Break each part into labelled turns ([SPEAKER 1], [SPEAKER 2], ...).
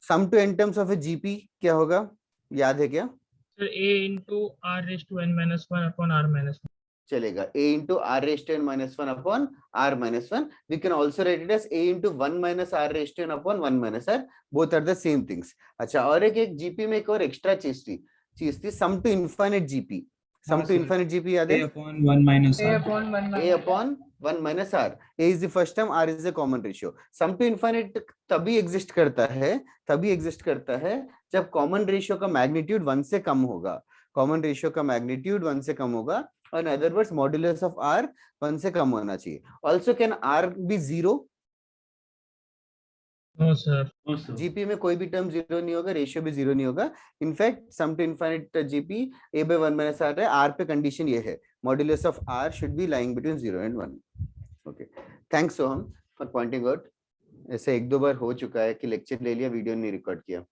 [SPEAKER 1] Some to N terms of a GP क्या होगा, याद है क्या?
[SPEAKER 2] Sir a into r raised to n minus 1 upon r minus 1.
[SPEAKER 1] चलेगा, a into r raised to n minus 1 upon r minus 1. We can also write it as a into 1 minus r raised to n upon 1 minus r. Both are the same things. अच्छा, और एक GP में एक और extra चीज थी sum to infinite GP. Sum to infinite GP याद है?
[SPEAKER 3] a upon 1 minus
[SPEAKER 2] a
[SPEAKER 3] r.
[SPEAKER 2] upon 1
[SPEAKER 1] a upon 1 minus r. a is the first term, r is the common ratio. Sum to infinite तभी exist करता है जब common ratio का magnitude 1 से कम होगा. कॉमन रेशियो का मैग्नीट्यूड 1 से कम होगा, और in other words modulus of r 1 से कम होना चाहिए. Also can r be 0?
[SPEAKER 2] no sir.
[SPEAKER 1] GP में कोई भी टर्म 0 नहीं होगा, रेशियो भी 0 नहीं होगा. In fact sum to infinite GP a by 1 minus r है. r पे कंडीशन ये है, modulus of r should be lying between 0 and 1. Okay, thanks Soham for pointing out. ऐसे एक दो बार हो चुका है कि लेक्चर ले लिया, वीडियो नहीं रिकॉर्ड किया,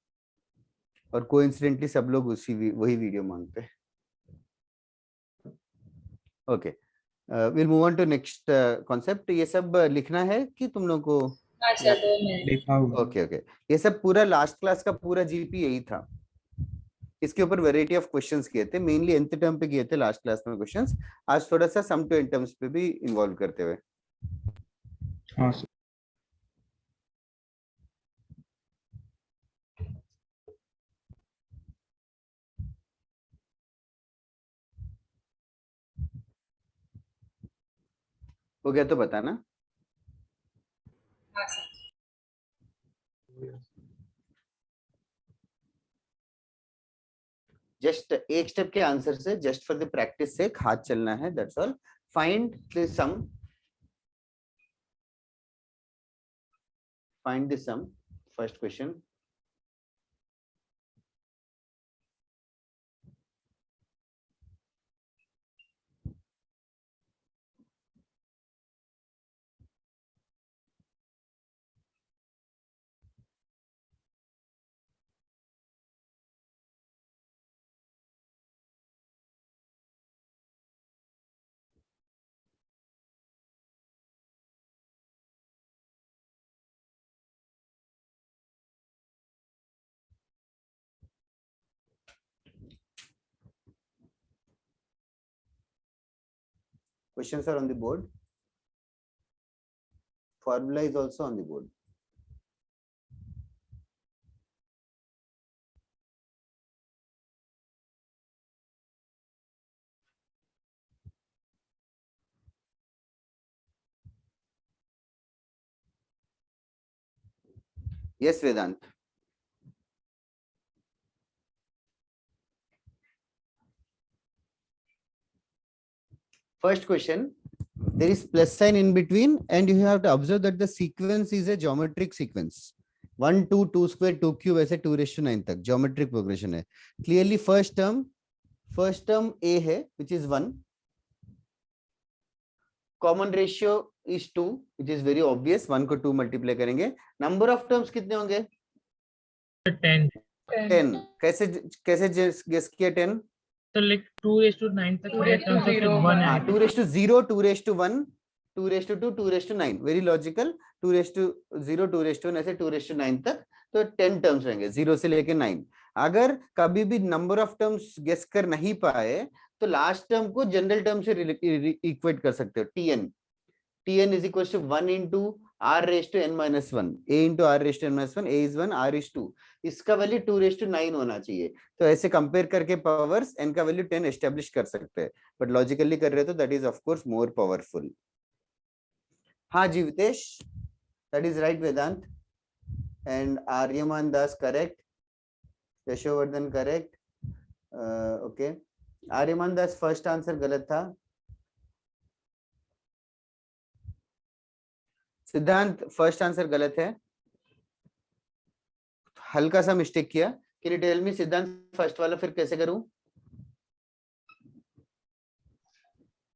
[SPEAKER 1] और कोइंसिडेंटली सब लोग वही वीडियो मांगते हैं. Okay, will move on to next concept. ये सब लिखना है कि तुम लोग को? ओके ओके, ये सब पूरा लास्ट क्लास का पूरा जीपी यही था. इसके ऊपर वैरायटी ऑफ क्वेश्चंस किए थे, मेनली nth टर्म पे किए थे लास्ट क्लास में क्वेश्चंस. आज थोड़ा सा सम टू एन टर्म्स पे भी इन्वॉल्व करते हुए.
[SPEAKER 3] हाँ सर.
[SPEAKER 1] हो गया तो बताना. जस्ट एक स्टेप के आंसर से, जस्ट फॉर द प्रैक्टिस से हाथ चलना है, that's all. Find the sum. Find the sum. First question. Questions are on the board. Formula is also on the board. Yes, Vedant. First question, there is plus sign in between, and you have to observe that the sequence is a geometric sequence. 1 2 2 square 2 cube ऐसे 2 raised to 9 तक geometric progression है. Clearly first term a है, which is 1. Common ratio is 2, which is very obvious. 1 को 2 multiply करेंगे. Number of terms कितने होंगे?
[SPEAKER 2] 10.
[SPEAKER 1] 10. कैसे guess किया 10?
[SPEAKER 2] तो like 2 raised to 9 तक 1 है.
[SPEAKER 1] 2 raised to 0, 2 raised to 1, 2 raised to 2, 2 raised to 9. Very logical. 2 raised to 0, 2 raised to 1 ऐसे 2 raised to 9 तक, तो 10 टर्म्स रहेंगे 0 से लेके 9. अगर कभी भी नंबर ऑफ टर्म्स गेस कर नहीं पाए तो लास्ट टर्म को जनरल टर्म से इक्वेट कर सकते हो. tn is equals to 1 into r raised to n minus 1. a into r raised to n minus 1. a is 1, r is 2. इसका वैल्यू 2 raised to 9 होना चाहिए. तो ऐसे कंपेयर करके पावर्स n का वैल्यू 10 एस्टेब्लिश कर सकते हैं, बट लॉजिकली कर रहे हो तो that is of course more powerful. हाँ जी Vitesh, that is right Vedant. And Aryaman Das correct. Yashovardhan correct. Okay, Aryaman Das first answer गलत था. सिद्धांत फर्स्ट आंसर गलत है, हल्का सा मिस्टेक किया. कैन यू टेल मी सिद्धांत फर्स्ट वाला फिर कैसे करूं?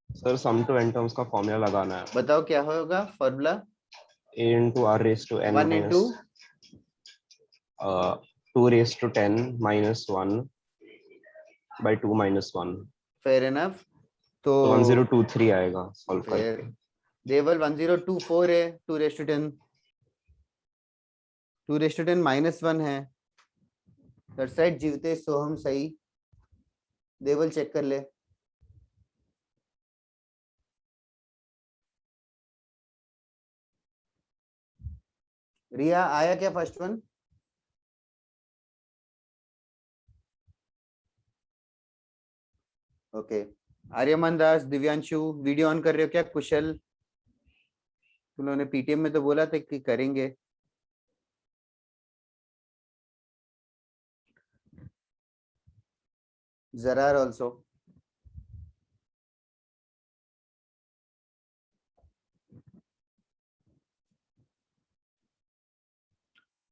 [SPEAKER 4] Sir sum to N terms का फॉर्मूला लगाना है.
[SPEAKER 1] बताओ क्या होगा formula?
[SPEAKER 4] a into r raised to n
[SPEAKER 1] 1 into
[SPEAKER 4] 2 raised to 10 minus 1 by 2 minus 1.
[SPEAKER 1] Fair enough. तो
[SPEAKER 4] 1023 आएगा सॉल्व करके.
[SPEAKER 1] देवल 1024 है 2 raised to 10. 2 raised to 10 -1 है. That's right, जीवतेश सोहम सही. देवल चेक कर ले. रिया आया क्या first one? Okay. Aryaman Das, Divyanshu, video on कर रहे हो क्या? कुशल, उन्होंने पीटीएम में तो बोला था कि करेंगे. जरार ऑल्सो.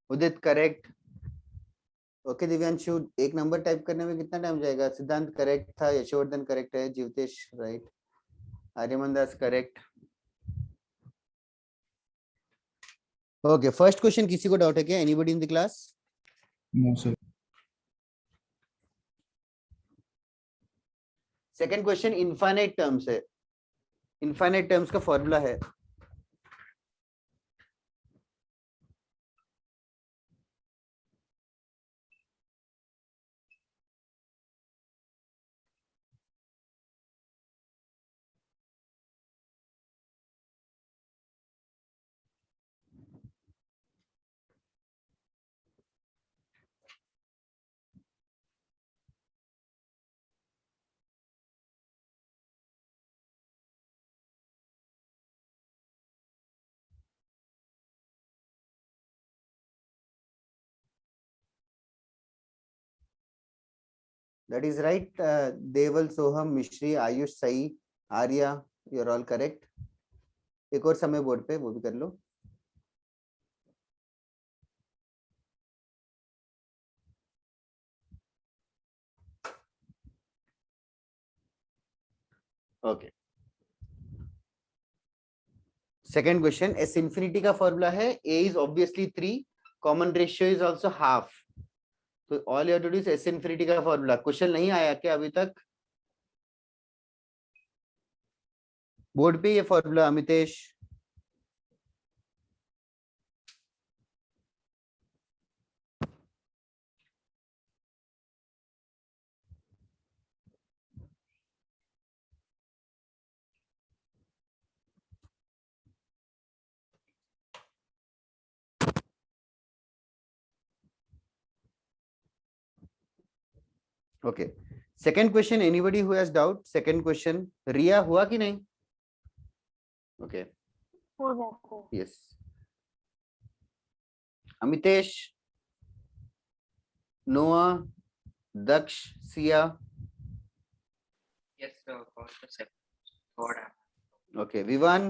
[SPEAKER 1] उदित करेक्ट. ओके दिव्यांशु, एक नंबर टाइप करने में कितना टाइम जाएगा? सिद्धांत करेक्ट था, यशोवर्धन करेक्ट है, Jeevtesh right, Aryaman Das correct. Okay, first question किसी को डाउट है क्या? Anybody in the class?
[SPEAKER 3] No, sir.
[SPEAKER 1] Second question infinite terms है. इनफाइनाइट टर्म्स का फॉर्मूला है that is right. Deval, Soham, Mishri, Ayush सही, Arya you are all correct. एक और समय बोर्ड पे वो भी कर लो. Okay. Second question, S infinity का फॉर्मूला है a is obviously 3, common ratio is also half. तो all you have to do is S infinity का फॉर्मूला. क्वेश्चन नहीं आया क्या अभी तक बोर्ड पे? ये formula Amitesh. Okay. Second question, anybody who has doubt? Second question, Riya हुआ कि नहीं? ओके,
[SPEAKER 5] हो जाता है.
[SPEAKER 1] Yes. Amitesh, Noah, Daksh, Siya.
[SPEAKER 6] Yes, sir. For the second. Third.
[SPEAKER 1] Okay. Vivaan.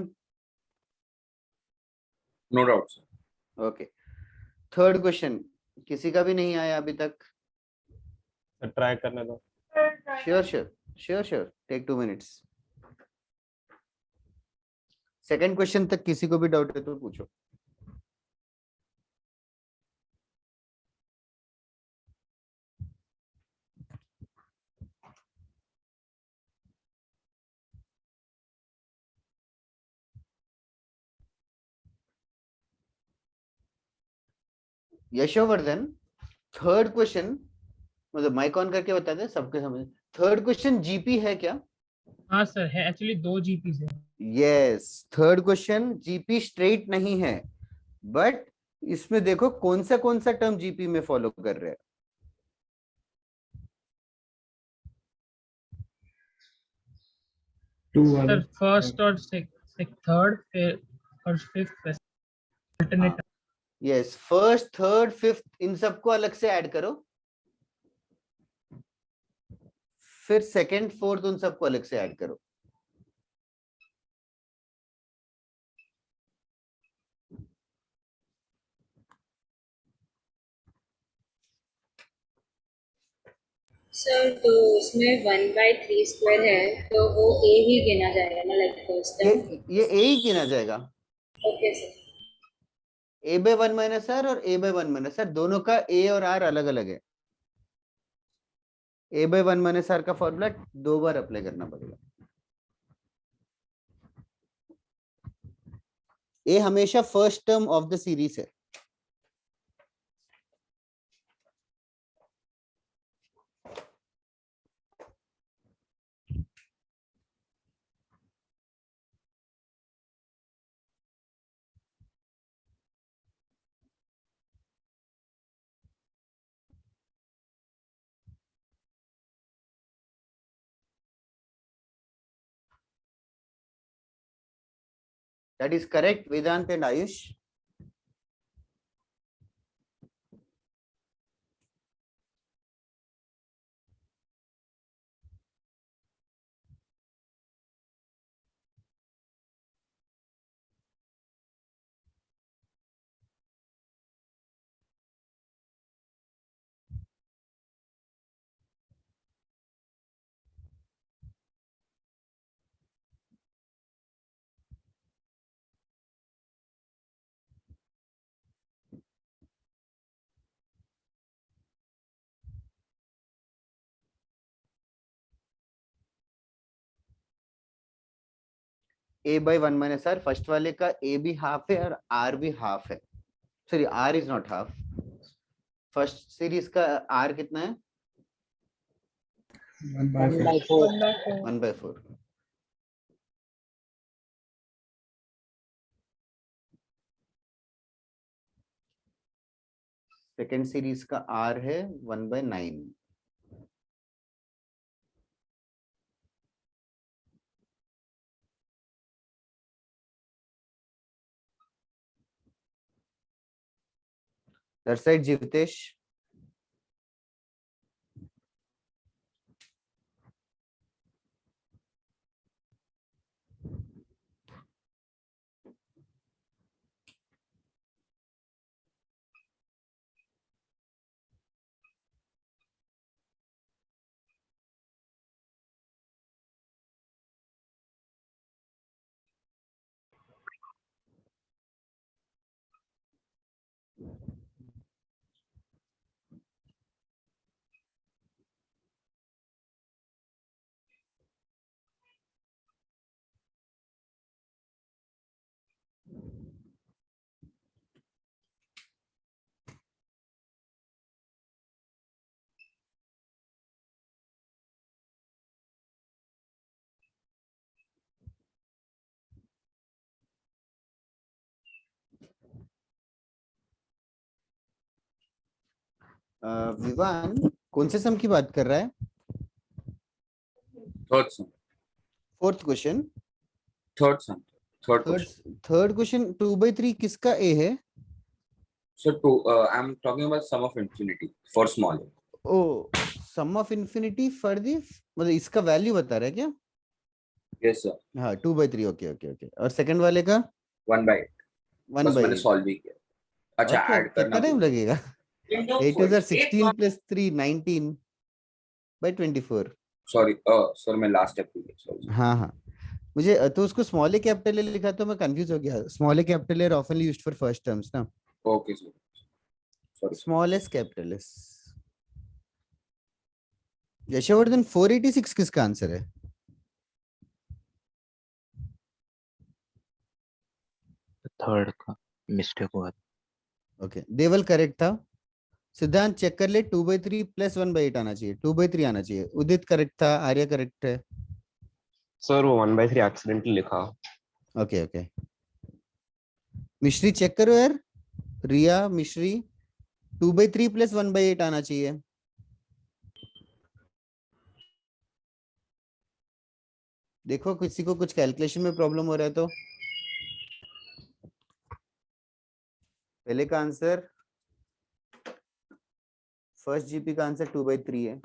[SPEAKER 7] No doubt, sir.
[SPEAKER 1] Okay. Third question किसी का भी नहीं आया अभी तक?
[SPEAKER 4] ट्राई करने दो.
[SPEAKER 1] Sure sure sure sure, take 2 minutes. Second question तक किसी को भी डाउट है तो पूछो. यशोवर्धन, थर्ड क्वेश्चन मतलब माइक ऑन करके बता दे, सबके समझ. थर्ड क्वेश्चन जीपी है क्या?
[SPEAKER 2] हाँ सर है, एक्चुअली 2 जीपीस है.
[SPEAKER 1] Yes, third question GP straight नहीं है, बट इसमें देखो कौन सा टर्म जीपी में फॉलो कर रहे हैं.
[SPEAKER 3] Two
[SPEAKER 2] सर
[SPEAKER 3] वाले.
[SPEAKER 2] फर्स्ट और थर्ड और fifth alternate.
[SPEAKER 1] Yes, first, third, fifth इन सबको अलग से ऐड करो, फिर सेकंड, फोर्थ उन सबको अलग से ऐड करो.
[SPEAKER 5] सर तो उसमें 1/3² है तो वो a ही गिना जाएगा ना, लाइक फर्स्ट टर्म.
[SPEAKER 1] ये a ही गिना जाएगा.
[SPEAKER 5] Okay sir.
[SPEAKER 1] a/1 - r और a/1 - r दोनों का a और r अलग अलग है. a/1 - r का फॉर्मूला 2 बार अप्लाई करना पड़ेगा. a हमेशा first term of the series है. That is correct, Vedant and Ayush. A by 1 minus R, first वाले का A भी हाफ है और R भी हाफ है. Sorry, R is not half. First series का R कितना है?
[SPEAKER 3] 1/4.
[SPEAKER 1] 1/4. सेकेंड सीरीज का R है 1/9. That side, Jivtesh. विवान कौन से सम की बात कर रहा है?
[SPEAKER 7] Third sum.
[SPEAKER 1] Fourth question.
[SPEAKER 7] Third sum. Third question.
[SPEAKER 1] Third question 2/3 किसका A है?
[SPEAKER 7] So I'm talking about sum of infinity for small a.
[SPEAKER 1] Oh, sum of infinity for the, मतलब इसका वैल्यू बता रहा है क्या?
[SPEAKER 7] Yes sir.
[SPEAKER 1] हाँ, 2/3. Okay okay okay. और सेकंड वाले का
[SPEAKER 7] 1/8. बस मैंने
[SPEAKER 1] 1/8.
[SPEAKER 7] सॉल्व भी किया. अच्छा ऐड करना
[SPEAKER 1] कितना टाइम लगेगा? 8 is 16 plus 3 19/24.
[SPEAKER 7] सॉरी सर मैं लास्ट स्टेप पे गया.
[SPEAKER 1] हाँ हाँ, मुझे तो उसको स्मॉल ए कैपिटल ए लिखा तो मैं कंफ्यूज हो गया. Small A capital A are ऑफनली यूज्ड फॉर फर्स्ट टर्म्स ना.
[SPEAKER 7] Okay sir. Sorry.
[SPEAKER 1] Small S capital S. Yashvardhan 486 किसका आंसर है?
[SPEAKER 6] थर्ड का मिस्टेक हुआ.
[SPEAKER 1] ओके, देवल करेक्ट था. सिद्धांत चेक कर ले, 2/3 प्लस 1/8 आना चाहिए, 2/3 आना चाहिए. उदित करेक्ट था, आर्या करेक्ट है.
[SPEAKER 4] सर वो 1/3 एक्सीडेंटली लिखा.
[SPEAKER 1] Okay okay. मिश्री चेक करो यार, रिया मिश्री, 2/3 प्लस 1/8 आना चाहिए. देखो किसी को कुछ कैलकुलेशन में प्रॉब्लम हो रहा है तो. पहले का आंसर, फर्स्ट जीपी का आंसर 2/3 है.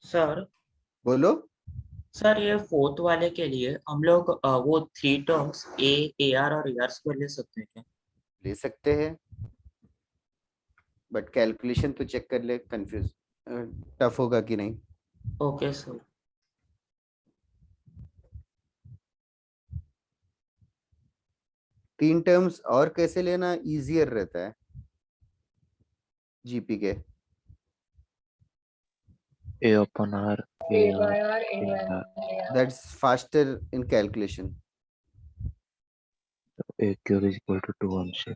[SPEAKER 8] सर
[SPEAKER 1] बोलो.
[SPEAKER 8] सर ये फोर्थ वाले के लिए हम लोग वो 3 टर्म्स ए आर और AR स्क्वायर ले सकते हैं क्या?
[SPEAKER 1] ले सकते हैं, बट कैलकुलेशन तो चेक कर ले, कंफ्यूज टफ होगा कि नहीं.
[SPEAKER 8] Okay sir.
[SPEAKER 1] तीन टर्म्स और कैसे लेना इजियर रहता है जीपी के.
[SPEAKER 6] A/R.
[SPEAKER 1] That's faster in calculation.
[SPEAKER 6] A³ is equal to 2 only.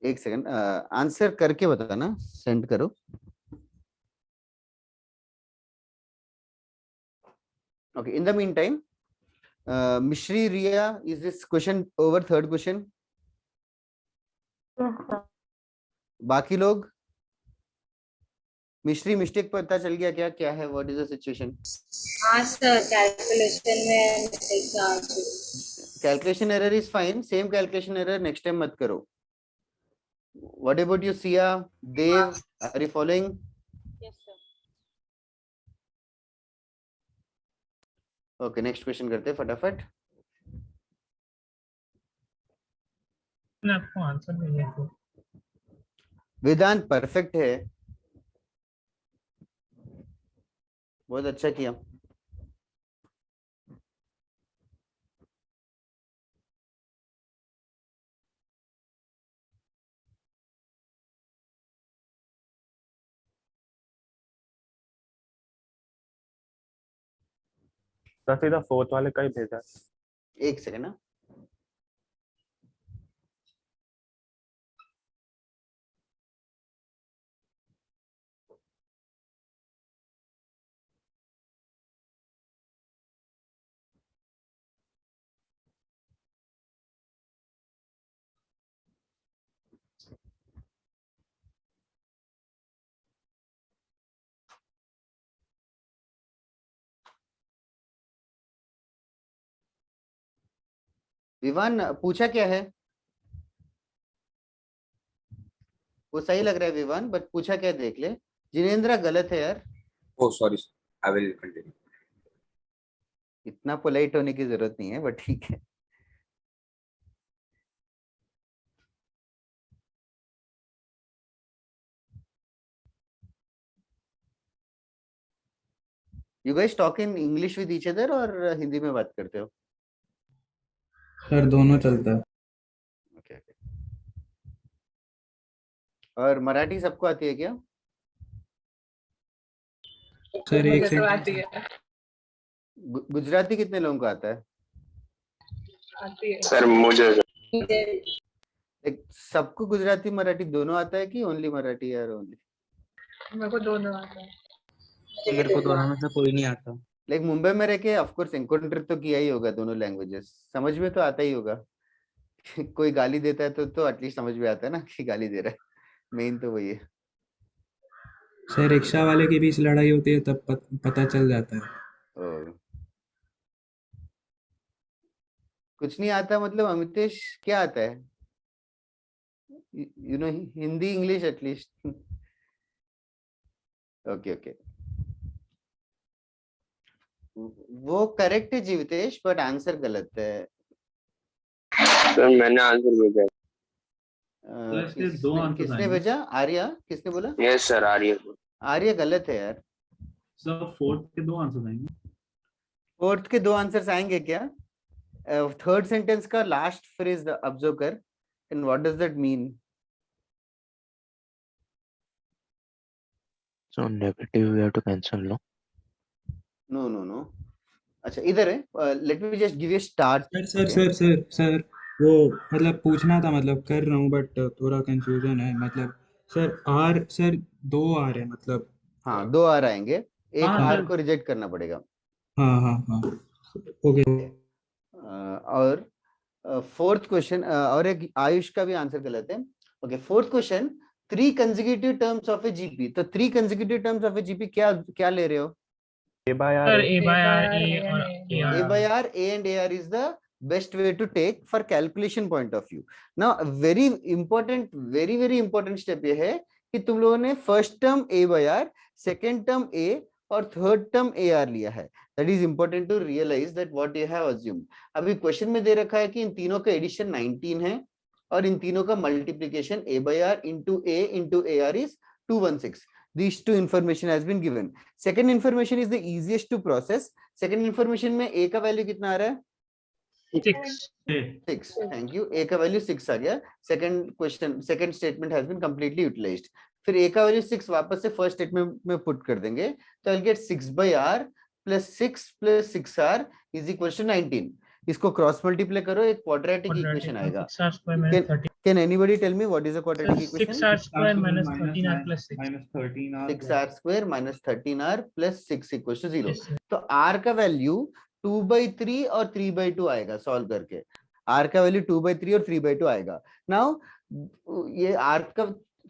[SPEAKER 1] एक सेकंड, आंसर करके बताना, सेंड करो. Okay, in the mean time, Mishri, Riya, is this question over? Third question. बाकी लोग, मिश्री मिस्टेक पता चल गया क्या? क्या है? What is the situation?
[SPEAKER 5] हाँ सर, कैलकुलेशन में
[SPEAKER 1] calculation error is fine, same calculation error next time मत करो. What about you Siya, Dev, are you following? Okay, next question करते हैं फटाफट.
[SPEAKER 2] मैंने आपको आंसर नहीं दिया तो
[SPEAKER 1] वेदांत परफेक्ट है, बहुत अच्छा किया.
[SPEAKER 4] तो सीधा फोर्थ वाले का ही भेजा.
[SPEAKER 1] एक सेकंड ना. विवान पूछा क्या है? वो सही लग रहा है विवान, बट पूछा क्या है देख ले. जिनेंद्र गलत है यार.
[SPEAKER 7] Oh, sorry. I will continue.
[SPEAKER 1] इतना पोलाइट होने की जरूरत नहीं है, बट ठीक है. You guys talk in English with each other और हिंदी में बात करते हो?
[SPEAKER 3] सर दोनों चलता है.
[SPEAKER 1] Okay okay. और मराठी सबको आती है क्या?
[SPEAKER 3] सर एक
[SPEAKER 9] मुझे तो
[SPEAKER 3] सेकंड.
[SPEAKER 9] आती है,
[SPEAKER 1] गुजराती कितने लोगों को आता है?
[SPEAKER 9] आती है।
[SPEAKER 6] सर मुझे
[SPEAKER 1] एक सबको गुजराती मराठी दोनों आता है कि ओनली मराठी यार? ओनली
[SPEAKER 9] मेरे को दोनों आता है।
[SPEAKER 8] मेरे को दोनों में से कोई नहीं आता.
[SPEAKER 1] लाइक मुंबई में रह के ऑफ कोर्स एनकाउंटर तो किया ही होगा, दोनों लैंग्वेजेस समझ में तो आता ही होगा. कोई गाली देता है तो एटलीस्ट समझ में आता है ना कि गाली दे रहा है. मेन तो वही है.
[SPEAKER 3] सर रिक्शा वाले के बीच लड़ाई होती है तब पता चल जाता है.
[SPEAKER 1] ओ. कुछ नहीं आता मतलब अमितेश क्या आता है? You know Hindi English at least. Okay okay. वो करेक्ट है जीवितेश, बट आंसर गलत है.
[SPEAKER 6] सर मैंने आंसर भेजा.
[SPEAKER 1] किसने भेजा? आर्या किसने बोला?
[SPEAKER 6] यस सर आर्य.
[SPEAKER 1] आर्य गलत है यार.
[SPEAKER 3] सर फोर्थ के दो आंसर आएंगे.
[SPEAKER 1] फोर्थ के दो आंसर्स आएंगे क्या? थर्ड सेंटेंस का लास्ट फ्रेज ऑब्जर्व कर. And what does that mean?
[SPEAKER 6] So negative we have to cancel. No
[SPEAKER 1] no. अच्छा इधर है. Let me just give you start.
[SPEAKER 3] Sir वो मतलब पूछना था, मतलब कर रहा हूँ बट थोड़ा कंफ्यूजन है. मतलब सर दो आर है मतलब.
[SPEAKER 1] हाँ, दो आर आएंगे. एक
[SPEAKER 3] हाँ,
[SPEAKER 1] आर
[SPEAKER 3] सर.
[SPEAKER 1] को रिजेक्ट करना पड़ेगा.
[SPEAKER 3] हाँ ओके.
[SPEAKER 1] और फोर्थ क्वेश्चन और एक आयुष का भी आंसर गलत है. Okay, fourth question 3 consecutive terms of a GP. तो 3 consecutive terms of a GP क्या ले रहे हो?
[SPEAKER 4] A by R.
[SPEAKER 2] सर
[SPEAKER 4] है.
[SPEAKER 2] A by R, A
[SPEAKER 9] A
[SPEAKER 2] और
[SPEAKER 9] and
[SPEAKER 2] AR.
[SPEAKER 1] A by R, A and AR is the best way to take for calculation point of view. Now very important step ये है कि तुम लोगों ने first term A by R, second term A और third term AR लिया है. That is important to realize that what you have assumed. अभी क्वेश्चन में दे रखा है कि इन तीनों का एडिशन 19 है और इन तीनों का multiplication A by R into A into AR is 216. These two information has been given. Second information is the easiest to process. Second information में A का वैल्यू कितना आ रहा है? 6. Thank you. A का वैल्यू 6 आ गया. Second statement has been completely utilized. फिर A का value 6 वापस से फर्स्ट स्टेटमेंट में पुट कर देंगे तो I'll get 6 by R plus 6 plus 6R is equals to 19. इसको क्रॉस मल्टीप्लाई करो, एक क्वाड्रेटिक इक्वेशन आएगा.
[SPEAKER 2] 6R square minus 13.
[SPEAKER 1] Can anybody tell me what is the quadratic equation?
[SPEAKER 2] 6R square minus 13R plus 6.
[SPEAKER 1] 6R square minus 13R plus 6 equals to 0.
[SPEAKER 2] Yes, sir.
[SPEAKER 1] तो R का value 2/3 और 3/2 आएगा. Solve करके R का value 2/3 और 3/2 आएगा. Now ये arc का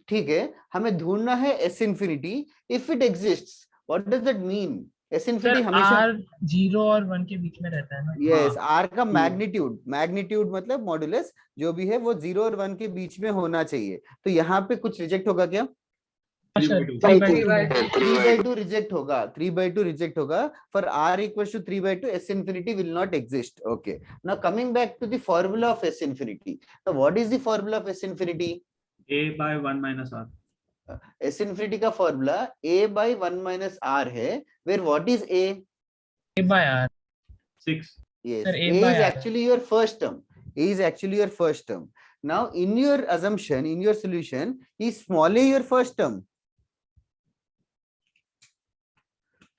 [SPEAKER 1] ठीक है, हमें ढूंढना है S infinity if it exists. What does that mean? S
[SPEAKER 2] sir
[SPEAKER 1] infinity हमेशा
[SPEAKER 2] आर 0 और 1 के बीच में रहता है ना।
[SPEAKER 1] यस, आर का मैग्नीट्यूड, मैग्नीट्यूड मतलब मॉड्यूलस जो भी है वो 0 और 1 के बीच में होना चाहिए। तो यहाँ पे कुछ रिजेक्ट होगा क्या? 3/2 रिजेक्ट होगा, 3/2 रिजेक्ट होगा। For r equals to 3/2 s infinity will not exist. Okay, now coming back to the formula of s infinity. Now what is the formula of s infinity?
[SPEAKER 3] a by 1 minus r.
[SPEAKER 1] s infinity का formula a by 1 minus r है, where what is a?
[SPEAKER 2] A by R.
[SPEAKER 3] 6.
[SPEAKER 1] Yes,
[SPEAKER 2] Sir,
[SPEAKER 1] a
[SPEAKER 2] A by
[SPEAKER 1] is
[SPEAKER 2] R.
[SPEAKER 1] actually your first term. A is actually your first term. Now in your assumption, in your solution, is small a your first term?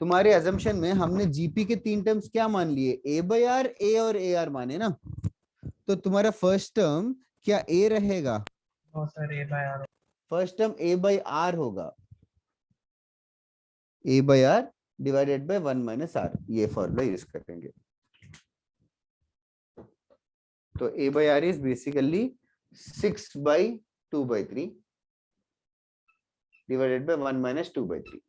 [SPEAKER 1] तुम्हारे assumption में हमने GP के 3 terms क्या मान लिए? a by r, a और ar माने ना। तो तुम्हारा फर्स्ट टर्म क्या a रहेगा?
[SPEAKER 2] No sir, A by R.
[SPEAKER 1] First term a by r होगा, a by r divided by 1 minus r। ये फॉर्मूला यूज करेंगे। तो a by r is basically 6/2/3 divided by 1 minus 2/3।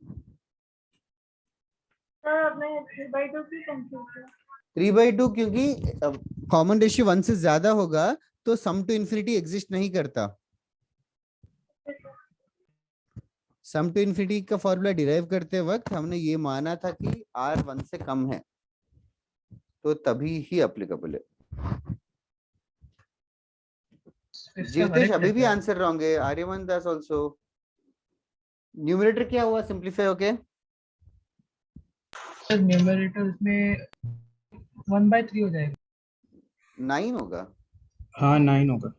[SPEAKER 9] Sir आपने 3/2 की confuse किया।
[SPEAKER 1] 3/2 क्योंकि कॉमन रेशियो 1 से ज्यादा होगा तो सम टू इन्फिनिटी एग्जिस्ट नहीं करता। सम टू इन्फिनिटी का फॉर्मूला डिराइव करते वक्त हमने ये माना था कि r 1 से कम है, तो तभी ही एप्लीकेबल है। जीवतेश अभी भी आंसर रॉन्ग है। आर्यमन दास आल्सो। न्यूमरेटर क्या हुआ सिंपलीफाई होके?
[SPEAKER 2] सर न्यूमरेटर में 1/3 हो जाएगा।
[SPEAKER 1] 9 होगा।
[SPEAKER 3] हाँ 9 होगा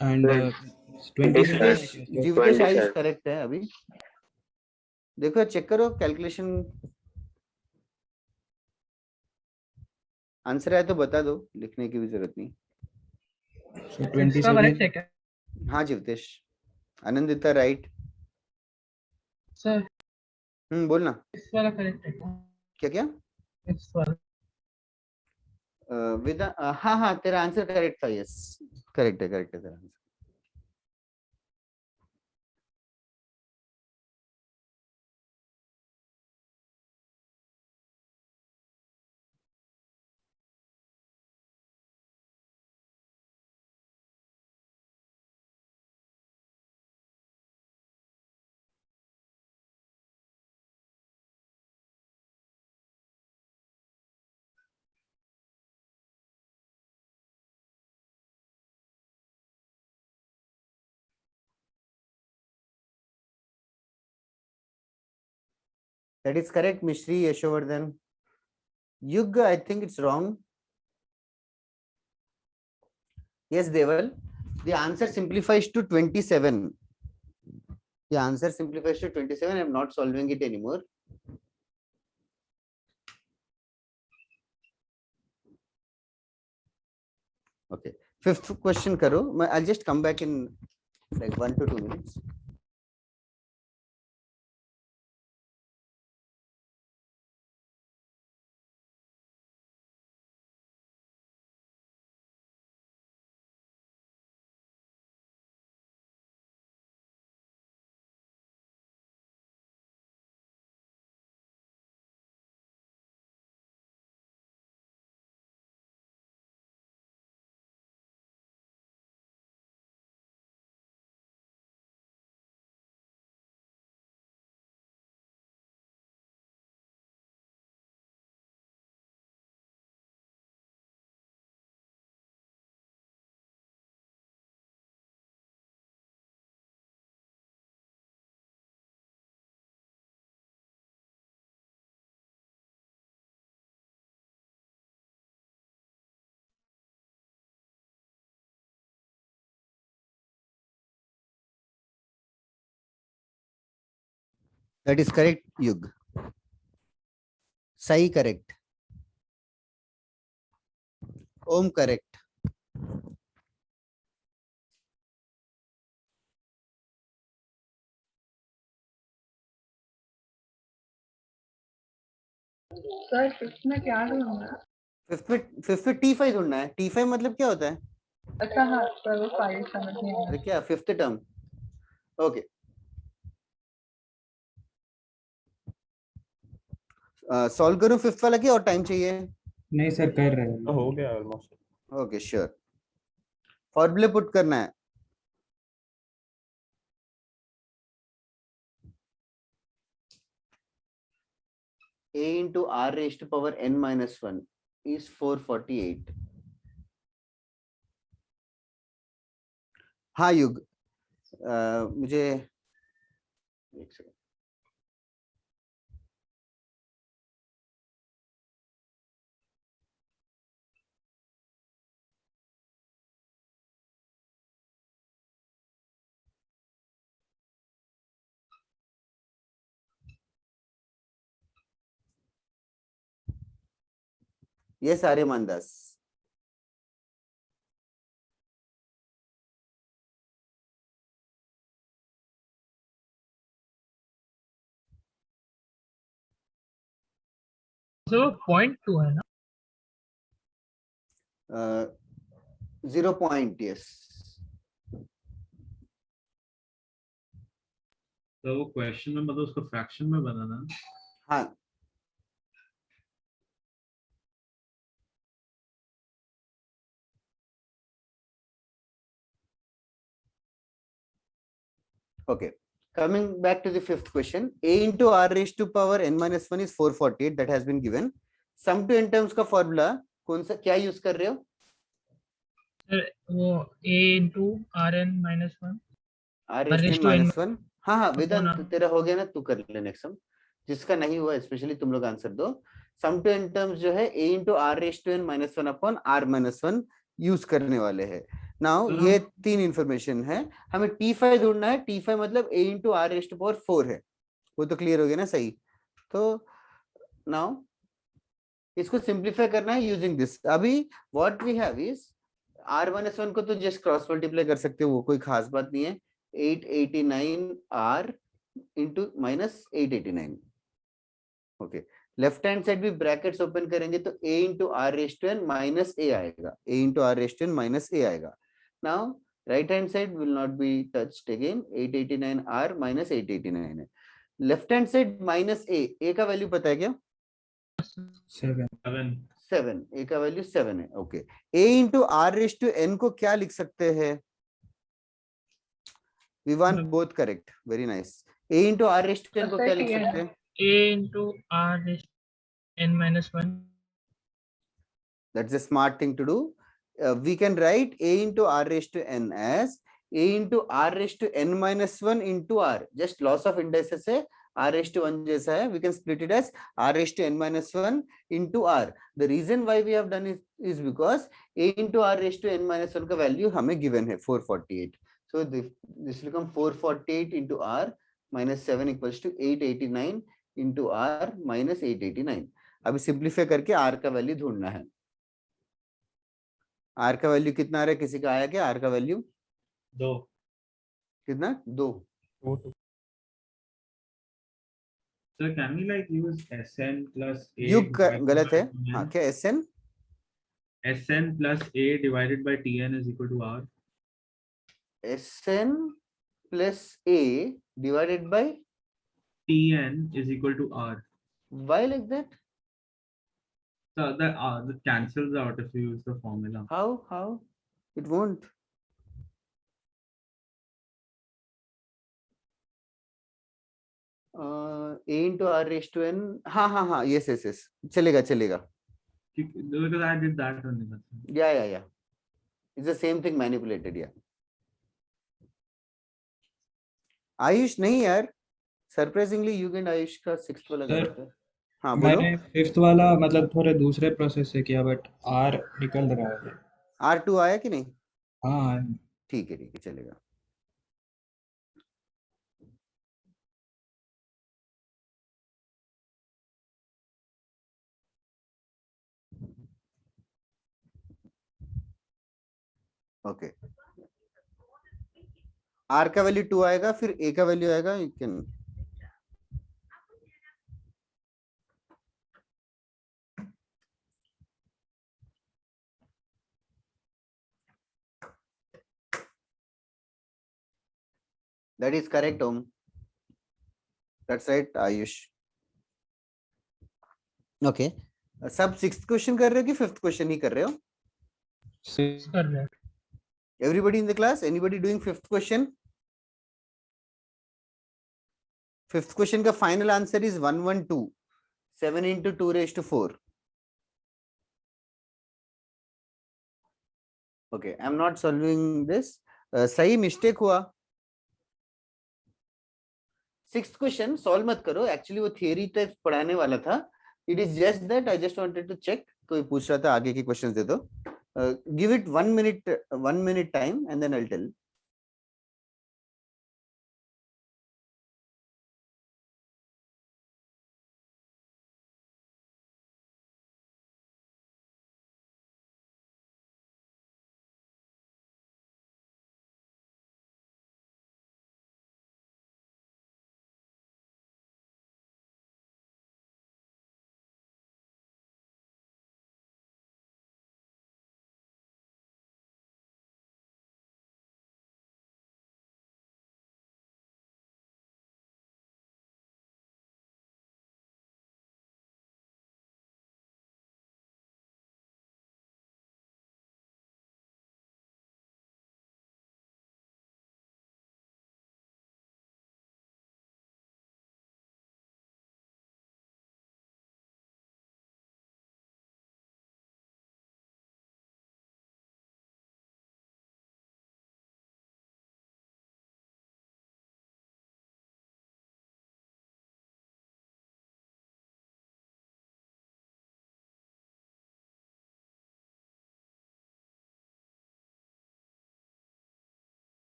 [SPEAKER 3] एंड
[SPEAKER 1] जीवतेश
[SPEAKER 3] 27.
[SPEAKER 1] जीवतेश आइज करेक्ट है अभी। देखो चेक करो कैलकुलेशन, आंसर आए तो बता दो, लिखने की भी जरूरत नहीं।
[SPEAKER 3] So
[SPEAKER 2] इसका करेक्ट है
[SPEAKER 3] 27.
[SPEAKER 2] क्या
[SPEAKER 1] हाँ जीवतेश। आनंदिता राइट।
[SPEAKER 2] सर?
[SPEAKER 1] बोलना।
[SPEAKER 2] इस वाला करेक्ट है क्या?
[SPEAKER 1] क्या क्या?
[SPEAKER 2] इस वाला
[SPEAKER 1] विदा हाँ हाँ तेरा आंसर करेक्ट था। यस करेक्ट है तेरा answer. That is correct, Mishri Yashovardhan. Yug, I think it's wrong. Yes, Deval. The answer simplifies to 27. The answer simplifies to 27. I'm not solving it anymore. Okay. Fifth question karo. I'll just come back in like 1 to 2 minutes. That is correct, Yug. Sai correct. Om correct.
[SPEAKER 9] Sir इसमें क्या ढूंढना है?
[SPEAKER 1] Fifth में T5 ढूंढना है। T5 मतलब क्या होता है?
[SPEAKER 9] अच्छा हाँ सर वो 5 समझ नहीं आया।
[SPEAKER 1] अरे क्या फिफ्थ टर्म? ओके, सॉल्व करूं फिफ्थ वाला की और टाइम चाहिए?
[SPEAKER 3] नहीं सर कर रहे
[SPEAKER 4] तो
[SPEAKER 3] हैं।
[SPEAKER 4] हो गया ऑलमोस्ट।
[SPEAKER 1] ओके श्योर, फॉर्मूले पुट करना है। a into r raised to power n minus 1 is 448. हाँ युग, मुझे एक सेकंड। यस आर्यमान दास।
[SPEAKER 2] So 0.2 है ना?
[SPEAKER 1] 0 point, yes.
[SPEAKER 10] तो वो क्वेश्चन में मतलब उसको फ्रैक्शन में बनाना है।
[SPEAKER 1] हाँ okay, coming back to the fifth question, a into r raised to power n minus 1 is 448, that has been given. sum to n terms का फॉर्मूला कौन सा, क्या यूज कर रहे हो?
[SPEAKER 2] सर वो a into rn minus 1
[SPEAKER 1] r raised to n
[SPEAKER 2] raised to n
[SPEAKER 1] minus 1। हाँ हाँ वेदांत
[SPEAKER 2] upon r।
[SPEAKER 1] तेरा हो गया ना, तू कर ले नेक्स्ट सम। जिसका नहीं हुआ स्पेशली तुम लोग आंसर दो। सम टू एन टर्म्स जो है a into r raised to n minus 1 upon r minus 1 use करने वाले हैं। नाउ
[SPEAKER 10] तो
[SPEAKER 1] ये
[SPEAKER 10] हम-
[SPEAKER 1] तीन इंफॉर्मेशन है, हमें t5 ढूंढना है। t5 मतलब a into r raised to power 4 है, वो तो क्लियर हो गया ना सही? तो नाउ इसको सिंप्लीफाई करना है यूजिंग दिस। अभी what we have is r-1 को तो जस्ट क्रॉस मल्टीप्लाई कर सकते हो, वो कोई खास बात नहीं है। 889r into minus 889। Okay, left hand side भी ब्रैकेट्स ओपन करेंगे तो a into R raised to N minus A आएगा, a into R raised to N minus A आएगा। Now right hand side will not be touched again, 889r minus 889 है। Left hand side minus A का value पता है क्या?
[SPEAKER 3] 7।
[SPEAKER 1] 7, ए का value 7 है। Okay, a into R raise to N को क्या लिख सकते हैं? Vivaan both correct, very nice. a into R raise to N को क्या लिख सकते हैं?
[SPEAKER 2] a into r raised to n minus 1।
[SPEAKER 1] That's a smart thing to do. We can write a into r raised to n as a into r raised to n minus 1 into r, just loss of indices है, r raised to 1 जैसा है, we can split it as r raised to n minus 1 into r. The reason why we have done is because a into r raised to n minus 1 का value हमें given है 448. So this will become 448 into r minus 7 equals to 889 into r minus 889. अभी simplify करके r का value ढूंढना है। r का value कितना आ रहा है, किसी का आया क्या r का वैल्यू?
[SPEAKER 10] 2।
[SPEAKER 1] कितना? 2।
[SPEAKER 10] So can we like use Sn plus a
[SPEAKER 1] युग
[SPEAKER 10] divided
[SPEAKER 1] गलत
[SPEAKER 10] by
[SPEAKER 1] है।
[SPEAKER 10] 2n?
[SPEAKER 1] हाँ क्या Sn?
[SPEAKER 10] Sn plus a divided by tn is equal to r.
[SPEAKER 1] Sn plus a divided by
[SPEAKER 10] Tn is equal to r.
[SPEAKER 1] why like that?
[SPEAKER 10] So that cancels out if you use the formula.
[SPEAKER 1] How? It won't. A into r raised to n, हाँ yes चलेगा।
[SPEAKER 10] Because I did that only.
[SPEAKER 1] Yeah, it's the same thing manipulated, yeah. Ayush नहीं यार, surprisingly युग and Ayush का 6th वाला गलत है। हाँ बोलो।
[SPEAKER 3] मैंने 5th वाला मतलब थोड़े दूसरे प्रोसेस से किया बट R निकल रहा है।
[SPEAKER 1] R2 आया कि नहीं?
[SPEAKER 3] हाँ
[SPEAKER 1] ठीक है चलेगा। ओके, R का वैल्यू 2 आएगा, फिर A का वैल्यू आएगा, you can That is correct, Om. That's right, Ayush. Okay. सब 6th क्वेश्चन कर रहे हो कि 5th क्वेश्चन ही कर रहे हो?
[SPEAKER 2] कर रहे हैं।
[SPEAKER 1] Everybody in the class? Anybody doing 5th question? 5th question का final answer is 112. 7 into 2 raised to 4. Okay, I'm not solving this. सही मिस्टेक हुआ। 6th क्वेश्चन सॉल्व मत करो, एक्चुअली वो थियरी तक पढ़ाने वाला था। It is just that I just wanted to check, कोई पूछ रहा था आगे के क्वेश्चंस दे दो। Give it 1 minute time and then I will tell.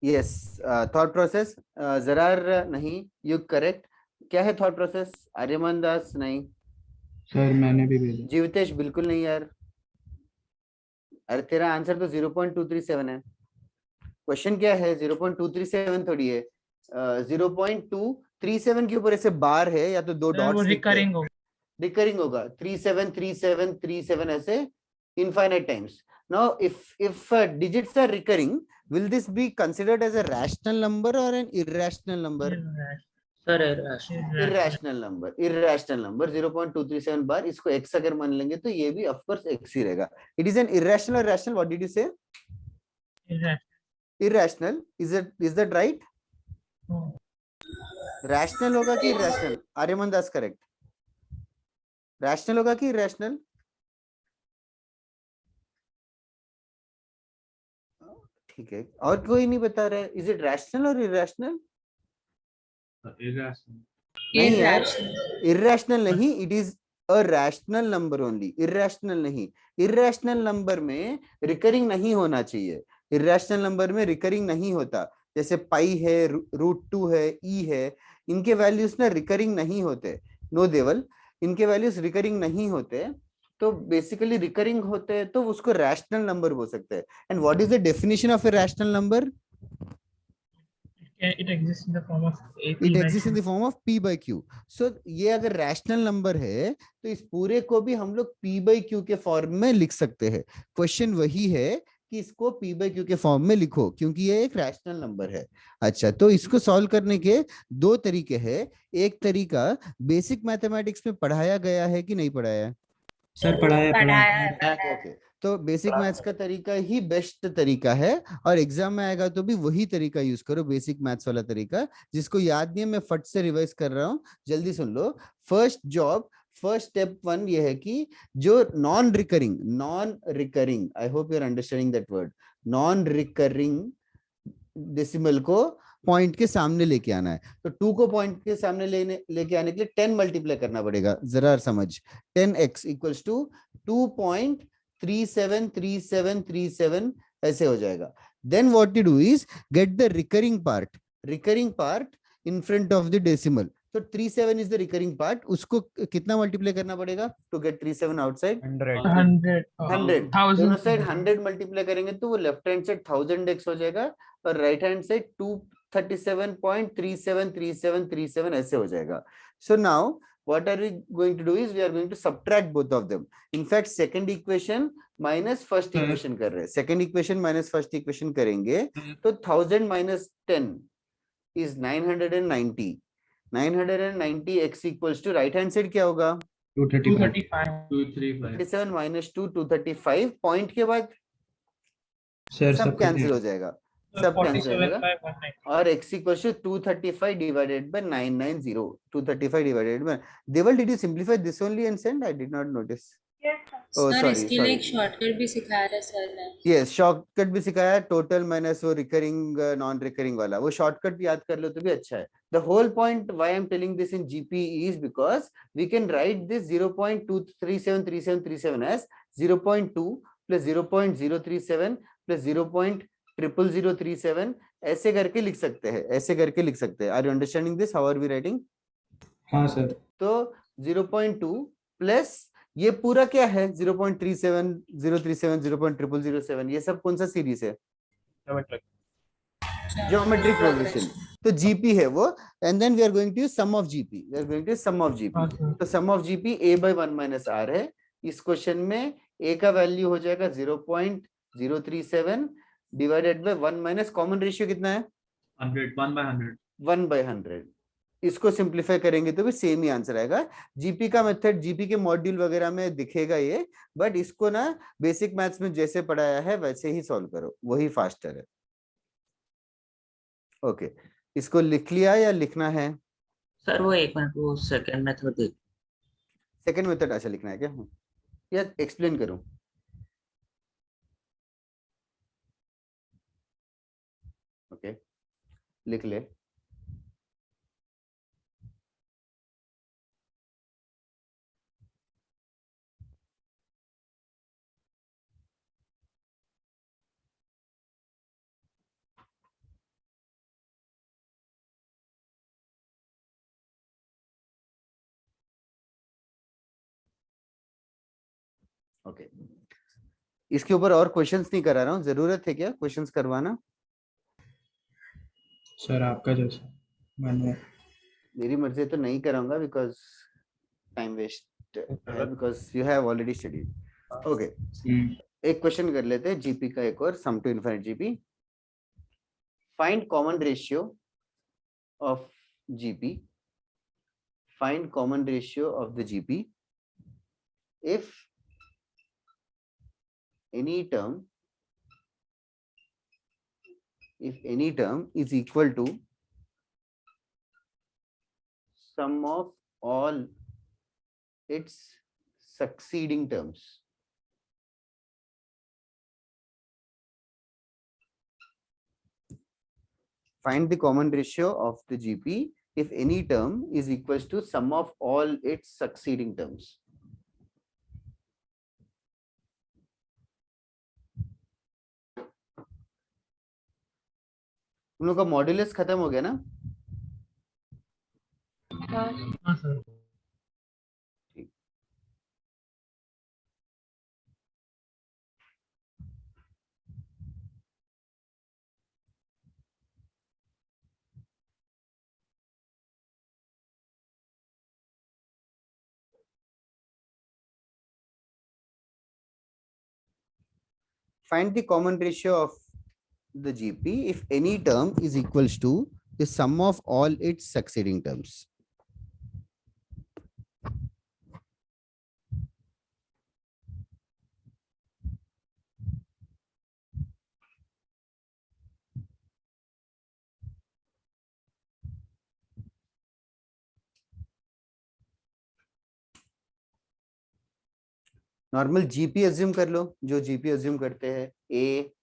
[SPEAKER 1] Yes, thought process. Zarar नहीं, यू करेक्ट। क्या है थॉट प्रोसेस? आर्यमान दास नहीं।
[SPEAKER 3] सर मैंने भी भेजा।
[SPEAKER 1] जीवतेश बिल्कुल नहीं यार। अरे तेरा आंसर तो 0.237 है। क्वेश्चन क्या है? 0.237 थोड़ी है। 0.237 के ऊपर ऐसे बार है या तो दो
[SPEAKER 2] सर वो
[SPEAKER 1] डॉट्स
[SPEAKER 2] रिकरिंग हो।
[SPEAKER 1] रिकरिंग होगा 373737 ऐसे infinite times. Now if digits are recurring, will this be considered as a rational number or an irrational number?
[SPEAKER 8] Sir
[SPEAKER 1] irrational number 0.237 बार। इसको x अगर मान लेंगे तो ये भी of course x ही रहेगा। It is an irrational or rational? What did you say? Irrational. Is that right? Rational होगा कि irrational? Aryaman Das correct. Rational होगा कि इरेशनल? ठीक है, और कोई नहीं बता रहा है। इज इट रैशनल और इरेशनल? नहीं यार, इरेशनल नहीं, it is a rational number only, irrational नहीं। इरेशनल नंबर में रिकरिंग नहीं होना चाहिए। इरेशनल नंबर में रिकरिंग नहीं होता। जैसे पाई है, √2 है, ई है, इनके वैल्यूज ना रिकरिंग नहीं होते। नो देवल, इनके वैल्यूज रिकरिंग नहीं होते। तो बेसिकली रिकरिंग होते हैं तो उसको रैशनल नंबर बोल सकते हैं। And what is the definition of a rational number?
[SPEAKER 2] It exists in the form of
[SPEAKER 1] It exists in the form of p by q. So ये अगर रैशनल नंबर है तो इस पूरे को भी हम लोग p by q के फॉर्म में लिख सकते हैं। क्वेश्चन वही है कि इसको p by q के फॉर्म में लिखो, क्योंकि ये एक रैशनल नंबर है। अच्छा, तो इसको सॉल्व करने के दो तरीके हैं। एक तरीका बेसिक मैथमेटिक्स में पढ़ाया गया है कि नहीं पढ़ाया है?
[SPEAKER 3] सर पढ़ाया।
[SPEAKER 1] ओके, तो बेसिक मैथ्स का तरीका ही बेस्ट तरीका है, और एग्जाम में आएगा तो भी वही तरीका यूज करो, बेसिक मैथ्स वाला तरीका। जिसको याद नहीं है मैं फट से रिवाइज कर रहा हूँ, जल्दी सुन लो। फर्स्ट स्टेप 1 ये है कि जो non recurring, I hope you are understanding that word, non recurring decimal को पॉइंट के सामने लेके आना है। तो 2 को पॉइंट के सामने लेके आने के लिए 10 मल्टीप्लाई करना पड़ेगा। जरा समझ, 10x इक्वल्स टू 2.373737 ऐसे हो जाएगा। Then what you do is get the recurring part in front of the decimal. तो 37 इज द रिकरिंग पार्ट, उसको कितना मल्टीप्लाई करना पड़ेगा टू गेट 37 आउटसाइड? 100। दोनों साइड 100 मल्टीप्लाई करेंगे तो वो लेफ्ट हैंड साइड 1000x हो जाएगा और राइट हैंड साइड 237.373737 ऐसे हो जाएगा। So now what are we going to do is we are going to subtract both of them. In fact, second equation minus first
[SPEAKER 3] Sir.
[SPEAKER 1] equation कर रहे हैं. Second equation minus first equation करेंगे तो 1000 minus 10 is 990. 990 x equals to right hand side क्या होगा?
[SPEAKER 3] 235
[SPEAKER 2] 235
[SPEAKER 1] 37 minus 2 235. Point के बाद
[SPEAKER 3] sir
[SPEAKER 1] सब
[SPEAKER 3] सब
[SPEAKER 1] कैंसिल हो जाएगा. सब कैंसिल हो
[SPEAKER 2] 47
[SPEAKER 1] जाएगा.
[SPEAKER 2] by 190
[SPEAKER 1] और x equals to 235 divided by 990. 235 divided by. Deval, did you simplify this only and send? I did not notice. Oh,
[SPEAKER 5] sir
[SPEAKER 1] sorry,
[SPEAKER 5] इसके लिए एक
[SPEAKER 1] sorry.
[SPEAKER 5] शॉर्टकट भी सिखाया था सर ने.
[SPEAKER 1] Yes, shortcut भी सिखाया. Total minus वो recurring non-recurring वाला. वो shortcut याद कर लो तो भी अच्छा है. The whole point why I'm telling this in GP is because we can write this 0.2373737 as 0.2 plus 0.037 plus 0.00037 ऐसे करके लिख सकते हैं. ऐसे करके लिख सकते हैं. Are you understanding this? How are we writing?
[SPEAKER 3] हाँ सर.
[SPEAKER 1] तो 0.2 प्लस ये पूरा क्या है? 0.37 037 0.0007. ये सब कौन सा सीरीज है? Geometric progression. तो जीपी है वो. And then we are going to use sum of GP. We are going to sum of GP. तो sum of GP a by 1 minus r है. इस क्वेश्चन में a का वैल्यू हो जाएगा 0.037 divided by 1 minus common ratio कितना है?
[SPEAKER 10] 100, 1 by 100.
[SPEAKER 1] 1 by 100. इसको सिंप्लीफाई करेंगे तो भी सेम ही आंसर आएगा. जीपी का मेथड जीपी के मॉड्यूल वगैरह में दिखेगा ये, बट इसको ना बेसिक मैथ्स में जैसे पढ़ाया है वैसे ही सॉल्व करो, वही फास्टर है. ओके, इसको लिख लिया या लिखना है?
[SPEAKER 8] सर वो एक मिनट, वो सेकंड मेथड देख.
[SPEAKER 1] सेकंड मेथड अच्छा लिखना है क्या? या एक्सप्लेन करूं? ओके, लिख ले. ओके, इसके ऊपर और क्वेश्चंस नहीं करा रहा हूँ. जरूरत है क्या क्वेश्चंस करवाना?
[SPEAKER 3] सर आपका जैसा मन है.
[SPEAKER 1] मेरी मर्जी तो नहीं कराऊंगा बिकॉज टाइम वेस्ट है, because you have already studied. Okay, एक क्वेश्चन कर लेते हैं जीपी का, एक और sum to infinite GP. Find common ratio of GP. Find common ratio of the GP if any term is equal to sum of all its succeeding terms. Find the common ratio of the GP if any term is equals to sum of all its succeeding terms. तुम लोग का modulus खत्म हो गया ना?
[SPEAKER 2] हाँ sir.
[SPEAKER 1] Find the common ratio of the GP if any term is equals to the sum of all its succeeding terms. Normal GP assume कर लो, जो जीपी अज्यूम करते हैं ए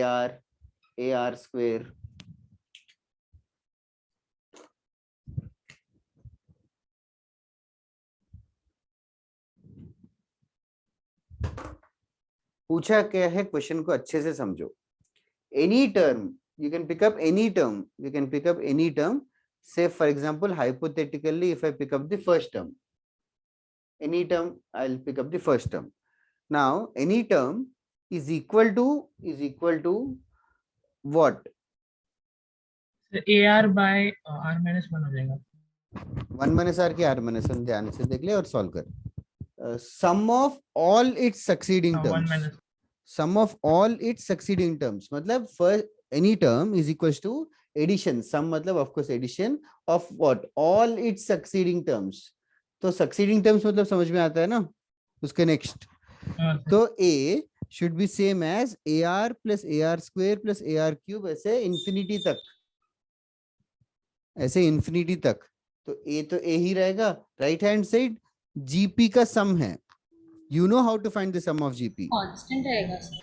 [SPEAKER 1] आर स्क्वायर. पूछा क्या है क्वेश्चन को अच्छे से समझो. Any term you can pick up any term. You can pick up any term. Say for example, hypothetically, if I pick up the first term, any term, I'll pick up the first term. Now, any term is equal to what?
[SPEAKER 2] AR by R minus 1 हो जाएगा.
[SPEAKER 1] 1 minus R की R minus 1 ध्यान से देख ले और solve कर। Sum of all its succeeding
[SPEAKER 2] 1
[SPEAKER 1] terms,
[SPEAKER 2] minus
[SPEAKER 1] sum of all its succeeding terms मतलब first any term is equals to addition, sum मतलब of course addition of what, all its succeeding terms। तो succeeding terms मतलब समझ में आता है ना, उसके next।
[SPEAKER 2] sir.
[SPEAKER 1] तो a should be same as ar plus ar square plus ar cube, ऐसे infinity तक, ऐसे infinity तक। तो a तो a ही रहेगा। right hand side gp का sum है, you know how to find the sum of gp।
[SPEAKER 5] Constant रहेगा sir.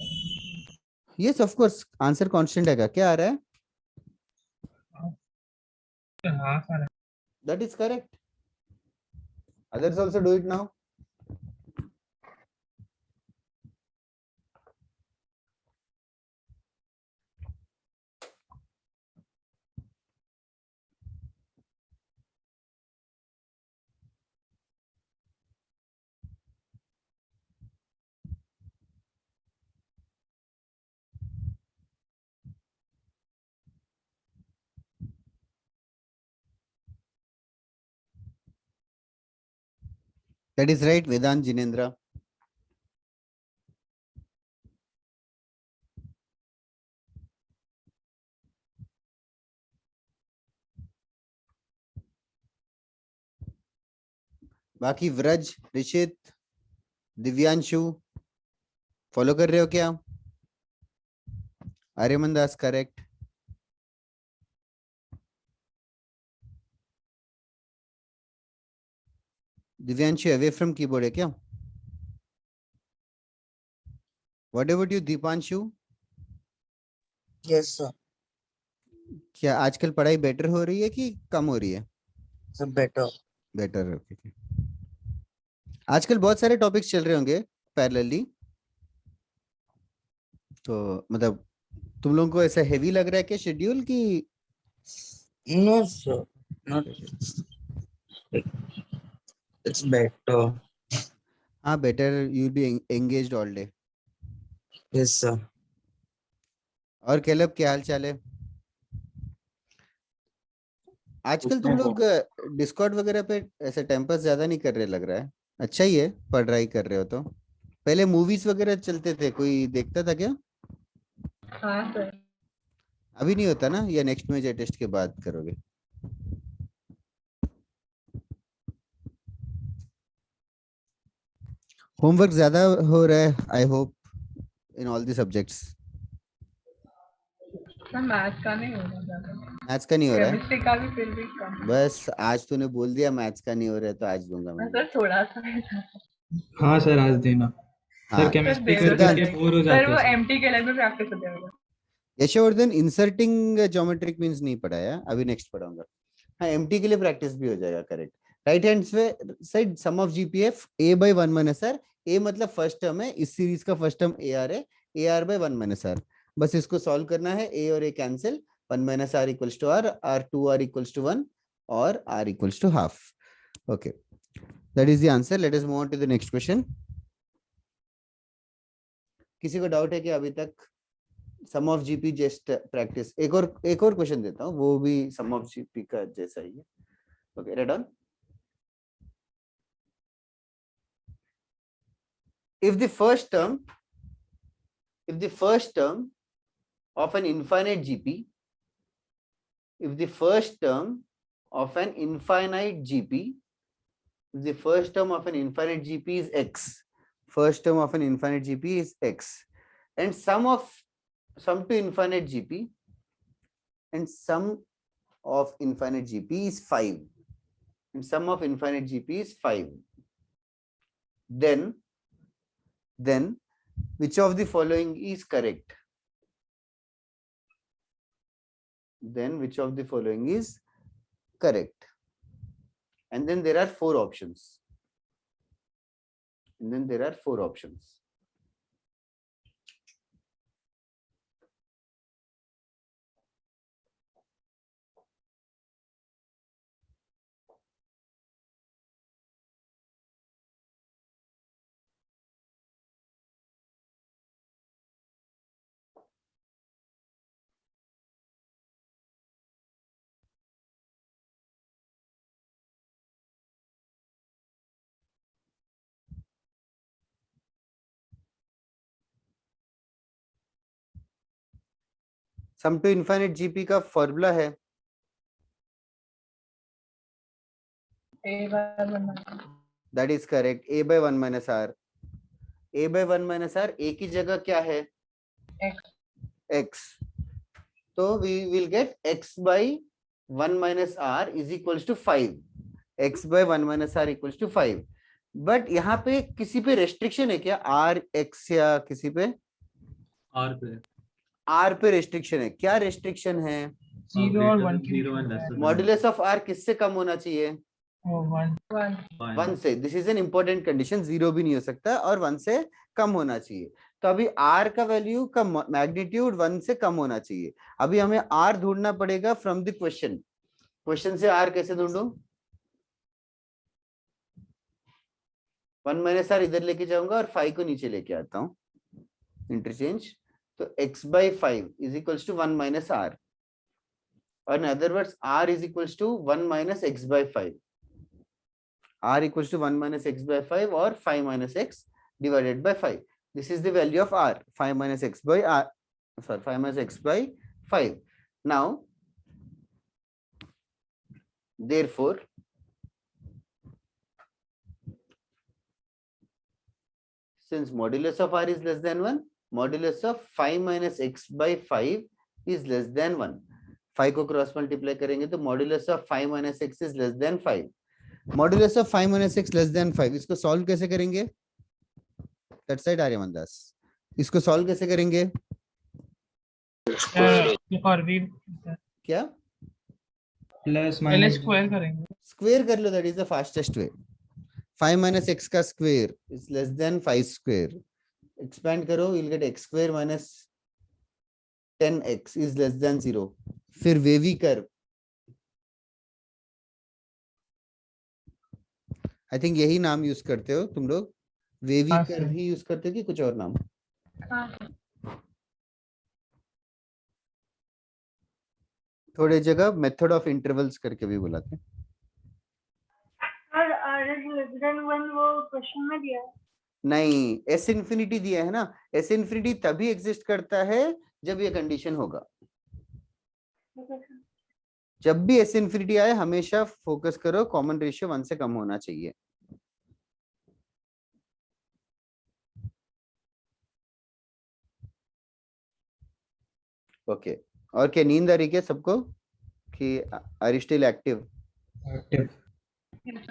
[SPEAKER 1] yes of course answer constant आएगा। क्या आ रहा है?
[SPEAKER 2] हाँ सर।
[SPEAKER 1] That is correct. Others also do it now. That is right, Vedant Jinendra. बाकी व्रज, ऋषित, दिव्यांशु फॉलो कर रहे हो क्या? Aryaman Das correct. Divyanshu away from keyboard है क्या? What about you Deepanshu?
[SPEAKER 11] Yes sir.
[SPEAKER 1] क्या आजकल पढ़ाई बेटर हो रही है कि कम हो रही है?
[SPEAKER 11] Sir better.
[SPEAKER 1] बेटर। ओके। आजकल बहुत सारे टॉपिक्स चल रहे होंगे पैरेलली, तो मतलब तुम लोगों को ऐसा हेवी लग रहा है क्या शेड्यूल की?
[SPEAKER 11] No sir, not it's better.
[SPEAKER 1] हाँ better, you be engaged all day.
[SPEAKER 11] Yes sir.
[SPEAKER 1] और कैलब क्या हाल चाल है? आजकल तुम लोग डिस्कॉर्ड वगैरह पे ऐसे टाइम पास ज्यादा नहीं कर रहे लग रहा है। अच्छा ही है, पढ़ाई कर रहे हो तो। पहले मूवीज वगैरह चलते थे, कोई देखता था क्या?
[SPEAKER 9] हाँ सर।
[SPEAKER 1] अभी नहीं होता ना, या नेक्स्ट में टेस्ट के बाद करोगे? होमवर्क ज्यादा हो रहा है I hope in all the subjects.
[SPEAKER 9] Sir maths का नहीं हो रहा ज्यादा,
[SPEAKER 1] मैथ्स का नहीं हो रहा है?
[SPEAKER 9] केमिस्ट्री का भी फिर भी कम।
[SPEAKER 1] बस आज तूने बोल दिया मैथ्स का नहीं हो रहा है तो आज दूंगा मैं।
[SPEAKER 9] सर थोड़ा सा है।
[SPEAKER 3] हाँ सर, आज देना। सर
[SPEAKER 1] हाँ
[SPEAKER 9] सर
[SPEAKER 3] केमिस्ट्री
[SPEAKER 9] दे
[SPEAKER 3] कर
[SPEAKER 9] दो
[SPEAKER 1] सिद्धांत।
[SPEAKER 3] करके बोर हो
[SPEAKER 9] सर,
[SPEAKER 3] जाते
[SPEAKER 9] वो
[SPEAKER 3] हैं सर।
[SPEAKER 9] एमटी के लिए भी प्रैक्टिस हो जाएगा।
[SPEAKER 1] यशवर्धन इंसर्टिंग ज्योमेट्रिक मींस नहीं पढ़ाया, अभी नेक्स्ट पढ़ाऊंगा। हाँ एमटी के लिए प्रैक्टिस भी हो जाएगा, correct. Right hand side sum of GPF A by 1 minus R. A मतलब फर्स्ट टर्म है, इस सीरीज का फर्स्ट टर्म ए आर है, A R by 1 minus R. बस इसको सॉल्व करना है, ए और A cancel, 1 minus R equals to R 2 R equals to 1 और R equals to half. Okay, that is the answer. Let us move on to the next question. किसी को doubt है कि अभी तक? Sum of GP just practice. एक और question देता हूँ, वो भी सम ऑफ जीपी का जैसा ही है। Okay, red on. if the first term of an infinite gp if the first term of an infinite gp if the first term of an infinite gp is x, first term of an infinite gp is x, and sum to infinite gp and sum of infinite gp is 5, and sum of infinite gp is 5, then which of the following is correct? Then which of the following is correct? And then there are 4 options. Sum to infinite GP का formula है
[SPEAKER 9] A by 1 minus.
[SPEAKER 1] That is correct, a by 1 minus r. a by 1 minus r, a की जगह क्या है?
[SPEAKER 9] X.
[SPEAKER 1] x. तो we will get x by 1 minus r is equals to 5. x by 1 minus r equals to 5. But यहाँ पे किसी पे restriction है क्या? r x या किसी पे?
[SPEAKER 10] R पे.
[SPEAKER 1] r पे रेस्ट्रिक्शन है. क्या रेस्ट्रिक्शन है?
[SPEAKER 2] 0 और 1 के
[SPEAKER 10] Zero and lesser than
[SPEAKER 1] modulus of r किससे कम होना चाहिए?
[SPEAKER 2] 1.
[SPEAKER 9] 1.
[SPEAKER 1] 1 से. This is an important condition. 0 भी नहीं हो सकता और 1 से कम होना चाहिए. तो अभी r का वैल्यू का मैग्नीट्यूड 1 से कम होना चाहिए. अभी हमें r ढूंढना पड़ेगा फ्रॉम द क्वेश्चन. क्वेश्चन से r कैसे ढूंढूं? 1 माइनस r इधर लेके जाऊंगा और 5 को नीचे लेके आता हूं, इंटरचेंज. तो x by 5 is equals to 1 minus r. और in other words r is equals to 1 minus x by 5. r equals to 1 minus x by 5 or 5 minus x divided by 5. This is the value of r. 5 minus x by r. Sorry, 5 minus x by 5. Now, therefore, since modulus of r is less than 1, modulus of 5 minus x by 5 is less than 1. 5 को cross multiply करेंगे तो modulus of 5 minus x is less than 5. Modulus of 5 minus x less than 5, इसको solve कैसे करेंगे? That side Aryaman दास, इसको solve कैसे करेंगे?
[SPEAKER 2] और भी
[SPEAKER 1] क्या?
[SPEAKER 3] प्लस
[SPEAKER 2] पहले
[SPEAKER 3] माइनस
[SPEAKER 2] स्क्वायर करेंगे.
[SPEAKER 1] स्क्वायर कर लो, that is the fastest way. 5 minus x का square is less than 5 square. Expand करो, you'll get x square minus 10x is less than 0. फिर वेवी कर्व. आई थिंक यही नाम यूज करते हो तुम लोग. वेवी
[SPEAKER 2] हाँ,
[SPEAKER 1] कर्व
[SPEAKER 2] सर.
[SPEAKER 1] ही यूज करते हो कि कुछ और नाम?
[SPEAKER 9] हाँ.
[SPEAKER 1] थोड़े जगह मेथड ऑफ इंटरवल्स करके भी बुलाते हैं.
[SPEAKER 9] और r is less than 1 वो क्वेश्चन में दिया है.
[SPEAKER 1] नहीं, एस इन्फिनिटी दिया है ना. एस इन्फिनिटी तभी एग्जिस्ट करता है जब ये कंडीशन होगा. जब भी एस इन्फिनिटी आए हमेशा फोकस करो कॉमन रेशियो 1 से कम होना चाहिए. ओके. और क्या नींद आ रही क्या सबको? कि are you still active?
[SPEAKER 3] Active.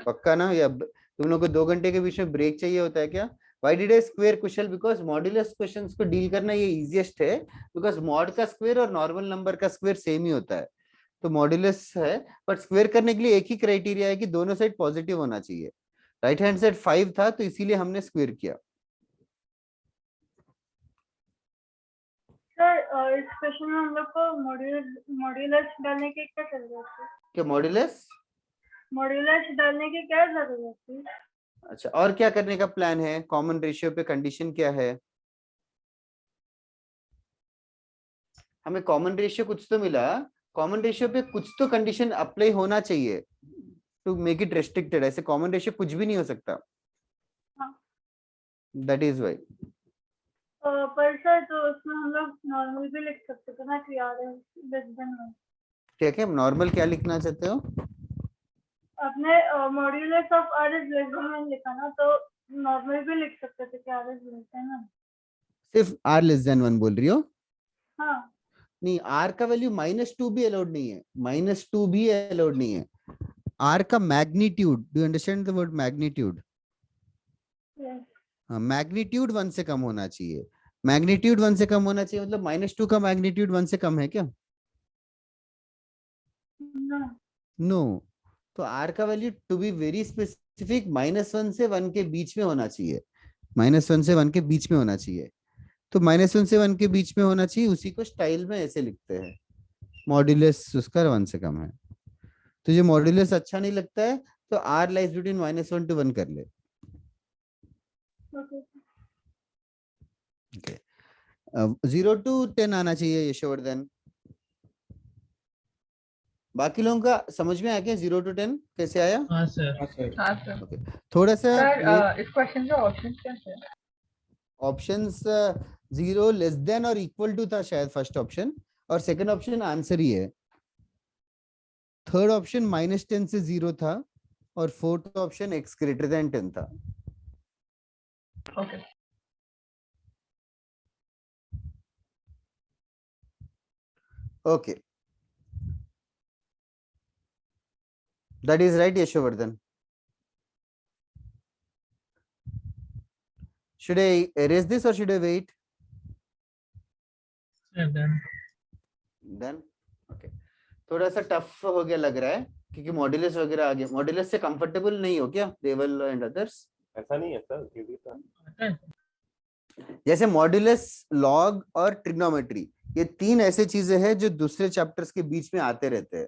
[SPEAKER 1] पक्का ना? या तुम लोग को 2 घंटे के बीच में ब्रेक चाहिए होता है क्या? Why did I square Kusal? Because modulus questions को डील करना ये इजीएस्ट है. बिकॉज मॉड का स्क्वायर और नॉर्मल नंबर का स्क्वायर सेम ही होता है. तो मॉड्यूलस है, बट स्क्वायर करने के लिए एक ही क्राइटेरिया है कि दोनों साइड पॉजिटिव होना चाहिए. राइट हैंड साइड 5 था तो इसीलिए हमने स्क्वायर किया.
[SPEAKER 9] सर इस क्वेश्चन में हम लोग को मॉड्यूलस डालने की क्या जरूरत है?
[SPEAKER 1] क्या मॉड्यूलस?
[SPEAKER 9] मॉड्यूलस डालने की क्या जरूरत है?
[SPEAKER 1] अच्छा, और क्या करने का प्लान है? कॉमन रेशियो पे कंडीशन क्या है? हमें कॉमन रेशियो कुछ तो मिला. कॉमन रेशियो पे कुछ तो कंडीशन अप्लाई होना चाहिए टू मेक इट रेस्ट्रिक्टेड. ऐसे कॉमन रेशियो कुछ भी नहीं हो सकता. That is why.
[SPEAKER 9] पर सर तो उसमें हम लोग नॉर्मल भी लिख सकते थे ना कि r is less than 1.
[SPEAKER 1] क्या क्या नॉर्मल क्या लिखना चाहते हो?
[SPEAKER 9] आपने modulus of r is less than 1 लिखा ना, तो नॉर्मल भी लिख सकते थे कि r is less than 1.
[SPEAKER 1] सिर्फ r लेस देन 1 बोल रही हो?
[SPEAKER 9] हाँ.
[SPEAKER 1] नहीं, r का वैल्यू -2 भी अलाउड नहीं है. -2 भी अलाउड नहीं है. r का magnitude, do you understand the word magnitude?
[SPEAKER 9] Yes.
[SPEAKER 1] हाँ, मैग्नीट्यूड 1 से कम होना चाहिए. मैग्नीट्यूड 1 से कम होना चाहिए मतलब -2 का मैग्नीट्यूड 1 से कम है क्या?
[SPEAKER 9] No.
[SPEAKER 1] नो. तो r का value to be very specific -1 से 1 के बीच में होना चाहिए. -1 से 1 के बीच में होना चाहिए. तो -1 से 1 के बीच में होना चाहिए. उसी को स्टाइल में ऐसे लिखते हैं, मॉड्यूलस उसका 1 से कम है. तो जो मॉड्यूलस अच्छा नहीं लगता है तो r लाइज बिटवीन -1 to 1 कर ले.
[SPEAKER 9] Okay.
[SPEAKER 1] ओके. 0 to 10 आना चाहिए यशवर्धन. बाकी लोगों का समझ में आ गया 0 to 10 कैसे आया?
[SPEAKER 2] हाँ सर.
[SPEAKER 3] हाँ सर.
[SPEAKER 9] हाँ सर.
[SPEAKER 1] ओके. थोड़ा सा
[SPEAKER 9] सर इस क्वेश्चन के ऑप्शंस क्या थे?
[SPEAKER 1] ऑप्शंस 0 लेस देन और इक्वल टू था शायद फर्स्ट ऑप्शन. और सेकंड ऑप्शन आंसर ही है। थर्ड ऑप्शन -10 से 0 था और fourth option x greater than 10 था।
[SPEAKER 2] Okay.
[SPEAKER 1] Okay, that is right, Yashovardhan. Should I erase this or should I wait?
[SPEAKER 2] Sir, then.
[SPEAKER 1] Then okay, थोड़ा सा टफ हो गया लग रहा है क्योंकि मॉड्यूलस वगैरह आ गया। मॉड्यूलस से कंफर्टेबल नहीं हो क्या देवल एंड अदर्स?
[SPEAKER 4] ऐसा नहीं है सर, ये भी था।
[SPEAKER 2] आता है?
[SPEAKER 1] जैसे मॉड्यूलस, लॉग और ट्रिग्नोमेट्री, ये तीन ऐसे चीजें हैं जो दूसरे चैप्टर्स के बीच में आते रहते हैं।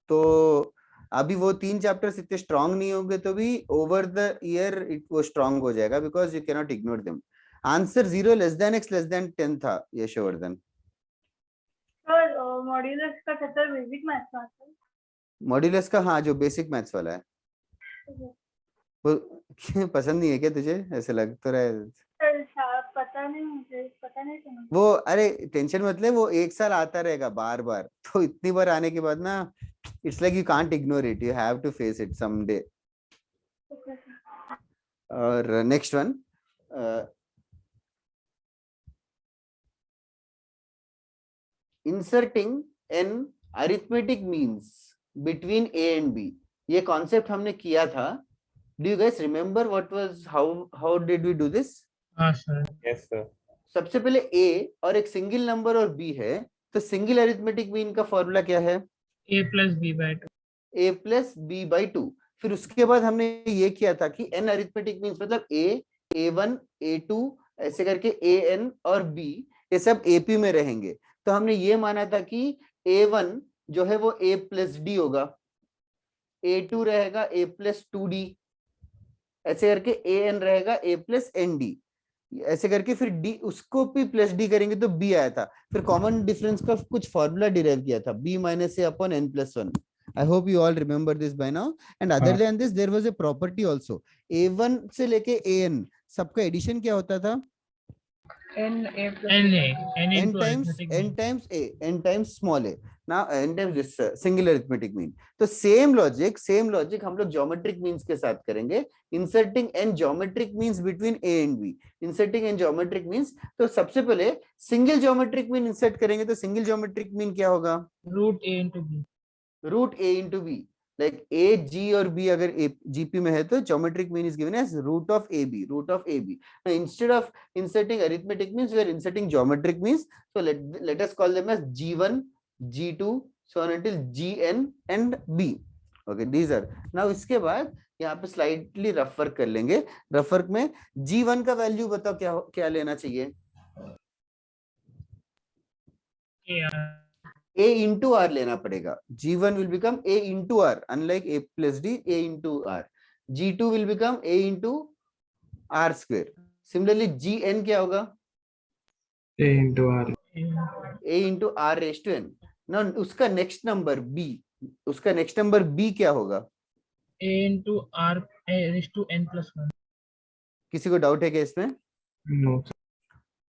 [SPEAKER 1] तो अभी वो तीन चैप्टर्स इतने स्ट्रांग नहीं होंगे तो भी ओवर द ईयर वो स्ट्रांग हो जाएगा, because you can not ignore them. Answer 0 less than x less than 10 था यशोवर्धन।
[SPEAKER 9] सर मॉड्यूलस का चैप्टर बेसिक मैथ्स में आता है।
[SPEAKER 1] मॉड्यूलस का, हाँ, जो बेसिक मैथ्स वाला है वो पसंद नहीं है क्या तुझे? ऐसे लग तो रहा है।
[SPEAKER 9] सर पता नहीं, मुझे पता नहीं समझ।
[SPEAKER 1] वो अरे टेंशन मत ले, वो एक साल आता रहेगा बार बार, तो इतनी बार आने के बाद ना it's like you can't ignore it, you have to face it someday. और next one, inserting N arithmetic means between a and b, ये कॉन्सेप्ट हमने किया था। Do you guys remember what was, how did we do this?
[SPEAKER 2] हाँ सर।
[SPEAKER 4] Yes sir.
[SPEAKER 1] सबसे पहले a और एक सिंगल नंबर और b है, तो सिंगल अरिथमेटिक मीन का फॉर्मूला क्या है?
[SPEAKER 2] a plus b by 2।
[SPEAKER 1] a plus b by 2। फिर उसके बाद हमने ये किया था कि n अरिथमेटिक मीन्स मतलब a, a1, a2 ऐसे करके an और b ये सब ap में रहेंगे। तो हमने ये माना था कि a1 जो है वो a plus d होगा, a2 रहेगा a plus 2d, ऐसे करके an रहेगा a plus nd, ऐसे करके फिर d उसको भी प्लस डी करेंगे तो b आया था। फिर कॉमन डिफरेंस का कुछ फॉर्मूला डिराइव किया था, b minus a upon n plus 1। I hope you all remember this by now. And other than this, there was a property also. A1 से लेके an सबका एडिशन क्या होता था?
[SPEAKER 2] n
[SPEAKER 1] n times a, n times small a. Now n times this single arithmetic mean. तो same logic हम लोग geometric means के साथ करेंगे। Inserting n geometric means between a and b. Inserting n geometric means, तो सबसे पहले single geometric mean insert करेंगे, तो single geometric mean क्या होगा?
[SPEAKER 2] root a into b।
[SPEAKER 1] root a into b, like a, g और b अगर gp में है तो geometric mean is given as root of ab, root of ab. Now instead of inserting arithmetic means we are inserting geometric means, so let us call them as g1, g2 so on until gn and b. Okay, these are. Now इसके बाद यहाँ पे slightly rough work कर लेंगे। Rough work में g1 का value बताओ क्या लेना चाहिए? a into r लेना पड़ेगा। g1 will become a into r, unlike a plus d, a into r. g2 will become a into r square. Similarly gn क्या होगा?
[SPEAKER 3] a into r,
[SPEAKER 1] a into r raised to n. Now उसका next number b, उसका next number b क्या होगा?
[SPEAKER 2] a into r raised to n plus 1।
[SPEAKER 1] किसी को doubt है क्या इसमें?
[SPEAKER 3] no,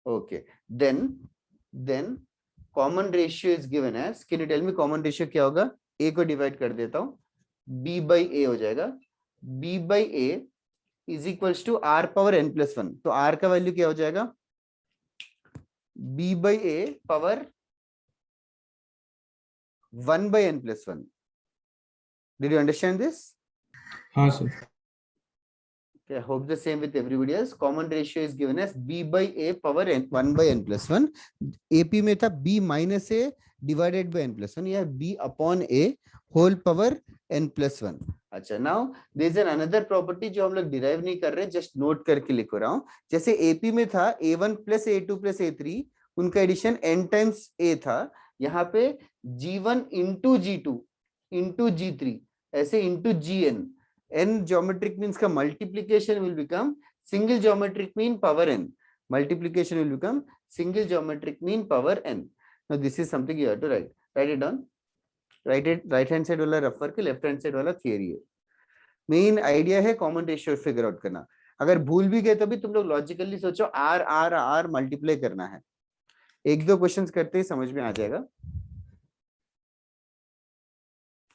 [SPEAKER 1] Okay, then common ratio is given as, can you tell me common ratio क्या होगा? a को डिवाइड कर देता हूँ, b by a हो जाएगा। b by a is equals to r power n plus 1। तो r का वैल्यू क्या हो जाएगा? b by a power 1 by n plus 1। Did you understand this?
[SPEAKER 3] हाँ sir,
[SPEAKER 1] Okay, I hope the same with everybody else. Common ratio is given as b by a power n 1 by n plus 1। AP में था b minus a divided by n plus 1, या b upon a whole power n plus 1। अच्छा, now there is another property जो हम लोग derive नहीं कर रहे, just note करके लिख रहा हूँ। जैसे AP में था a1 plus a2 plus a3, उनका एडिशन n times a था, यहाँ पे g1 into g2 into g3 ऐसे into gn। n geometric means का multiplication will become single geometric mean power n. Multiplication will become single geometric mean power n. Now this is something you have to write. Write it down. Write it. Right hand side वाला rough करके left hand side वाला theory है। Main idea है common ratio figure out करना। अगर भूल भी गए तो भी तुम लोग logically सोचो r r r multiply करना है। एक दो क्वेश्चंस करते ही समझ में आ जाएगा।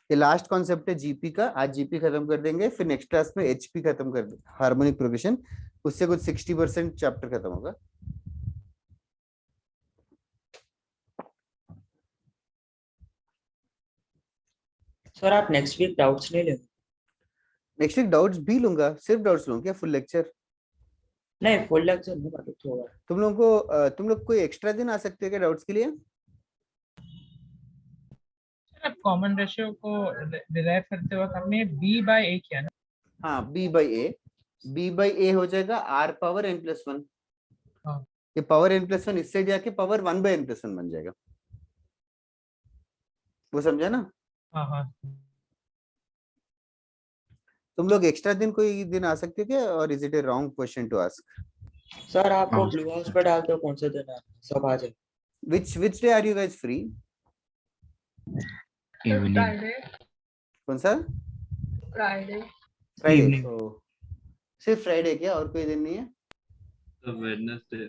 [SPEAKER 1] ये लास्ट कॉन्सेप्ट है जीपी का, आज जीपी खत्म कर देंगे, फिर नेक्स्ट क्लास में एचपी खत्म कर देंगे, हार्मोनिक प्रोग्रेशन, उससे कुछ 60% चैप्टर खत्म होगा।
[SPEAKER 8] सर आप नेक्स्ट वीक डाउट्स नहीं लेंगे?
[SPEAKER 1] नेक्स्ट वीक डाउट्स भी लूंगा, सिर्फ डाउट्स लूंगा क्या, फुल लेक्चर?
[SPEAKER 8] नहीं फुल लेक्चर नहीं, मतलब थोड़ा।
[SPEAKER 1] तुम लोग कोई एक्स्ट्रा दिन आ सकते हो क्या डाउट्स के लिए?
[SPEAKER 2] सर आप कॉमन रेशियो को डिराइव करते वक्त हमने b बाय a किया ना?
[SPEAKER 1] हाँ, b बाई ए हो जाएगा r पावर n+1।
[SPEAKER 2] हाँ।
[SPEAKER 1] ये पावर n+1 इससे जाके पावर 1/n+1 बन जाएगा, वो समझा ना?
[SPEAKER 2] हाँ हाँ।
[SPEAKER 1] तुम लोग एक्स्ट्रा दिन कोई दिन आ सकते हो क्या, और is it a wrong question to ask?
[SPEAKER 8] Sir आप वो
[SPEAKER 6] हाँ
[SPEAKER 8] ब्लू हाउस पे डालते हो, कौन से दिन है सब आ जाए।
[SPEAKER 1] which day are you guys free?
[SPEAKER 6] Evening
[SPEAKER 2] Friday.
[SPEAKER 1] कौन सा?
[SPEAKER 2] फ्राइडे।
[SPEAKER 1] फ्राइडे।
[SPEAKER 3] Evening.
[SPEAKER 1] तो सिर्फ फ्राइडे क्या, और कोई दिन नहीं है?
[SPEAKER 10] The Wednesday.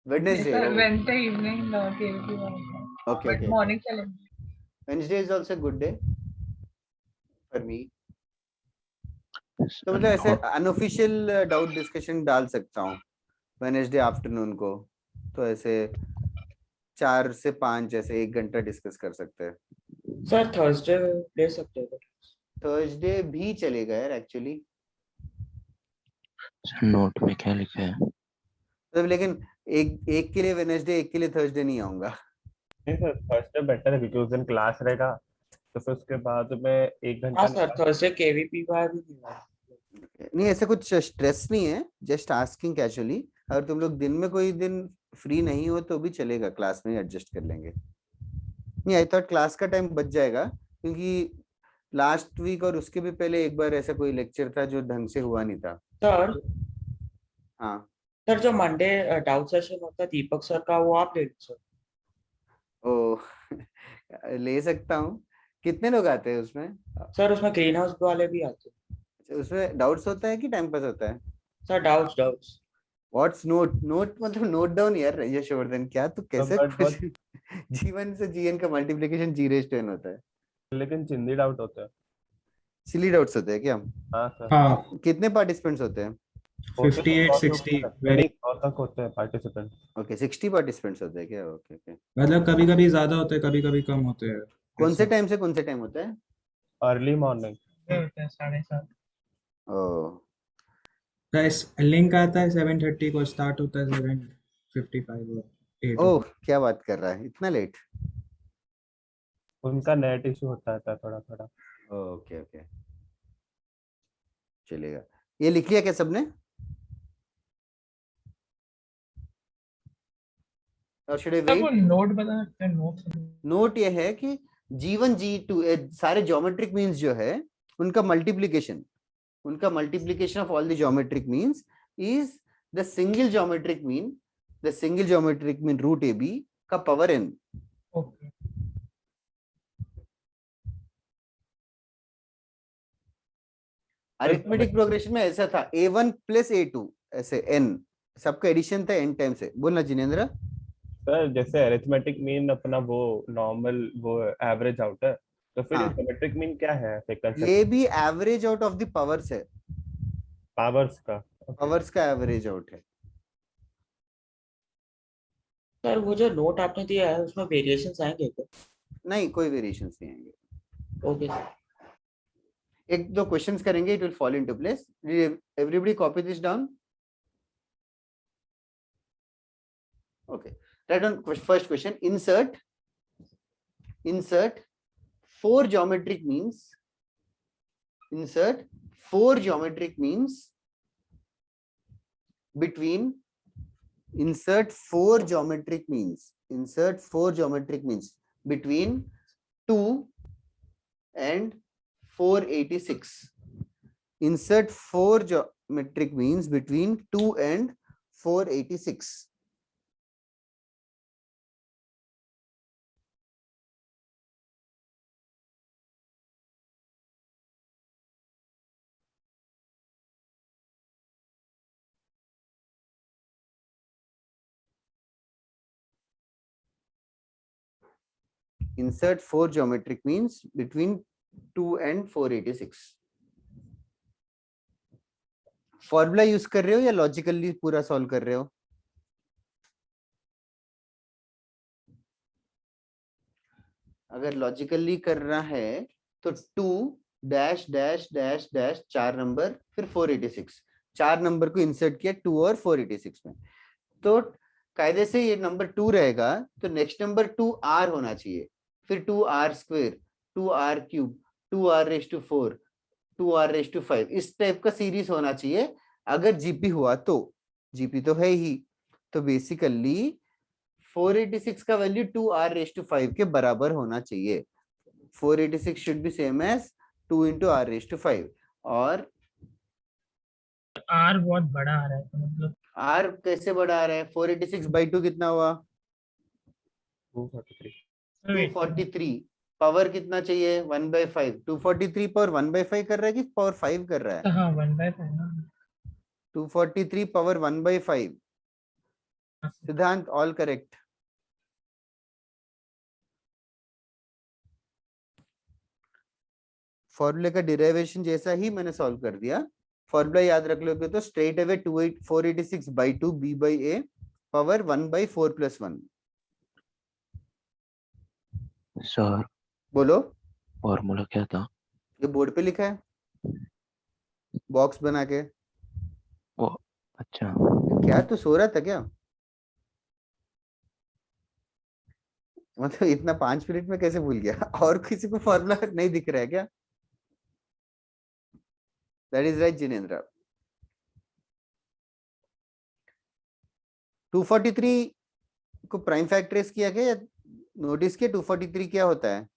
[SPEAKER 1] Wednesday.
[SPEAKER 2] Wednesday evening
[SPEAKER 1] okay
[SPEAKER 2] but
[SPEAKER 1] okay,
[SPEAKER 2] morning चलेंगे।
[SPEAKER 1] Wednesday is also good day for me. तो मतलब ऐसे अनऑफिशियल डाउट डिस्कशन डाल सकता हूँ वेडनेसडे आफ्टरनून को, तो ऐसे 4 से 5 जैसे 1 घंटा डिस्कस कर सकते हैं।
[SPEAKER 8] सर थर्सडे ले सकते हो?
[SPEAKER 1] थर्सडे भी चलेगा यार एक्चुअली,
[SPEAKER 6] नोट में क्या लिखा है?
[SPEAKER 1] मतलब लेकिन एक के लिए वेडनेसडे, एक के लिए थर्सडे नहीं आऊंगा।
[SPEAKER 4] नहीं सर, थर्सडे बेटर है क्योंकि उस दिन क्लास रहेगा, तो फिर उसके बाद में 1 घंटा
[SPEAKER 8] हाँ सर थर्सडे केवीपी का भी नहीं है।
[SPEAKER 1] नहीं ऐसे कुछ स्ट्रेस नहीं है, जस्ट आस्किंग कैजुअली। अगर तुम लोग दिन में कोई दिन फ्री नहीं हो तो भी चलेगा, क्लास में एडजस्ट कर लेंगे। नहीं आई थॉट क्लास का टाइम बच जाएगा, क्योंकि लास्ट वीक और उसके भी पहले एक बार ऐसा कोई लेक्चर था जो ढंग से हुआ नहीं था।
[SPEAKER 8] सर
[SPEAKER 1] हाँ
[SPEAKER 8] सर जो मंडे डाउट सेशन होता है दीपक सर का, वो आप ले लो सर।
[SPEAKER 1] ओ ले सकता हूँ। कितने लोग आते हैं उसमें?
[SPEAKER 8] सर उसमें ग्रीन हाउस वाले भी आते हैं।
[SPEAKER 1] उसमें डाउट्स होता है कि टाइम पास होता है?
[SPEAKER 8] Sir doubts.
[SPEAKER 1] व्हाट्स नोट मतलब नोट डाउन यार यशवर्धन, क्या तू कैसे
[SPEAKER 4] बट
[SPEAKER 1] कुछ जीवन से जीएन का मल्टीप्लिकेशन g⁻n होता है?
[SPEAKER 4] लेकिन चिंदी डाउट होता है।
[SPEAKER 1] सिली डाउट्स होते हैं क्या?
[SPEAKER 4] हाँ सर,
[SPEAKER 3] हाँ
[SPEAKER 1] कितने पार्टिसिपेंट्स होते हैं?
[SPEAKER 4] होते तो
[SPEAKER 3] 58
[SPEAKER 4] बहुत लोग
[SPEAKER 3] 60
[SPEAKER 4] होते हैं,
[SPEAKER 3] वेरी,
[SPEAKER 4] नहीं 100 तक होते हैं पार्टिसिपेंट।
[SPEAKER 1] ओके 60 पार्टिसिपेंट्स होते हैं क्या? Okay okay.
[SPEAKER 3] मतलब कभी कभी ज्यादा होते हैं कभी कभी कम होते हैं
[SPEAKER 1] कौन से
[SPEAKER 3] ऐसा।
[SPEAKER 1] टाइम से कौन से टाइम होता है?
[SPEAKER 4] Early morning.
[SPEAKER 2] होते हैं 7:30।
[SPEAKER 1] ओ
[SPEAKER 3] गाइस लिंक आता है 7:30 को, स्टार्ट होता है 7:55 और 8
[SPEAKER 1] ओह,
[SPEAKER 3] होता
[SPEAKER 1] क्या बात कर रहा है, इतना लेट?
[SPEAKER 4] उनका नेट इशू होता था थोड़ा थोड़ा।
[SPEAKER 1] ओके ओके, चलेगा। ये लिख लिया क्या सबने? और शुड आई
[SPEAKER 2] सब वो
[SPEAKER 1] वेट?
[SPEAKER 2] नोट बता सकते हैं, नोट।
[SPEAKER 1] नोट ये है कि G1 G2 सारे ज्योमेट्रिक मीन्स जो है उनका multiplication of all the geometric means is the single geometric mean root A B का power n।
[SPEAKER 2] Okay.
[SPEAKER 1] Arithmetic progression में ऐसा था a1 प्लस a2 ऐसे n, सबका एडिशन था n टाइम से। बोलना जिनेंद्र।
[SPEAKER 4] सर जैसे अरिथमेटिक मीन अपना वो नॉर्मल वो एवरेज आउट है, तो फिर
[SPEAKER 1] हाँ,
[SPEAKER 4] ज्योमेट्रिक मीन क्या है फिर
[SPEAKER 1] ये
[SPEAKER 4] कंसेप्ट
[SPEAKER 1] भी average out of the powers है,
[SPEAKER 4] पावर्स का?
[SPEAKER 1] पावर्स का एवरेज आउट है।
[SPEAKER 8] सर वो जो नोट आपने दिया है उसमें वेरिएशंस आएंगे क्या?
[SPEAKER 1] नहीं, कोई वेरिएशंस नहीं आएंगे।
[SPEAKER 8] Okay sir.
[SPEAKER 1] एक दो क्वेश्चंस करेंगे, it will fall into place. Everybody copy this down. Okay, right on. First question, insert four geometric means between between 2 and 486. Insert four geometric means between 2 and 486. insert 4 geometric means between 2 and 486. Formula use कर रहे हो या logically पूरा solve कर रहे हो? अगर logically करना है तो 2 dash dash dash dash 4 number फिर 486, 4 नंबर को इंसर्ट किया 2 और 486 में, तो कायदे से ये नंबर 2 रहेगा, तो नेक्स्ट नंबर 2r होना चाहिए, फिर 2r square, 2r cube, 2r raise to 4, 2r raise to 5, इस टाइप का सीरीज होना चाहिए। अगर जीपी हुआ तो, जीपी तो है ही, तो बेसिकली 486 का वैल्यू 2r रेज़ टू 5 के बराबर होना चाहिए। 486 should be same as 2 into r raise to 5, और
[SPEAKER 2] r बहुत बड़ा आ रहा है, तो मतलब
[SPEAKER 1] r कैसे बड़ा आ रहा है? 486 by 2 कितना हुआ? 243। पावर कितना चाहिए? 1/5। 243 पावर 1/5 कर रहा है कि पावर 5 कर रहा है?
[SPEAKER 2] हाँ 1/5 ना।
[SPEAKER 1] 243 पावर 1/5। सिद्धांत ऑल करेक्ट। फॉर्मूले का डिराइवेशन जैसा ही मैंने सॉल्व कर दिया। फॉर्मूला याद रख लोगे तो straight away 486 by 2 b by a power 1/4 + 1।
[SPEAKER 6] Sir
[SPEAKER 1] बोलो,
[SPEAKER 6] फॉर्मूला क्या था?
[SPEAKER 1] ये बोर्ड पे लिखा है बॉक्स बना के।
[SPEAKER 6] वो अच्छा,
[SPEAKER 1] क्या तू सो रहा था क्या? मतलब इतना 5 मिनट में कैसे भूल गया? और किसी को फॉर्मूला नहीं दिख रहा है क्या? That is right Jinendra. 243 को प्राइम फैक्टराइज किया गया या नोटिस किया 243 क्या होता है?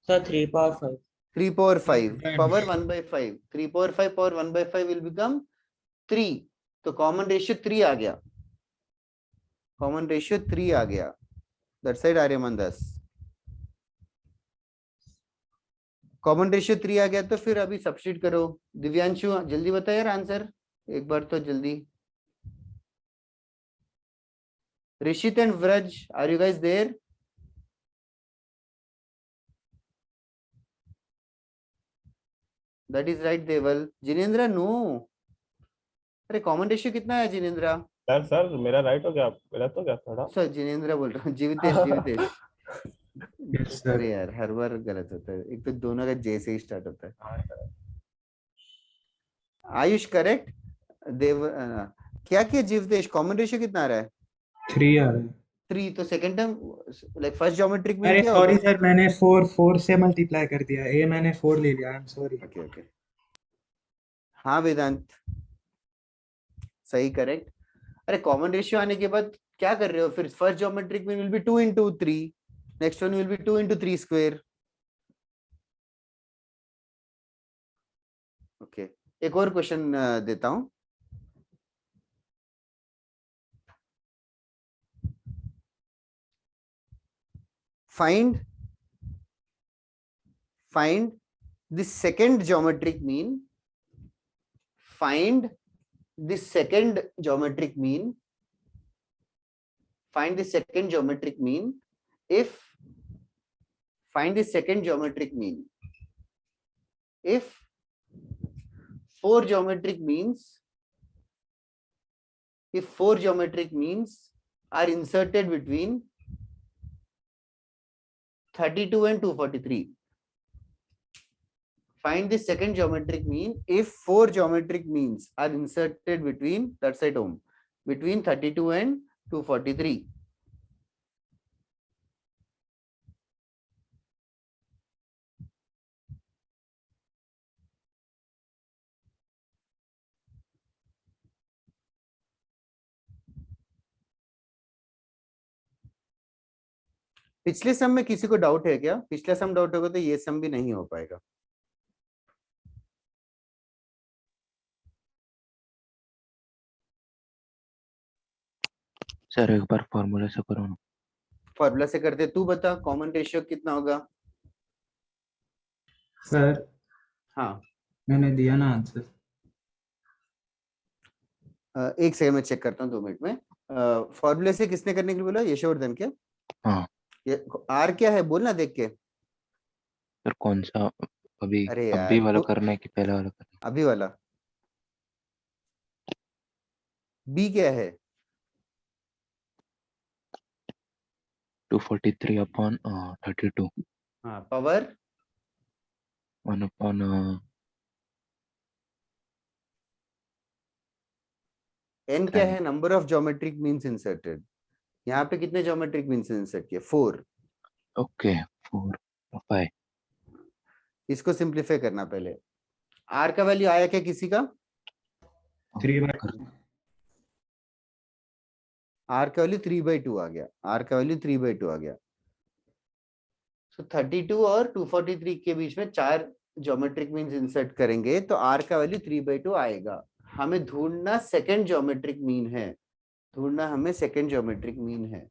[SPEAKER 8] Sir 3 power 5.
[SPEAKER 1] 3 power 5 power 1/5, 3 power 5 power 1/5 will become 3, तो कॉमन रेशियो 3 आ गया, कॉमन रेशियो 3 आ गया। That side Aryaman Das, common ratio 3 आ गया, तो फिर अभी सब्स्टिट्यूट करो। दिव्यांशु जल्दी बता यार आंसर, एक बार तो जल्दी। Rishit and Vraj, are you guys there? That is right Deval. Jinendra no, अरे कॉमन रेशियो कितना है जिनेंद्र?
[SPEAKER 4] सर मेरा राइट हो गया, मेरा तो क्या थोड़ा।
[SPEAKER 1] सर जिनेंद्र बोल रहा हूँ, जीवितेश जीवितेश।
[SPEAKER 3] Yes, sir.
[SPEAKER 1] अरे यार हर बार गलत होता है, एक तो दोनों का जे से ही स्टार्ट होता है। आयुष करेक्ट। देव क्या किया जीवितेश? कॉमन रेशियो कितना आ रहा है?
[SPEAKER 3] 3 आ रहा है।
[SPEAKER 1] 3, तो second term like first geometric में
[SPEAKER 3] अरे
[SPEAKER 1] क्या
[SPEAKER 3] सॉरी
[SPEAKER 1] होगा?
[SPEAKER 3] सर, मैंने 4 से मल्टीप्लाई कर दिया, ए मैंने 4 ले लिया, I am sorry.
[SPEAKER 1] Okay okay, हाँ वेदांत सही करेक्ट। अरे कॉमन रेशियो आने के बाद क्या कर रहे हो फिर? फर्स्ट ज्योमेट्रिक में will be 2 into 3, next one will be 2 into 3 square. Okay, एक और क्वेश्चन देता हूं। Find the second geometric mean, find the second geometric mean, find the second geometric mean if, find the second geometric mean if 4 geometric means, if 4 geometric means are inserted between 32 and 243. Find the second geometric mean if 4 geometric means are inserted between, that side home, between 32 and 243. पिछले सम में किसी को doubt है क्या? पिछला सम doubt होगा तो ये सम भी नहीं हो पाएगा।
[SPEAKER 6] सर एक बार फॉर्मूला से करो ना।
[SPEAKER 1] फॉर्मूला से करते, तू बता कॉमन रेशियो कितना होगा?
[SPEAKER 3] सर
[SPEAKER 1] हाँ
[SPEAKER 3] मैंने दिया ना आंसर।
[SPEAKER 1] एक सेकंड में चेक करता हूँ, 2 मिनट में। फॉर्मूले से किसने करने के लिए बोला? यशवर्धन क्या?
[SPEAKER 6] हाँ
[SPEAKER 1] ये आर क्या है बोलना देख के।
[SPEAKER 6] सर कौन सा अभी
[SPEAKER 1] अरे
[SPEAKER 6] अभी
[SPEAKER 1] यार
[SPEAKER 6] वाला करना है कि पहला वाला करना है?
[SPEAKER 1] अभी वाला। बी क्या है?
[SPEAKER 6] 243 अपॉन 32
[SPEAKER 1] हाँ पावर
[SPEAKER 6] 1 अपॉन
[SPEAKER 1] एन क्या
[SPEAKER 6] 10
[SPEAKER 1] है? Number of geometric means inserted. यहाँ पे कितने ज्योमेट्रिक मीन्स इंसर्ट किए? 4।
[SPEAKER 6] ओके 4 5
[SPEAKER 1] इसको सिंप्लीफाई करना पहले। आर का वैल्यू आया क्या किसी का?
[SPEAKER 3] 3/2
[SPEAKER 1] आर का वैल्यू 3/2 आ गया। आर का वैल्यू 3/2 आ गया। तो 32 और 243 के बीच में 4 ज्योमेट्रिक मीन्स इंसर्ट करेंगे तो आर का वैल्यू 3/2 आएगा। हमें ढूंढना सेकंड ज्योमेट्रिक मीन है। ढूंढना हमें सेकंड ज्योमेट्रिक मीन है।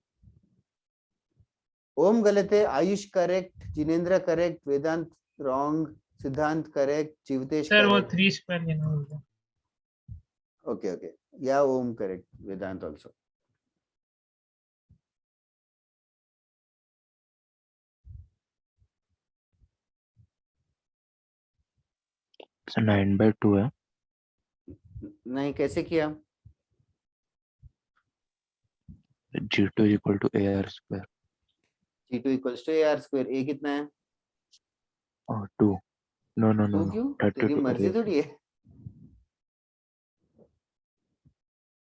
[SPEAKER 1] ओम गलत है, आयुष करेक्ट, जिनेंद्र करेक्ट, वेदांत रॉन्ग, सिद्धांत करेक्ट, जीवतेश
[SPEAKER 2] सर वो
[SPEAKER 1] करेक्ट।
[SPEAKER 2] 3 स्क्वायर लेना होगा।
[SPEAKER 1] ओके ओके, या ओम करेक्ट, वेदांत आल्सो।
[SPEAKER 6] सर 9/2 है।
[SPEAKER 1] नहीं, कैसे किया?
[SPEAKER 6] G2 is equal to AR square
[SPEAKER 1] G2 equals to AR square. A कितना है?
[SPEAKER 6] और 2 नो नो नो
[SPEAKER 1] 2
[SPEAKER 6] नो
[SPEAKER 1] क्यों? तेरी
[SPEAKER 6] 32
[SPEAKER 1] मर्जी थोड़ी है।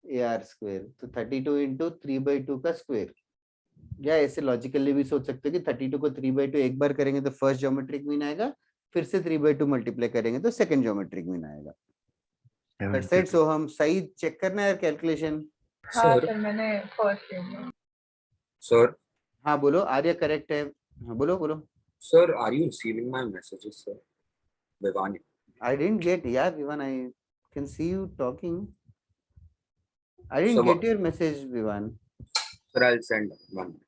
[SPEAKER 1] AR स्क्वायर तो 32 इंटू 3/2 का स्क्वायर। या ऐसे लॉजिकली भी सोच सकते हो कि 32 को 3/2 एक बार करेंगे तो फर्स्ट ज्योमेट्रिक मीन आएगा, फिर से 3/2 मल्टीप्लाई करेंगे तो सेकंड ज्योमेट्रिक मीन आएगा। That's it.
[SPEAKER 6] 72
[SPEAKER 1] सो हम सही चेक करना है कैलकुलेशन।
[SPEAKER 9] हाँ
[SPEAKER 7] Sir,
[SPEAKER 9] सर मैंने फर्स्ट लिया।
[SPEAKER 7] sir,
[SPEAKER 1] हाँ बोलो, आर्य करेक्ट है। हाँ बोलो बोलो।
[SPEAKER 7] sir, are you receiving my messages, sir? Vivani.
[SPEAKER 1] I didn't get, yeah Vivan, I can see you talking. I didn't
[SPEAKER 7] So,
[SPEAKER 1] get your message, Vivan.
[SPEAKER 7] sir, I'll send one.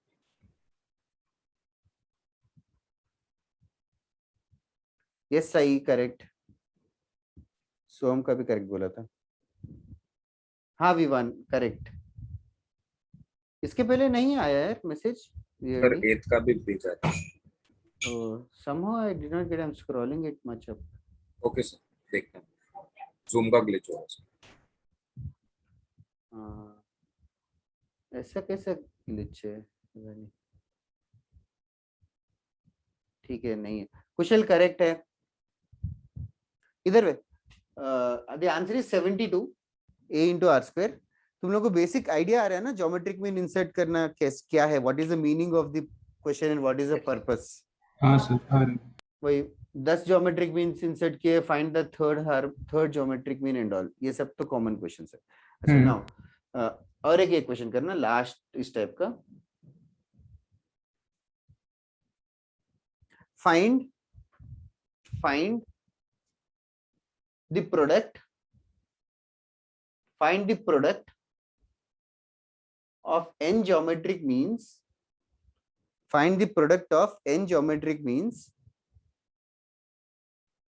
[SPEAKER 1] Yes, सही correct. सोम का भी correct बोला था। हाँ Vivaan correct. इसके पहले नहीं आया यार मैसेज।
[SPEAKER 7] Sir, 8th का भी भेजा था।
[SPEAKER 1] somehow I did not get, I'm scrolling it much up.
[SPEAKER 7] Okay, sir. देखते हैं। Zoom का glitch हो रहा है।
[SPEAKER 1] हाँ, ऐसा कैसा ग्लिच है? ठीक है, नहीं है। कुशल करेक्ट है। इधर वे the answer is 72 a into r square। तुम लोगों को बेसिक आइडिया आ रहा है ना ज्योमेट्रिक मीन इंसर्ट करना क्या है, what is the meaning of the question and what is the purpose.
[SPEAKER 3] हाँ सर आ रहे हैं।
[SPEAKER 1] वही 10 ज्योमेट्रिक मीन्स इंसर्ट किए, find the third geometric mean and all, ये सब तो कॉमन क्वेश्चंस है। अच्छा नाउ और एक क्वेश्चन करना लास्ट इस टाइप का। Find the product of n geometric means, find the product of n geometric means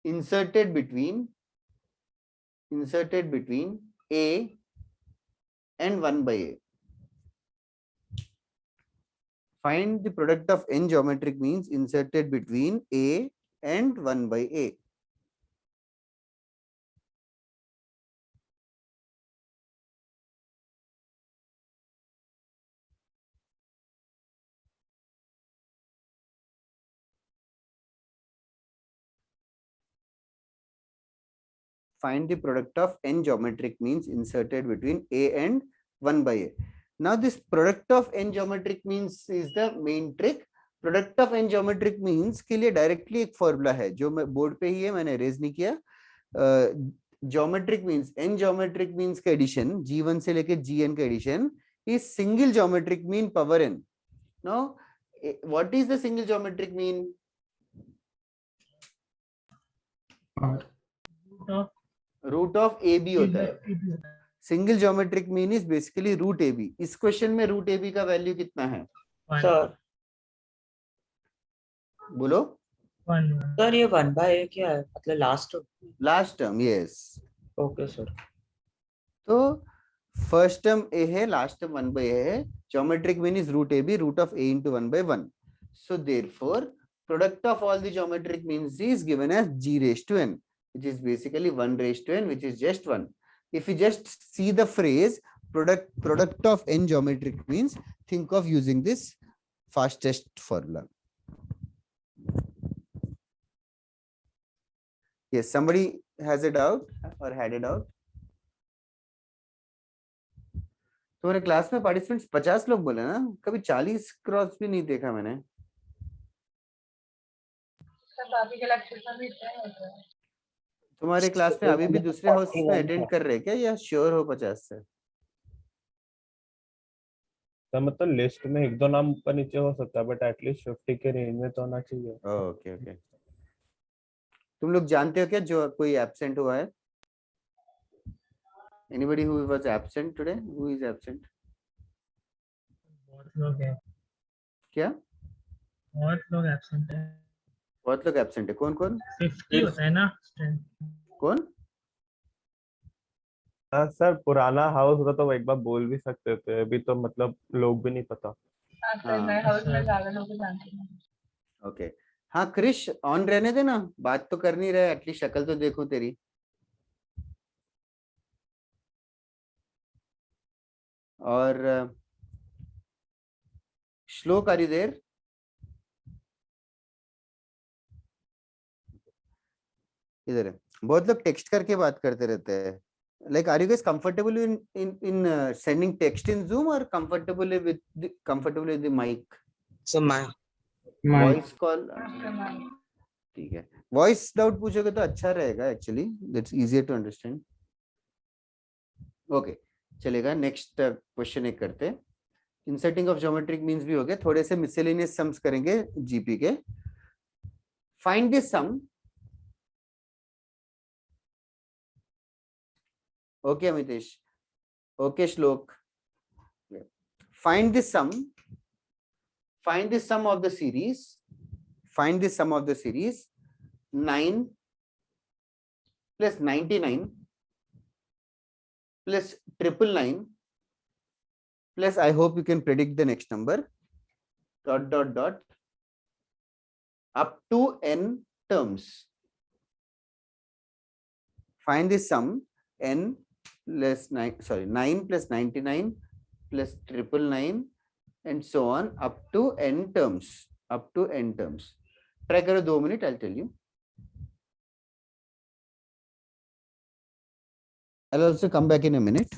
[SPEAKER 1] inserted between a and 1 by a. Find the product of n geometric means inserted between a and 1 by a. Find the product of n geometric means inserted between a and 1 by a. Now this product of n geometric means is the main trick. Product of n geometric means के लिए directly एक formula है जो मैं board पे ही है, मैंने raise नहीं किया। Geometric means n geometric means का एडिशन, g1 से लेके gn का addition is single geometric mean power n. Now what is the single geometric mean? Root of A B होता है। Single geometric mean is basically root A B. इस क्वेश्चन में root A B का value कितना है
[SPEAKER 8] sir
[SPEAKER 1] बोलो?
[SPEAKER 8] Sir ये 1/a क्या है, मतलब last
[SPEAKER 1] term? Yes.
[SPEAKER 8] Okay sir.
[SPEAKER 1] तो फर्स्ट टर्म a है, लास्ट टर्म 1 by a है. Geometric mean is root ab, root of a into 1 by 1. So therefore, product of all the geometric means c is given as g raised to n, which is basically 1 raised to n, which is just 1. If you just see the phrase product of n geometric means, think of using this fastest formula. Yes, somebody has a doubt or had a doubt? तुम्हारे class में participants 50 लोग बोले ना, कभी 40 cross भी नहीं देखा मैंने. तुम्हारे क्लास में अभी भी दूसरे हाउस में अटेंड कर रहे हैं क्या, या श्योर हो 50 से?
[SPEAKER 4] तो मतलब लिस्ट में एक दो नाम ऊपर नीचे हो सकता है, बट एटलीस्ट 50 के रेंज में तो होना चाहिए.
[SPEAKER 1] Okay okay. तुम लोग जानते हो क्या जो कोई एब्सेंट हुआ है? Anybody who was absent today? Who is absent?
[SPEAKER 2] बहुत लोग हैं.
[SPEAKER 1] क्या?
[SPEAKER 2] बहुत लोग एब्सेंट है.
[SPEAKER 1] बहुत लोग एब्सेंट है. कौन कौन?
[SPEAKER 2] 50 होता है ना स्ट्रेंथ.
[SPEAKER 1] कौन?
[SPEAKER 4] हाँ सर, पुराना हाउस होता तो वो एक बार बोल भी सकते थे, अभी तो मतलब लोग भी नहीं पता.
[SPEAKER 1] ओके. हाँ क्रिश, ऑन रहने देना, बात तो कर नहीं रहे, एटलीस्ट शक्ल तो देखो तेरी. और श्लोक, आर यू देयर? इधर है. बहुत लोग टेक्स्ट करके बात करते रहते हैं. Like, are you guys comfortable in sending text in Zoom or comfortable with the mic?
[SPEAKER 11] So my
[SPEAKER 1] Voice call. ठीक है. Voice doubt पूछोगे तो अच्छा रहेगा actually. That's easier to understand. Okay, चलेगा. Next question एक करते हैं. Inserting of geometric means भी हो गया. थोड़े से miscellaneous sums करेंगे GP के. Find this sum. Okay, Amitesh. Okay, Shlok. Find the sum. Find the sum of the series. Find the sum of the series 9 plus 99 plus 999 plus, I hope you can predict the next number, dot dot dot, up to n terms. Find the sum n plus 9 plus 99 plus 999 and so on up to n terms. Up to n terms. Try karo 2 minutes, I'll tell you. I'll also come back in a minute.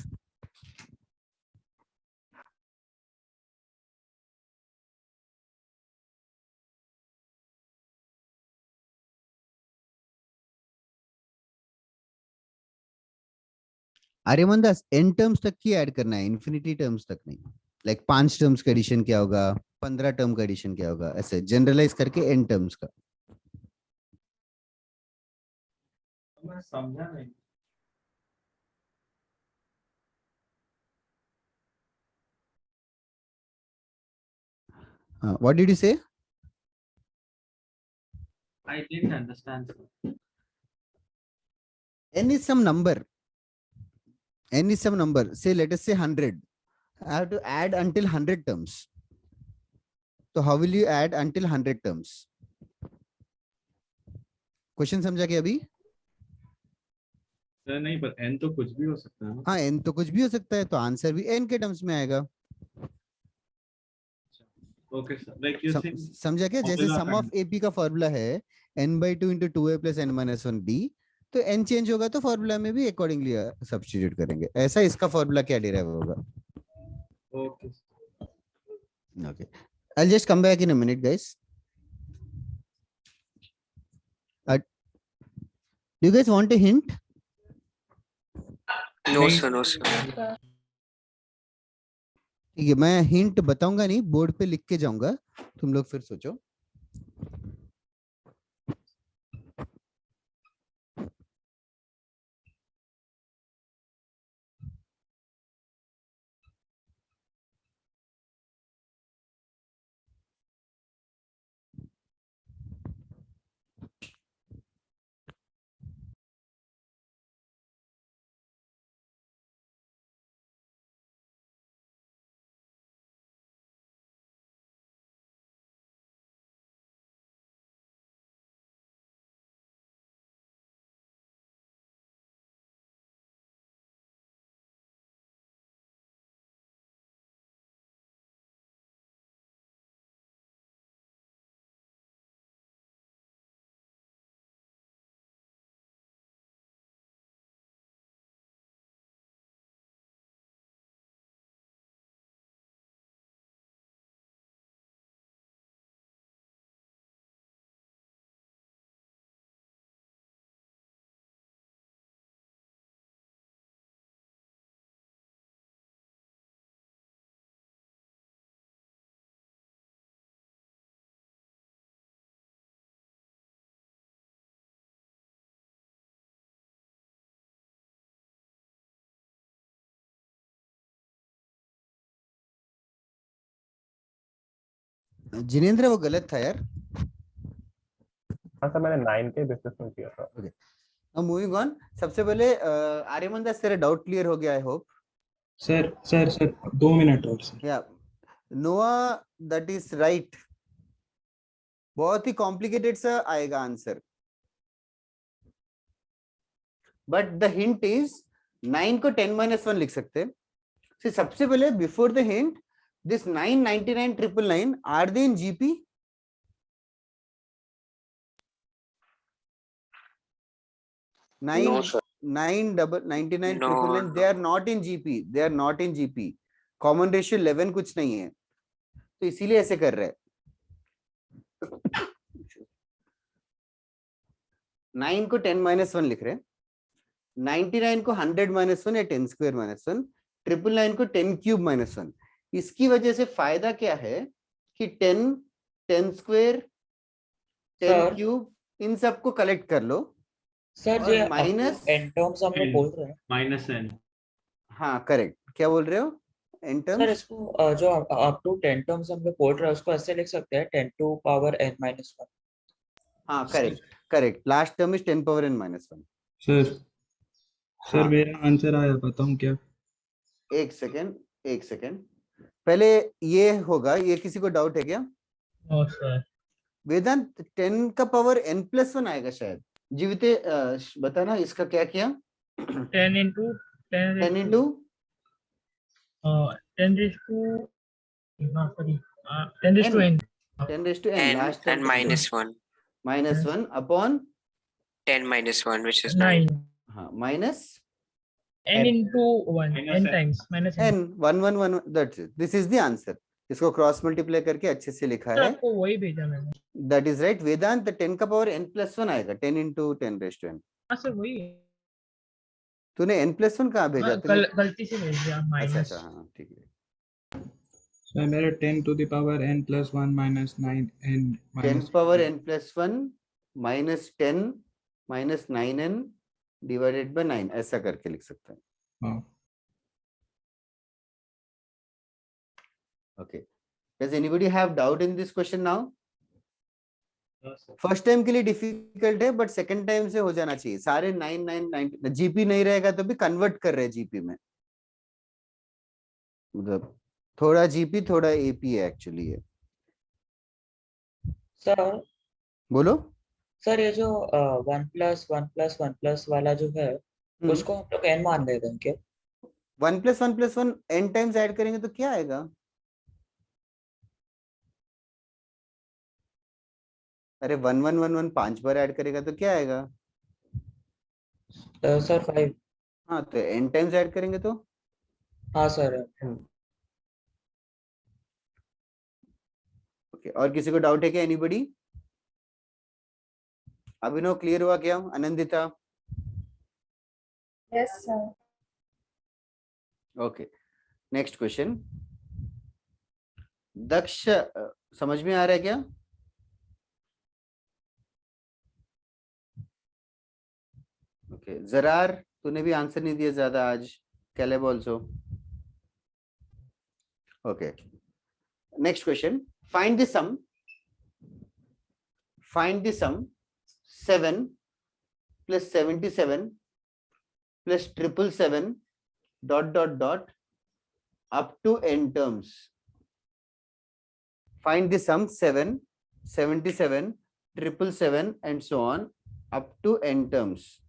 [SPEAKER 1] Aryaman Das, n terms तक की add करना है, infinity terms तक नहीं. Like 5 terms का addition क्या होगा, 15 term का एडिशन क्या होगा, ऐसे जनरलाइज करके n टर्म्स का.
[SPEAKER 10] मैं समझा नहीं.
[SPEAKER 1] What did you say?
[SPEAKER 10] I didn't understand.
[SPEAKER 1] N is some number. N is some number. Say, let us say 100. I have to add until 100 terms. So how will you add until 100 terms? Question समझा क्या अभी?
[SPEAKER 10] Sir नहीं, पर n तो कुछ भी हो सकता है ना.
[SPEAKER 1] हाँ, n तो कुछ भी हो सकता है, तो आंसर भी n के टर्म्स में आएगा.
[SPEAKER 10] Okay sir, like you think
[SPEAKER 1] समझा क्या? जैसे सम ऑफ AP का फॉर्मूला है n/2 into 2a plus n-1b, तो n चेंज होगा तो फॉर्मूला में भी अकॉर्डिंगली सब्स्टिट्यूट करेंगे. ऐसा इसका फॉर्मूला क्या डिराइव होगा?
[SPEAKER 10] Okay.
[SPEAKER 1] Okay, I'll just come back in a minute, guys. Do you guys want a hint?
[SPEAKER 6] No sir, no sir.
[SPEAKER 1] ठीक है, मैं हिंट बताऊंगा नहीं, बोर्ड पे लिख के जाऊंगा, तुम लोग फिर सोचो. जिनेंद्र वो गलत था यार.
[SPEAKER 4] हाँ सर मैंने 9 के बेसिस में किया था.
[SPEAKER 1] Moving on. सबसे पहले आर्यमन दास तेरा डाउट क्लियर हो गया आई होप.
[SPEAKER 3] सर 2 मिनट और सर.
[SPEAKER 1] या नोआ दैट इज राइट. बहुत ही कॉम्प्लिकेटेड सा आएगा answer. But the hint is 9 को 10-1 लिख सकते हैं. सबसे पहले before the hint, this 999 999 are they in GP?
[SPEAKER 6] No, sir.
[SPEAKER 1] 999
[SPEAKER 6] No,
[SPEAKER 1] 999 they are not in GP. They are not in GP. Common ratio 11 कुछ नहीं है, तो इसीलिए ऐसे कर रहे हैं. 9 को 10-1 लिख रहे हैं, 99 को 100-1 या 10 स्क्वायर -1, 999 को 10 क्यूब -1. इसकी वजह से फायदा क्या है कि 10 स्क्वायर 10 क्यूब इन सबको कलेक्ट कर लो.
[SPEAKER 8] सर ये
[SPEAKER 1] माइनस
[SPEAKER 8] एन टर्म्स हम लोग बोल रहे हैं.
[SPEAKER 10] -n.
[SPEAKER 1] हाँ करेक्ट. क्या बोल रहे हो इन
[SPEAKER 8] सर
[SPEAKER 1] टर्म्स?
[SPEAKER 8] इसको जो अप टू 10 टर्म्स हम लोग बोल रहे हैं उसको ऐसे लिख सकते हैं 10 to power n-1.
[SPEAKER 1] हाँ correct. Last term is 10 power n-1.
[SPEAKER 3] Sir
[SPEAKER 1] हाँ.
[SPEAKER 3] मेरा आंसर आया, बताऊं क्या?
[SPEAKER 1] एक सेकेंड. पहले ये होगा, ये किसी को डाउट है क्या?
[SPEAKER 2] No sir.
[SPEAKER 1] वेदांत 10 का पावर n+1 आएगा शायद. जीविते बताना इसका क्या किया?
[SPEAKER 2] 10 into 10
[SPEAKER 1] 10 into
[SPEAKER 2] 10 raised to sorry 10 raised to n.
[SPEAKER 1] 10 raised to n. Last term
[SPEAKER 6] -1.
[SPEAKER 1] -1 upon
[SPEAKER 6] 10 -1, which is
[SPEAKER 2] 9.
[SPEAKER 6] 9.
[SPEAKER 1] हाँ minus
[SPEAKER 2] n into 1
[SPEAKER 10] Minus
[SPEAKER 2] n
[SPEAKER 10] n.
[SPEAKER 2] times minus
[SPEAKER 1] n. 1 that's it. This is the answer. इसको cross multiply करके अच्छे से लिखा
[SPEAKER 2] sir
[SPEAKER 1] है.
[SPEAKER 2] आपको वही भेजा मैंने.
[SPEAKER 1] That is right. वेदांत 10 का पावर n+1 आएगा. 10 into 10 raised to n.
[SPEAKER 2] हाँ सर वही है.
[SPEAKER 1] तूने n+1 कहाँ भेजा? तूने
[SPEAKER 2] गलती से भेज दिया
[SPEAKER 1] अच्छा
[SPEAKER 2] माइनस.
[SPEAKER 1] हाँ ठीक है.
[SPEAKER 3] सर मेरा 10 to the power n+1 minus 9n
[SPEAKER 1] 10 power n+1 minus 10 minus 9n divided by 9 ऐसा करके लिख सकते हैं.
[SPEAKER 3] हाँ.
[SPEAKER 1] Okay. Does anybody have doubt in this question now?
[SPEAKER 10] No, sir.
[SPEAKER 1] First time के लिए डिफिकल्ट है, बट सेकंड टाइम से हो जाना चाहिए. सारे 999 जीपी नहीं रहेगा तो भी कन्वर्ट कर रहे हैं जीपी में. मतलब थोड़ा जीपी थोड़ा एपी है एक्चुअली है.
[SPEAKER 8] सर
[SPEAKER 1] बोलो.
[SPEAKER 8] सर ये जो 1+1+1+ वाला जो है उसको हम लोग n मान ले देंगे.
[SPEAKER 1] 1+1+1 n टाइम्स ऐड करेंगे तो क्या आएगा? अरे 1 5 बार ऐड करेगा तो क्या आएगा?
[SPEAKER 8] सर 5.
[SPEAKER 1] हाँ तो n टाइम्स ऐड करेंगे तो.
[SPEAKER 8] हाँ सर.
[SPEAKER 1] ओके. और किसी को डाउट है क्या? एनीबडी? अभिनव क्लियर हुआ क्या? Anandita?
[SPEAKER 9] Yes sir.
[SPEAKER 1] Okay. Next question. Daksh समझ में आ रहा है क्या? ओके. जरार तूने भी आंसर नहीं दिया ज्यादा आज. Caleb also. Okay. Next question. Find the sum 7 plus 77 plus 777 ... up to n terms. Find the sum 7, 77, 777 and so on up to n terms.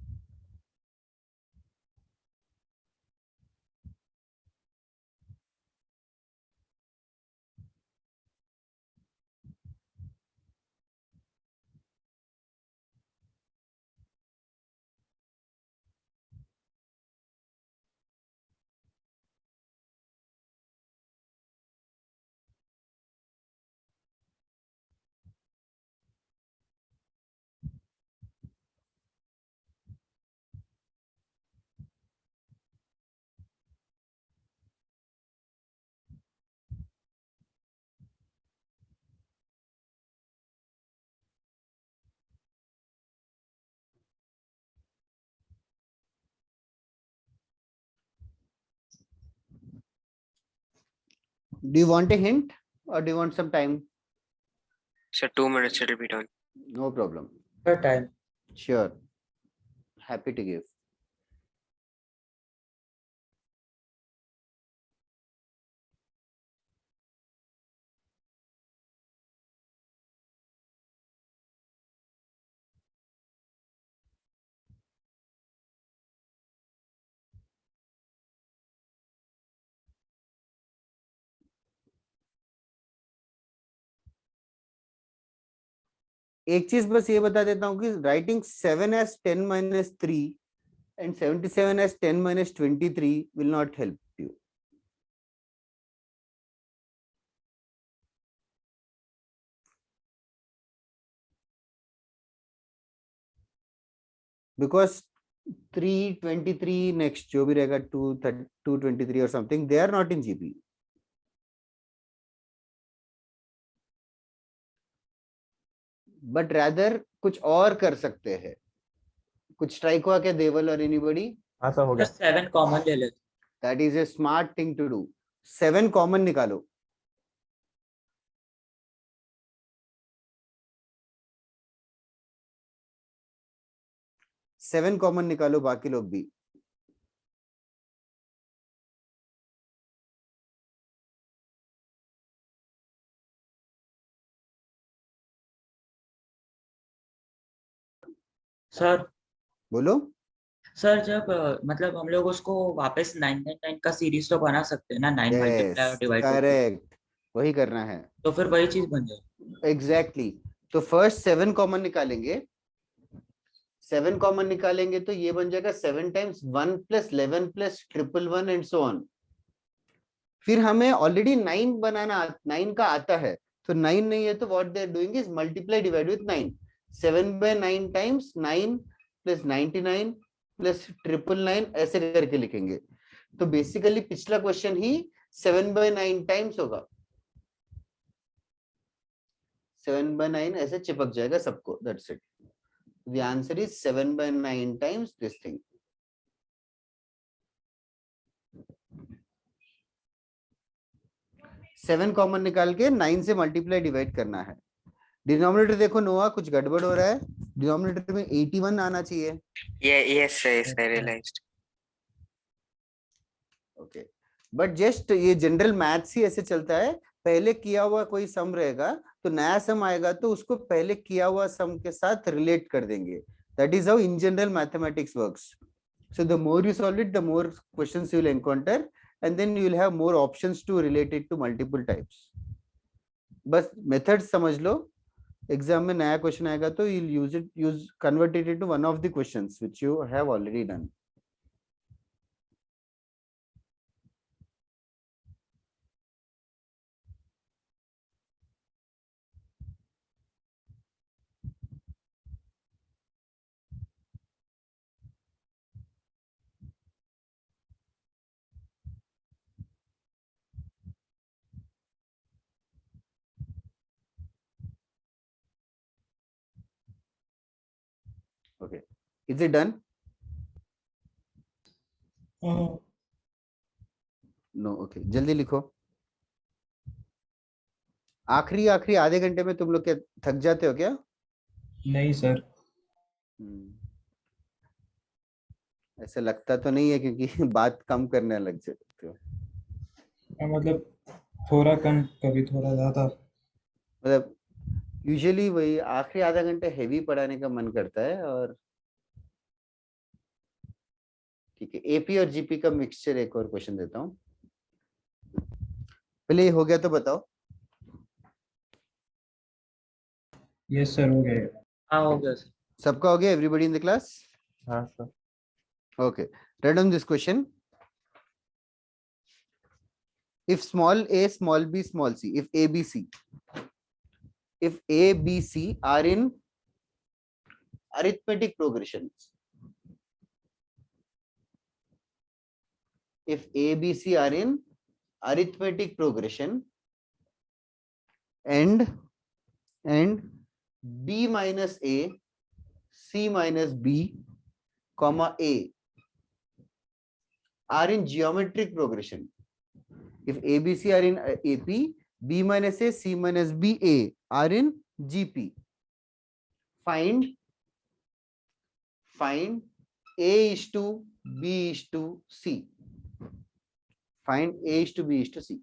[SPEAKER 1] Do you want a hint or do you want some time?
[SPEAKER 6] Sir, 2 minutes it will be done.
[SPEAKER 1] No problem.
[SPEAKER 11] Your time.
[SPEAKER 1] Sure. Happy to give. एक चीज बस ये बता देता हूँ कि writing 7 as 10 minus 3 and 77 as 10 minus 23 will not help you. Because 323 next जो भी रहेगा 223 or something, they are not in GP. But rather कुछ और कर सकते हैं. कुछ ट्राई हुआ क्या देवल और एनीबॉडी?
[SPEAKER 4] हाँ सर, हो गया।
[SPEAKER 8] 7 कॉमन ले लेते।
[SPEAKER 1] That is a smart thing to do. 7 common निकालो. सेवन कॉमन निकालो, बाकी लोग भी.
[SPEAKER 8] सर
[SPEAKER 1] बोलो.
[SPEAKER 8] सर जब मतलब हम लोग उसको वापस 999 का सीरीज तो बना सकते हैं ना, 9 मल्टीप्लाई और डिवाइड।
[SPEAKER 1] करेक्ट, वही करना है.
[SPEAKER 8] तो फिर वही चीज बन जाए।
[SPEAKER 1] एग्जैक्टली. तो फर्स्ट 7 कॉमन निकालेंगे. 7 कॉमन निकालेंगे तो ये बन जाएगा 7 times 1 plus 11 plus 111 and so on. फिर हमें ऑलरेडी 9 बनाना 9 का आता है, तो 9 नहीं है तो what they are doing is multiply divide with 9. 7 by 9 times 9 plus 99 plus 999 ऐसे करके लिखेंगे. तो बेसिकली पिछला क्वेश्चन ही 7 by 9 टाइम्स होगा. 7 by 9 ऐसे चिपक जाएगा सबको. That's it. The answer is 7 by 9 times this thing. Seven common निकाल के 9 से मल्टीप्लाई डिवाइड करना है. डिनोमिनेटर देखो नोआ, कुछ गड़बड़ हो रहा है. डिनोमिनेटर में 81 आना चाहिए.
[SPEAKER 6] Yes, I realized.
[SPEAKER 1] Okay. But just ये जनरल मैथ्स ही ऐसे चलता है. पहले किया हुआ कोई सम रहेगा तो नया सम आएगा तो उसको पहले किया हुआ सम के साथ रिलेट कर देंगे. That is how in general mathematics works. So the more you solve it, the more questions you will encounter and then you will have more options to relate it to multiple types. बस method समझ लो. Exam में नया question आएगा तो you'll convert it into one of the questions which you have already done. Okay, is it done? No. Okay, जल्दी लिखो. आखिरी आधे घंटे में तुम लोग क्या थक जाते हो क्या?
[SPEAKER 3] नहीं सर.
[SPEAKER 1] ऐसा लगता तो नहीं है क्योंकि बात कम करने लग जाते हो.
[SPEAKER 3] मतलब थोड़ा कम, कभी थोड़ा ज्यादा.
[SPEAKER 1] मतलब यूजुअली वही आखिरी आधा घंटे हेवी पढ़ाने का मन करता है. और ठीक है, एपी और जीपी का मिक्सचर एक और क्वेश्चन देता हूँ. पहले ये हो गया तो बताओ.
[SPEAKER 3] यस सर, हो गया.
[SPEAKER 8] हाँ हो गया सर.
[SPEAKER 1] सबका हो गया? Everybody in the class?
[SPEAKER 4] हाँ sir.
[SPEAKER 1] Okay, write down this question. If small a, small b, small c, if a, b, c are in arithmetic progressions, if a, b, c are in arithmetic progression and b minus a, c minus b, comma a are in geometric progression. If ABC are in AP, B minus A, C minus B, A are in GP. Find A is to B is to C. Find A is to B is to C.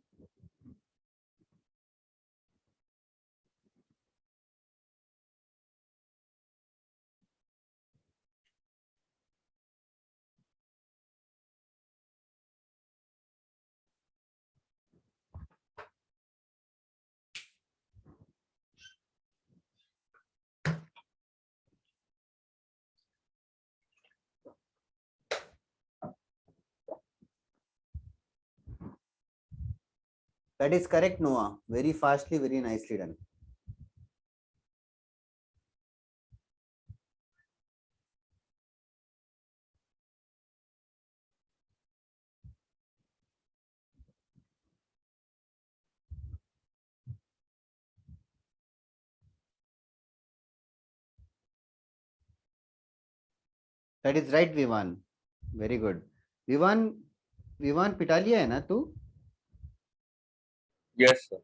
[SPEAKER 1] That is correct, Noah. Very fastly, very nicely done. That is right, Vivan. Very good. Vivan पिटा लिया है ना तू?
[SPEAKER 7] Yes, sir.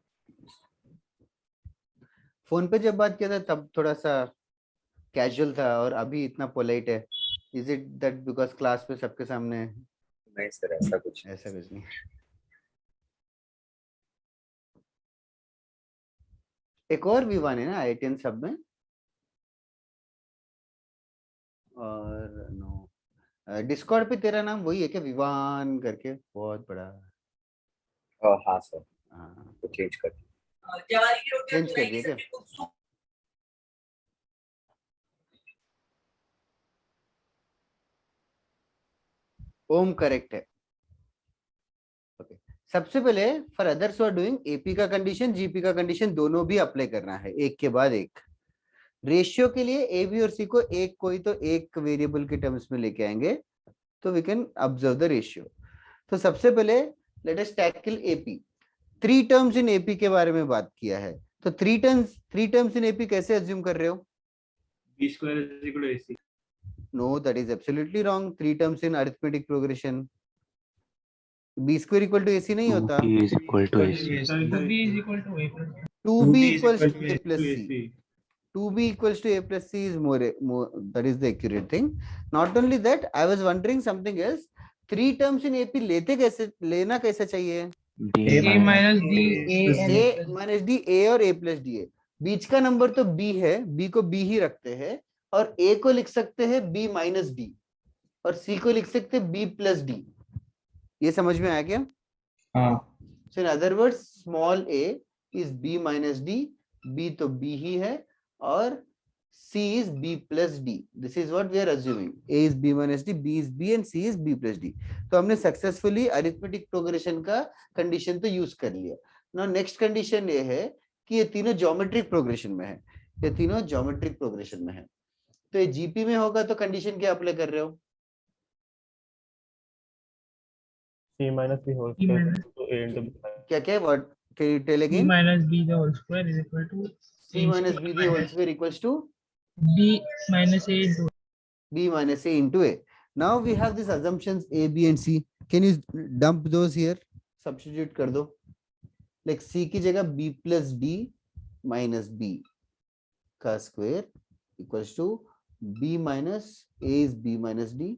[SPEAKER 1] Phone पे जब बात किया था तब थोड़ा सा कैजुअल था और अभी इतना पोलाइट है. Is it that because class पे सबके सामने?
[SPEAKER 7] नहीं सर, ऐसा कुछ
[SPEAKER 1] नहीं. एक और विवान है ना IITN सब में. और नो डिस्कॉर्ड पे तेरा नाम वही है क्या, विवान करके? बहुत बड़ा.
[SPEAKER 7] हाँ सर, तो चेंज कर
[SPEAKER 1] दिया क्या? ओम करेक्ट है. ओके, सबसे पहले for others who are doing AP का कंडीशन, जीपी का कंडीशन दोनों भी अप्लाई करना है एक के बाद एक. रेशियो के लिए ए बी और सी को एक कोई तो एक वेरिएबल के टर्म्स में लेके आएंगे तो we can observe the ratio. तो सबसे पहले let us tackle AP. 3 terms in AP के बारे में बात किया है, तो 3 टर्म्स इन एपी कैसे अज्यूम कर रहे हो?
[SPEAKER 10] B square is equal to AC.
[SPEAKER 1] No, that is absolutely wrong. 3 terms in arithmetic progression. B square equal to AC नहीं होता.
[SPEAKER 6] 2B is equal to AC.
[SPEAKER 2] 2b is equal to a plus
[SPEAKER 1] 2B equals to A plus C. 2B equals to A plus C is more, that is the accurate thing. Not only that, I was wondering something else. 3 terms in AP लेना कैसे चाहिए?
[SPEAKER 2] a minus d
[SPEAKER 1] A minus D, A और A plus D. बीच का number तो B है, B को B ही रखते हैं और A को लिख सकते हैं B minus D और C को लिख सकते हैं B plus D. ये समझ में आया क्या?
[SPEAKER 3] हाँ.
[SPEAKER 1] So in other words, small a is B minus D, B तो B ही है और C is B plus D. This is what we are assuming. A is B minus D, B is B and C is B plus D. तो हमने successfully arithmetic progression का condition तो use कर लिया. Now next condition ये है कि ये तीनों ज्योमेट्रिक प्रोग्रेशन में है. ये तीनों ज्योमेट्रिक प्रोग्रेशन में है. तो ये जीपी में होगा तो कंडीशन क्या अप्लाई कर रहे हो?
[SPEAKER 4] C minus B whole square to A into B.
[SPEAKER 1] क्या what can you tell
[SPEAKER 2] c
[SPEAKER 1] again?
[SPEAKER 2] minus b the whole square is equal to
[SPEAKER 1] C minus B the whole square equals to
[SPEAKER 2] b minus a into
[SPEAKER 1] B minus A into A. Now we have these assumptions A, B and C. Can you dump those here? Substitute कर दो. Like C की जगह B plus D minus B का square equals to B minus A is B minus D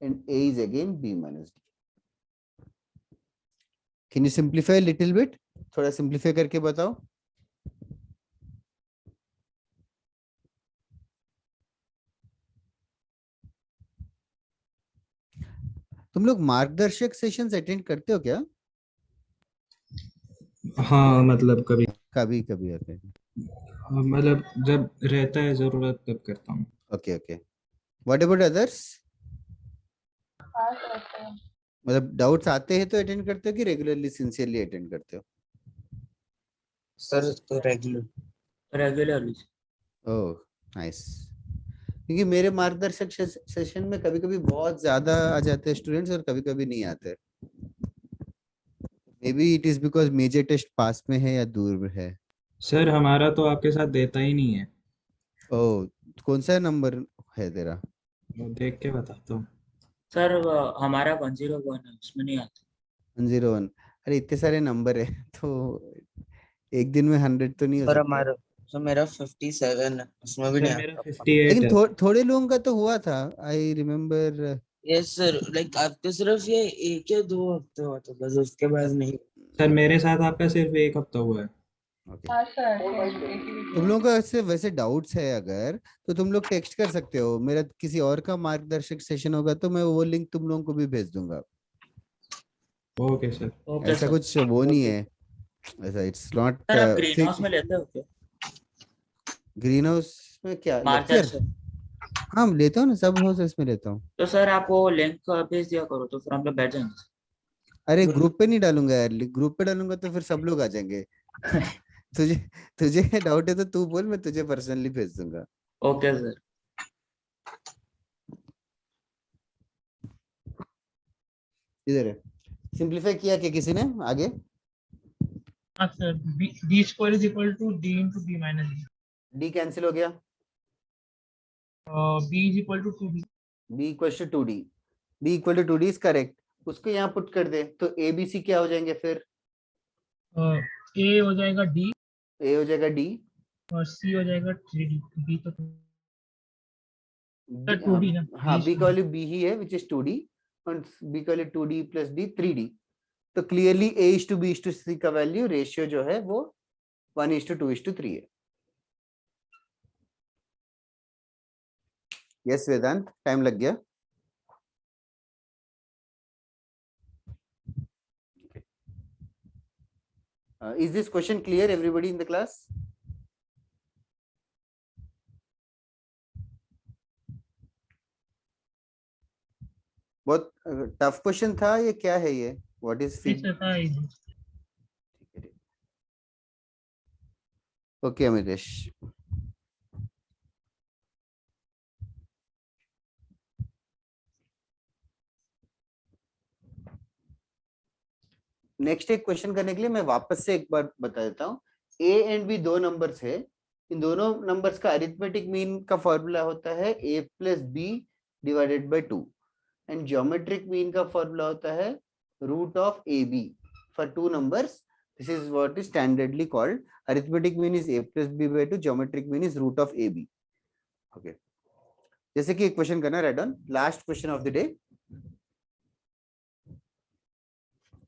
[SPEAKER 1] and A is again B minus D. Can you simplify a little bit? थोड़ा simplify करके बताओ. तुम लोग मार्गदर्शक sessions attend करते हो क्या?
[SPEAKER 3] हाँ मतलब कभी
[SPEAKER 1] कभी कभी आते हैं.
[SPEAKER 3] मतलब जब रहता है जरूरत तब करता हूँ.
[SPEAKER 1] Okay okay. What about others?
[SPEAKER 9] हाँ करते हैं.
[SPEAKER 1] मतलब डाउट्स आते हैं तो अटेंड करते हो कि रेगुलरली सिंसियरली अटेंड करते हो?
[SPEAKER 11] सर तो
[SPEAKER 8] रेगुलरली.
[SPEAKER 1] Oh nice. क्योंकि मेरे मार्गदर्शक सेशन में कभी कभी बहुत ज्यादा आ जाते हैं स्टूडेंट्स और कभी कभी नहीं आते. May be it is because major test पास में है या दूर में है.
[SPEAKER 3] सर हमारा तो आपके साथ देता ही नहीं है.
[SPEAKER 1] ओह, कौन सा नंबर है तेरा?
[SPEAKER 3] वो देख के बताता हूँ.
[SPEAKER 8] सर हमारा 101 है, उसमें नहीं आता.
[SPEAKER 1] 101. अरे इतने सारे नंबर है तो एक दिन में 100 तो नहीं हो
[SPEAKER 11] सर
[SPEAKER 1] सकता.
[SPEAKER 11] सर मेरा 57 है, उसमें भी
[SPEAKER 3] सर
[SPEAKER 11] नहीं
[SPEAKER 3] मेरा
[SPEAKER 11] आता।
[SPEAKER 3] 58
[SPEAKER 1] लेकिन
[SPEAKER 3] है।
[SPEAKER 1] थोड़े लोगों का तो हुआ था, I remember.
[SPEAKER 11] Yes sir, like आपके सिर्फ ये 1 या 2 हफ्ते हुआ था बस, उसके बाद नहीं।
[SPEAKER 3] सर मेरे साथ आपका सिर्फ 1 हफ्ता हुआ है।
[SPEAKER 9] हाँ सर,
[SPEAKER 1] तुम लोगों का ऐसे वैसे डाउट्स है अगर, तो तुम लोग टेक्स्ट कर सकते हो। मेरा किसी और का मार्गदर्शक सेशन होगा तो मैं वो लिंक तुम लोगों को भी भेज दूंगा।
[SPEAKER 3] Okay sir.
[SPEAKER 8] ओके
[SPEAKER 1] ऐसा
[SPEAKER 8] सर।
[SPEAKER 1] कुछ वो नहीं है, ऐसा इट्स नॉट।
[SPEAKER 8] सर आप ग्रीन हाउस में लेते हो क्या?
[SPEAKER 1] ग्रीन हाउस में क्या लेक्चर?
[SPEAKER 8] मार्गदर्शक।
[SPEAKER 1] हाँ लेता हूँ ना, सब हाउसेस में लेता हूँ।
[SPEAKER 8] तो सर आप वो लिंक भेज दिया करो तो फिर हम लोग बैठ जाएंगे।
[SPEAKER 1] अरे ग्रुप पे नहीं डालूंगा यार, ग्रुप पे डालूंगा तो फिर सब लोग आ जाएंगे। तुझे तुझे डाउट है तो तू बोल, मैं तुझे पर्सनली भेज दूंगा।
[SPEAKER 8] Okay sir.
[SPEAKER 1] इधर है, सिंपलीफाई किया क्या किसी ने आगे?
[SPEAKER 2] हाँ sir, D square is equal to D into B minus D,
[SPEAKER 1] D cancel हो गया,
[SPEAKER 2] B is equal to 2d।
[SPEAKER 1] B equal to 2d, B equal to 2d is correct. उसको यहाँ पुट कर दे तो ए बी सी क्या हो जाएंगे फिर?
[SPEAKER 2] ए हो जाएगा डी
[SPEAKER 1] ए हो जाएगा डी,
[SPEAKER 2] और सी हो जाएगा 3d। बी तो
[SPEAKER 1] B,
[SPEAKER 2] 2d ना,
[SPEAKER 1] हाँ
[SPEAKER 2] B
[SPEAKER 1] बी
[SPEAKER 2] is
[SPEAKER 1] का वैल्यू बी ही है विच इज 2d, और बी का value 2d plus D 3d। तो clearly a is to B is to C का वैल्यू रेशियो जो है वो 1:2:3 है। यस वेदांत, टाइम लग गया। Is this question clear everybody in the class? बहुत टफ क्वेश्चन था ये, क्या है ये? व्हाट इज
[SPEAKER 2] नहीं सर, था easy।
[SPEAKER 1] ओके अमितेश, नेक्स्ट एक क्वेश्चन करने के लिए मैं वापस से एक बार बता देता हूँ। ए एंड बी दो नंबर्स है, इन दोनों नंबर्स का अरिथमेटिक मीन का फॉर्मूला होता है a plus B divided by 2, and geometric mean का फॉर्मूला होता है root of A B for two numbers. This is what is standardly called arithmetic mean is a plus B by 2, geometric mean is root of A B. Okay, जैसे कि एक question करना, right on last question of the day.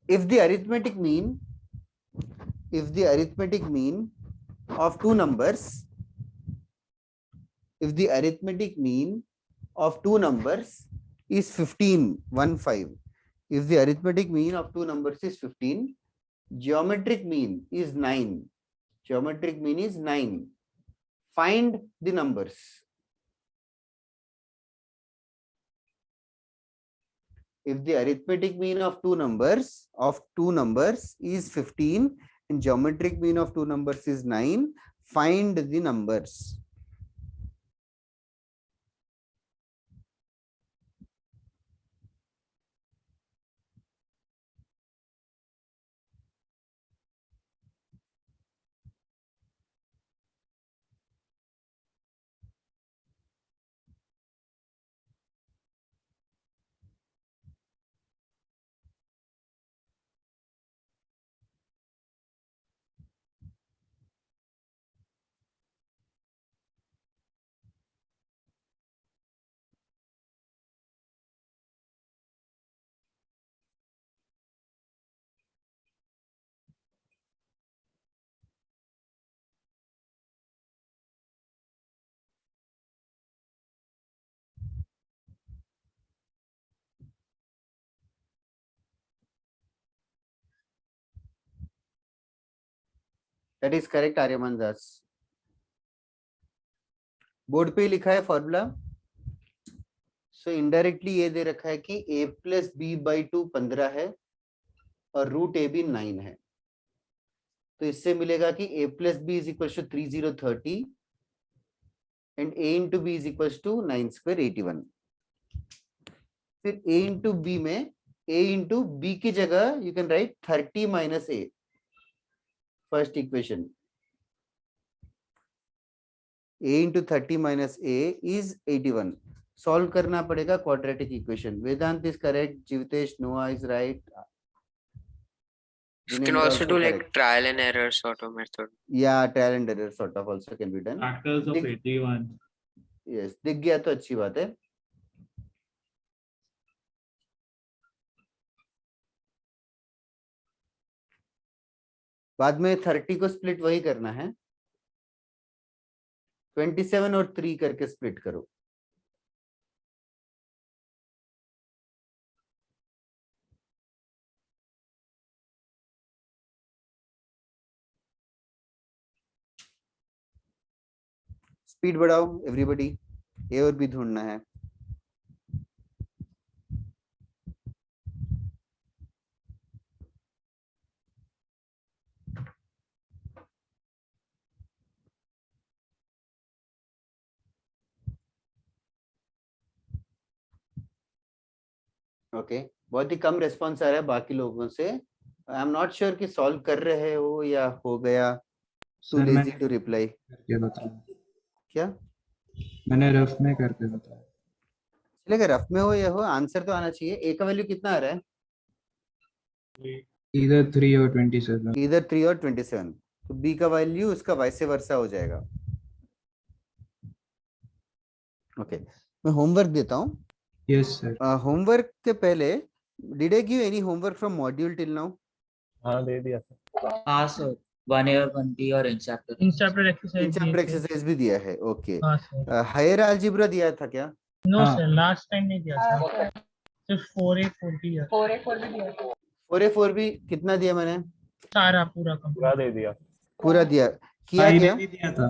[SPEAKER 1] If the arithmetic mean of two numbers, if the arithmetic mean of two numbers is 15, if the arithmetic mean of two numbers is 15, geometric mean is 9, geometric mean is 9, find the numbers. If the arithmetic mean of two numbers is 15 and geometric mean of two numbers is 9, find the numbers. That is correct Aryaman Das. Board पे ही लिखा है formula. So indirectly ये दे रखा है कि a plus B by 2 15 है और root A B 9 है। तो इससे मिलेगा कि a plus B is equal to 3030 and a into B is equal to 9 square 81। फिर a इंटू बी में a इंटू बी की जगह you can write 30 minus a, first equation a into 30 minus a is 81। Solve करना पड़ेगा quadratic equation. Vedant is correct, Jeevtesh Noah is right, in
[SPEAKER 6] can
[SPEAKER 1] any
[SPEAKER 6] also do like
[SPEAKER 1] correct.
[SPEAKER 6] trial and error sort of method.
[SPEAKER 1] Yeah, trial and error sort of also can be done.
[SPEAKER 10] Factors of
[SPEAKER 1] Dig-
[SPEAKER 10] 81.
[SPEAKER 1] Yes, दिख गया तो अच्छी बात है. बाद में 30 को split वही करना है. 27 और 3 करके स्प्लिट करो. स्पीड बढ़ाओ एवरीबॉडी. ए और बी ढूंढना है. ओके बहुत ही कम रेस्पॉन्स आ रहा है बाकी लोगों से. आई एम नॉट श्योर कि सॉल्व कर रहे हो या हो गया. Too
[SPEAKER 3] sir
[SPEAKER 1] lazy to reply.
[SPEAKER 3] करके बताया,
[SPEAKER 1] क्या
[SPEAKER 3] मैंने रफ में करके बताया.
[SPEAKER 1] चलेगा? रफ में हो या हो, आंसर तो आना चाहिए. ए का वैल्यू कितना आ रहा है?
[SPEAKER 3] इधर 3 और 27.
[SPEAKER 1] इधर 3 और 27. तो बी का वैल्यू उसका वाइस वर्सा हो जाएगा. ओके मैं होमवर्क देता हूँ.
[SPEAKER 3] Yes sir.
[SPEAKER 1] होमवर्क के पहले did I give any homework from module till now?
[SPEAKER 4] हाँ दे दिया सर.
[SPEAKER 8] हाँ सर, 1A और 1B और in chapter
[SPEAKER 2] in chapter exercise
[SPEAKER 1] in chapter exercise भी दिया है. ओके
[SPEAKER 2] हाँ सर.
[SPEAKER 1] हायर अलजेब्रा दिया था क्या?
[SPEAKER 2] नो
[SPEAKER 3] हाँ.
[SPEAKER 2] सर, लास्ट टाइम नहीं दिया था. सिर्फ 4A 4B दिया.
[SPEAKER 1] 4A 4B कितना दिया मैंने?
[SPEAKER 2] सारा पूरा
[SPEAKER 4] पूरा
[SPEAKER 2] कंप्लीट.
[SPEAKER 4] दे दिया.
[SPEAKER 1] पूरा दिया. किया
[SPEAKER 3] 5A
[SPEAKER 1] क्या
[SPEAKER 3] भी दिया था.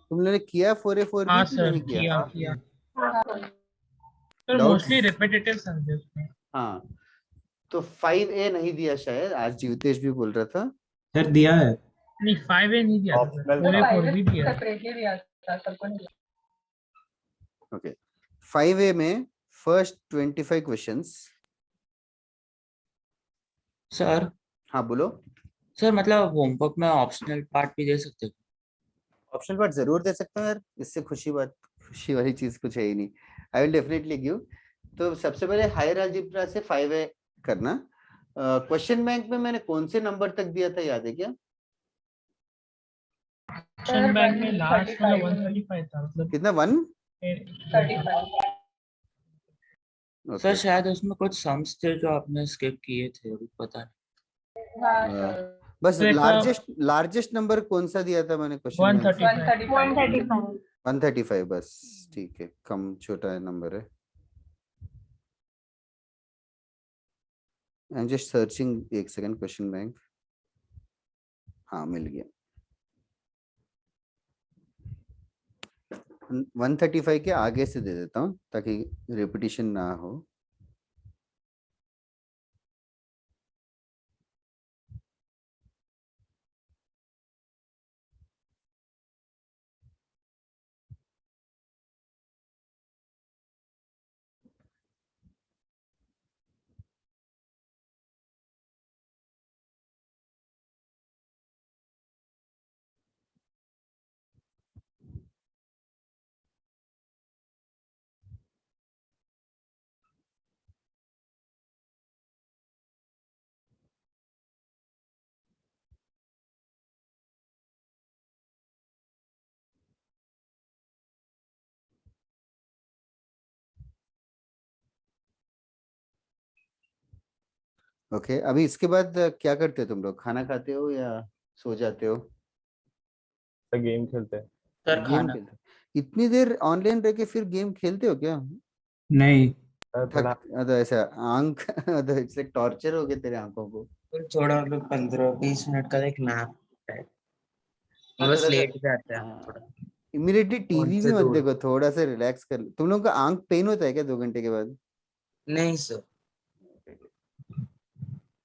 [SPEAKER 1] तुम लोगों ने? किया 4A 4B
[SPEAKER 2] हाँ
[SPEAKER 1] कि
[SPEAKER 2] सर,
[SPEAKER 1] नहीं किया?
[SPEAKER 2] किया. Sir
[SPEAKER 1] Doubts?
[SPEAKER 2] Mostly repetitive subjects में.
[SPEAKER 1] हाँ तो 5A नहीं दिया शायद. आज जीवतेश भी बोल रहा था.
[SPEAKER 3] सर दिया है.
[SPEAKER 2] नहीं 5A नहीं दिया था.
[SPEAKER 4] Optional
[SPEAKER 2] 4A
[SPEAKER 4] था.
[SPEAKER 2] 4B दिया.
[SPEAKER 1] ओके 5A में फर्स्ट 25 क्वेश्चंस.
[SPEAKER 8] सर.
[SPEAKER 1] हाँ बोलो.
[SPEAKER 8] सर मतलब होमवर्क में ऑप्शनल पार्ट भी दे सकते हो?
[SPEAKER 1] ऑप्शनल पार्ट जरूर दे सकता हूँ यार. इससे खुशी वाली चीज कुछ है ही नहीं. I will definitely give. तो सबसे पहले हायर अलजेब्रा से 5A करना. क्वेश्चन बैंक में मैंने कौन से नंबर तक दिया था याद है क्या?
[SPEAKER 2] क्वेश्चन बैंक में लास्ट वाला 135 था. मतलब
[SPEAKER 1] कितना? 1
[SPEAKER 8] सर शायद उसमें कुछ सम्स थे जो आपने स्किप किए थे, अभी पता नहीं.
[SPEAKER 1] बस
[SPEAKER 2] तो एक
[SPEAKER 1] लार्जेस्ट नंबर कौन सा दिया था मैंने क्वेश्चन में?
[SPEAKER 2] 135.
[SPEAKER 1] 135 बस. ठीक है कम छोटा नंबर है. I am just searching. एक सेकंड. Question bank. हाँ मिल गया. 135 के आगे से दे देता हूँ ताकि रिपीटिशन ना हो. ओके अभी इसके बाद क्या करते हो तुम लोग? खाना खाते हो या सो जाते हो?
[SPEAKER 4] गेम खेलते हैं.
[SPEAKER 8] सर
[SPEAKER 1] गेम
[SPEAKER 8] खाना.
[SPEAKER 1] खेलते हो? इतनी देर ऑनलाइन रह के फिर गेम खेलते हो क्या?
[SPEAKER 3] नहीं
[SPEAKER 4] थोड़ा
[SPEAKER 1] ऐसा आंख इट्स लाइक टॉर्चर हो गया तेरे आंखों को.
[SPEAKER 8] थोड़ा 15-20 मिनट का एक नैप है. बस लेट जाता है थोड़ा.
[SPEAKER 1] इमीडिएटली टीवी
[SPEAKER 8] से
[SPEAKER 1] भी मत
[SPEAKER 8] दूर.
[SPEAKER 1] देखो. थोड़ा सा रिलैक्स कर. तुम लोगों का आंख पेन होता है क्या 2 घंटे के बाद?
[SPEAKER 8] नहीं सर.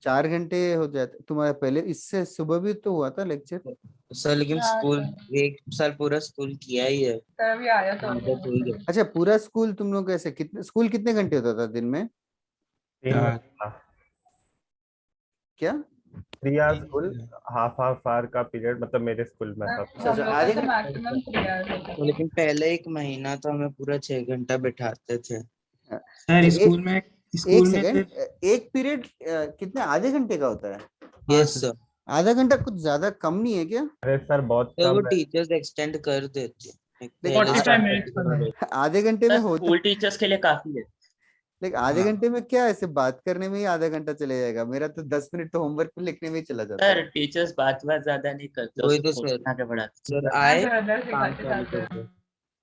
[SPEAKER 1] 4 घंटे हो जाते तुम्हारा. पहले इससे सुबह भी तो हुआ था लेक्चर.
[SPEAKER 8] सर लेकिन स्कूल 1 साल पूरा स्कूल किया ही है. आदत हो ही गई.
[SPEAKER 1] अच्छा पूरा स्कूल तुम लोग कैसे? स्कूल कितने घंटे होता था दिन में?
[SPEAKER 4] 3 घंटा.
[SPEAKER 1] क्या
[SPEAKER 4] 3 hours स्कूल, हाफ आवर का पीरियड मतलब मेरे स्कूल में था.
[SPEAKER 1] अच्छा आधे घंटे.
[SPEAKER 8] तो लेकिन पहले 1 महीना तो हमें पूरा 6 घंटा बिठाते थे.
[SPEAKER 3] सर
[SPEAKER 1] एक
[SPEAKER 3] स्कूल में
[SPEAKER 1] सेकंड. एक पीरियड कितने आधे घंटे का होता है?
[SPEAKER 11] Yes
[SPEAKER 3] sir.
[SPEAKER 11] सर
[SPEAKER 1] आधा घंटा कुछ ज्यादा कम नहीं है क्या?
[SPEAKER 4] अरे सर बहुत
[SPEAKER 11] सर वो
[SPEAKER 4] कम है।
[SPEAKER 11] टीचर्स एक्सटेंड कर देते हैं
[SPEAKER 1] लेकिन
[SPEAKER 11] पहले
[SPEAKER 2] 45
[SPEAKER 11] start
[SPEAKER 2] minutes
[SPEAKER 11] करते
[SPEAKER 2] का है।
[SPEAKER 11] थे।
[SPEAKER 1] आधे घंटे में
[SPEAKER 8] सर
[SPEAKER 1] होता,
[SPEAKER 8] स्कूल टीचर्स के लिए काफी है।
[SPEAKER 1] लेकिन आधे
[SPEAKER 3] हाँ।
[SPEAKER 1] घंटे में क्या ऐसे बात करने में ही आधा घंटा चले जाएगा? मेरा तो 10 मिनट तो होमवर्क लिखने में ही चला जाता है।
[SPEAKER 8] सर टीचर्स बात ज्यादा नहीं करते,
[SPEAKER 11] वही
[SPEAKER 8] उसको
[SPEAKER 11] तो सर
[SPEAKER 8] क्वेश्चन आगे बढ़ाते।
[SPEAKER 11] सर आए
[SPEAKER 2] अदर
[SPEAKER 11] काम
[SPEAKER 2] सिखाते
[SPEAKER 11] चालू
[SPEAKER 2] जाते
[SPEAKER 11] कर
[SPEAKER 2] हैं।
[SPEAKER 11] दो।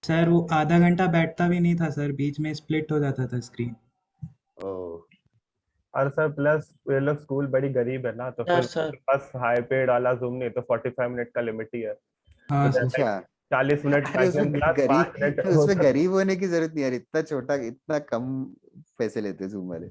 [SPEAKER 3] सर वो आधा घंटा बैठता भी नहीं था सर, बीच में स्प्लिट हो जाता था स्क्रीन।
[SPEAKER 1] ओह,
[SPEAKER 4] और सर प्लस ये लोग स्कूल बड़ी गरीब है ना, तो फिर
[SPEAKER 8] सर
[SPEAKER 4] उनके पास हाई पेड वाला जूम नहीं, तो 45 मिनट का लिमिट ही है।
[SPEAKER 3] हाँ
[SPEAKER 4] तो
[SPEAKER 3] सर।
[SPEAKER 4] जैसे
[SPEAKER 1] अच्छा।
[SPEAKER 4] 40 मिनट
[SPEAKER 1] अरे
[SPEAKER 4] मैक्सिमम
[SPEAKER 1] उसमें
[SPEAKER 4] क्लास, 5 मिनट
[SPEAKER 1] गरीब,
[SPEAKER 4] हो
[SPEAKER 1] उसमें
[SPEAKER 4] सकता।
[SPEAKER 1] गरीब होने की जरूरत नहीं यार, इतना छोटा, इतना कम पैसे लेते जूम वाले।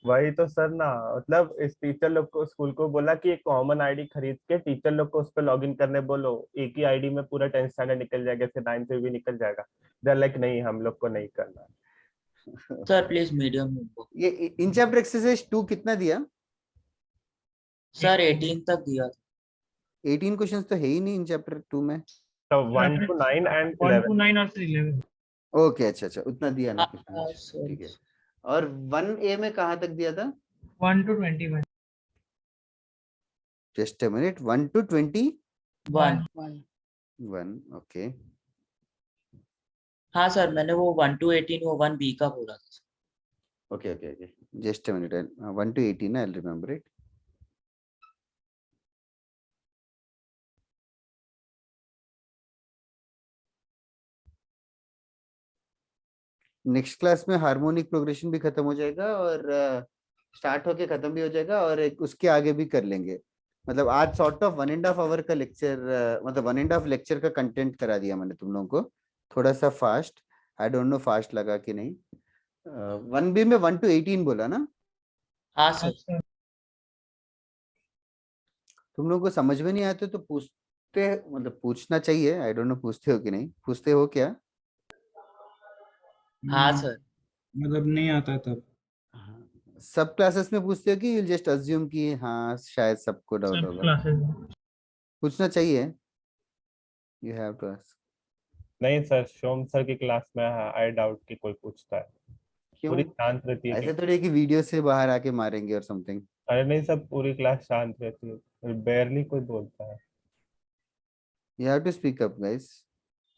[SPEAKER 4] वही तो सर ना, मतलब इस टीचर लोग को, स्कूल को बोला कि एक कॉमन आईडी खरीद के टीचर लोग को उस पर लॉग इन करने बोलो, एक ही आईडी में पूरा 10th स्टैंडर्ड निकल जाएगा, फिर 9th भी निकल जाएगा। दे लाइक नहीं, हम लोग को नहीं करना।
[SPEAKER 8] सर प्लीज मीडियम में बोलो।
[SPEAKER 1] ये इन चैप्टर एक्सरसाइज 2 कितना दिया?
[SPEAKER 8] सर 18 तक दिया था।
[SPEAKER 1] 18 क्वेश्चंस तो है ही नहीं इन चैप्टर 2 में।
[SPEAKER 4] तो 1 to 9 and
[SPEAKER 2] 1
[SPEAKER 4] 11।
[SPEAKER 2] to 9 और 11।
[SPEAKER 1] ओके, अच्छा अच्छा, उतना दिया ना
[SPEAKER 8] हाँ,
[SPEAKER 1] क्वेश्चन, ठीक है।
[SPEAKER 8] सर
[SPEAKER 1] और 1A में कहाँ तक दिया था?
[SPEAKER 2] 1 to 21।
[SPEAKER 1] Just a minute, 1 to
[SPEAKER 8] 1।
[SPEAKER 1] 21, okay.
[SPEAKER 8] हाँ सर मैंने वो 1 to 18 वो 1B का बोला था।
[SPEAKER 1] Okay okay okay, just a minute, 1 to 18 I remember it. Next class में हार्मोनिक प्रोग्रेशन भी खत्म हो जाएगा और स्टार्ट होके खत्म भी हो जाएगा, और एक उसके आगे भी कर लेंगे। मतलब आज सॉर्ट ऑफ 1.5 आवर का लेक्चर, मतलब 1.5 लेक्चर का कंटेंट करा दिया मैंने तुम लोगों को, थोड़ा सा fast. I don't know fast लगा कि नहीं। 1B में 1 to 18 बोला ना?
[SPEAKER 8] हाँ सर।
[SPEAKER 2] अच्छा।
[SPEAKER 1] तुम लोगों को समझ में नहीं आते तो पूछते, मतलब पूछना चाहिए, आई डोंट नो पूछते हो कि नहीं, पूछते हो क्या?
[SPEAKER 8] हाँ सर।
[SPEAKER 3] मतलब नहीं आता तब।
[SPEAKER 1] सब क्लासेस में पूछते हो कि यू जस्ट अज्यूम कि हाँ शायद सबको डाउट
[SPEAKER 2] सब
[SPEAKER 1] होगा?
[SPEAKER 2] क्लासेस में।
[SPEAKER 1] पूछना चाहिए, यू हैव टू आस्क।
[SPEAKER 4] नहीं सर, सोम सर की क्लास में आई डाउट कि कोई पूछता है।
[SPEAKER 1] क्यों?
[SPEAKER 4] पूरी शांत रहती है
[SPEAKER 1] ऐसे
[SPEAKER 4] क्लास।
[SPEAKER 1] थोड़ी है कि वीडियो से बाहर आके मारेंगे और समथिंग।
[SPEAKER 4] अरे नहीं सर, पूरी क्लास शांत रहती है, बेयरली कोई बोलता है।
[SPEAKER 1] You have to speak up guys.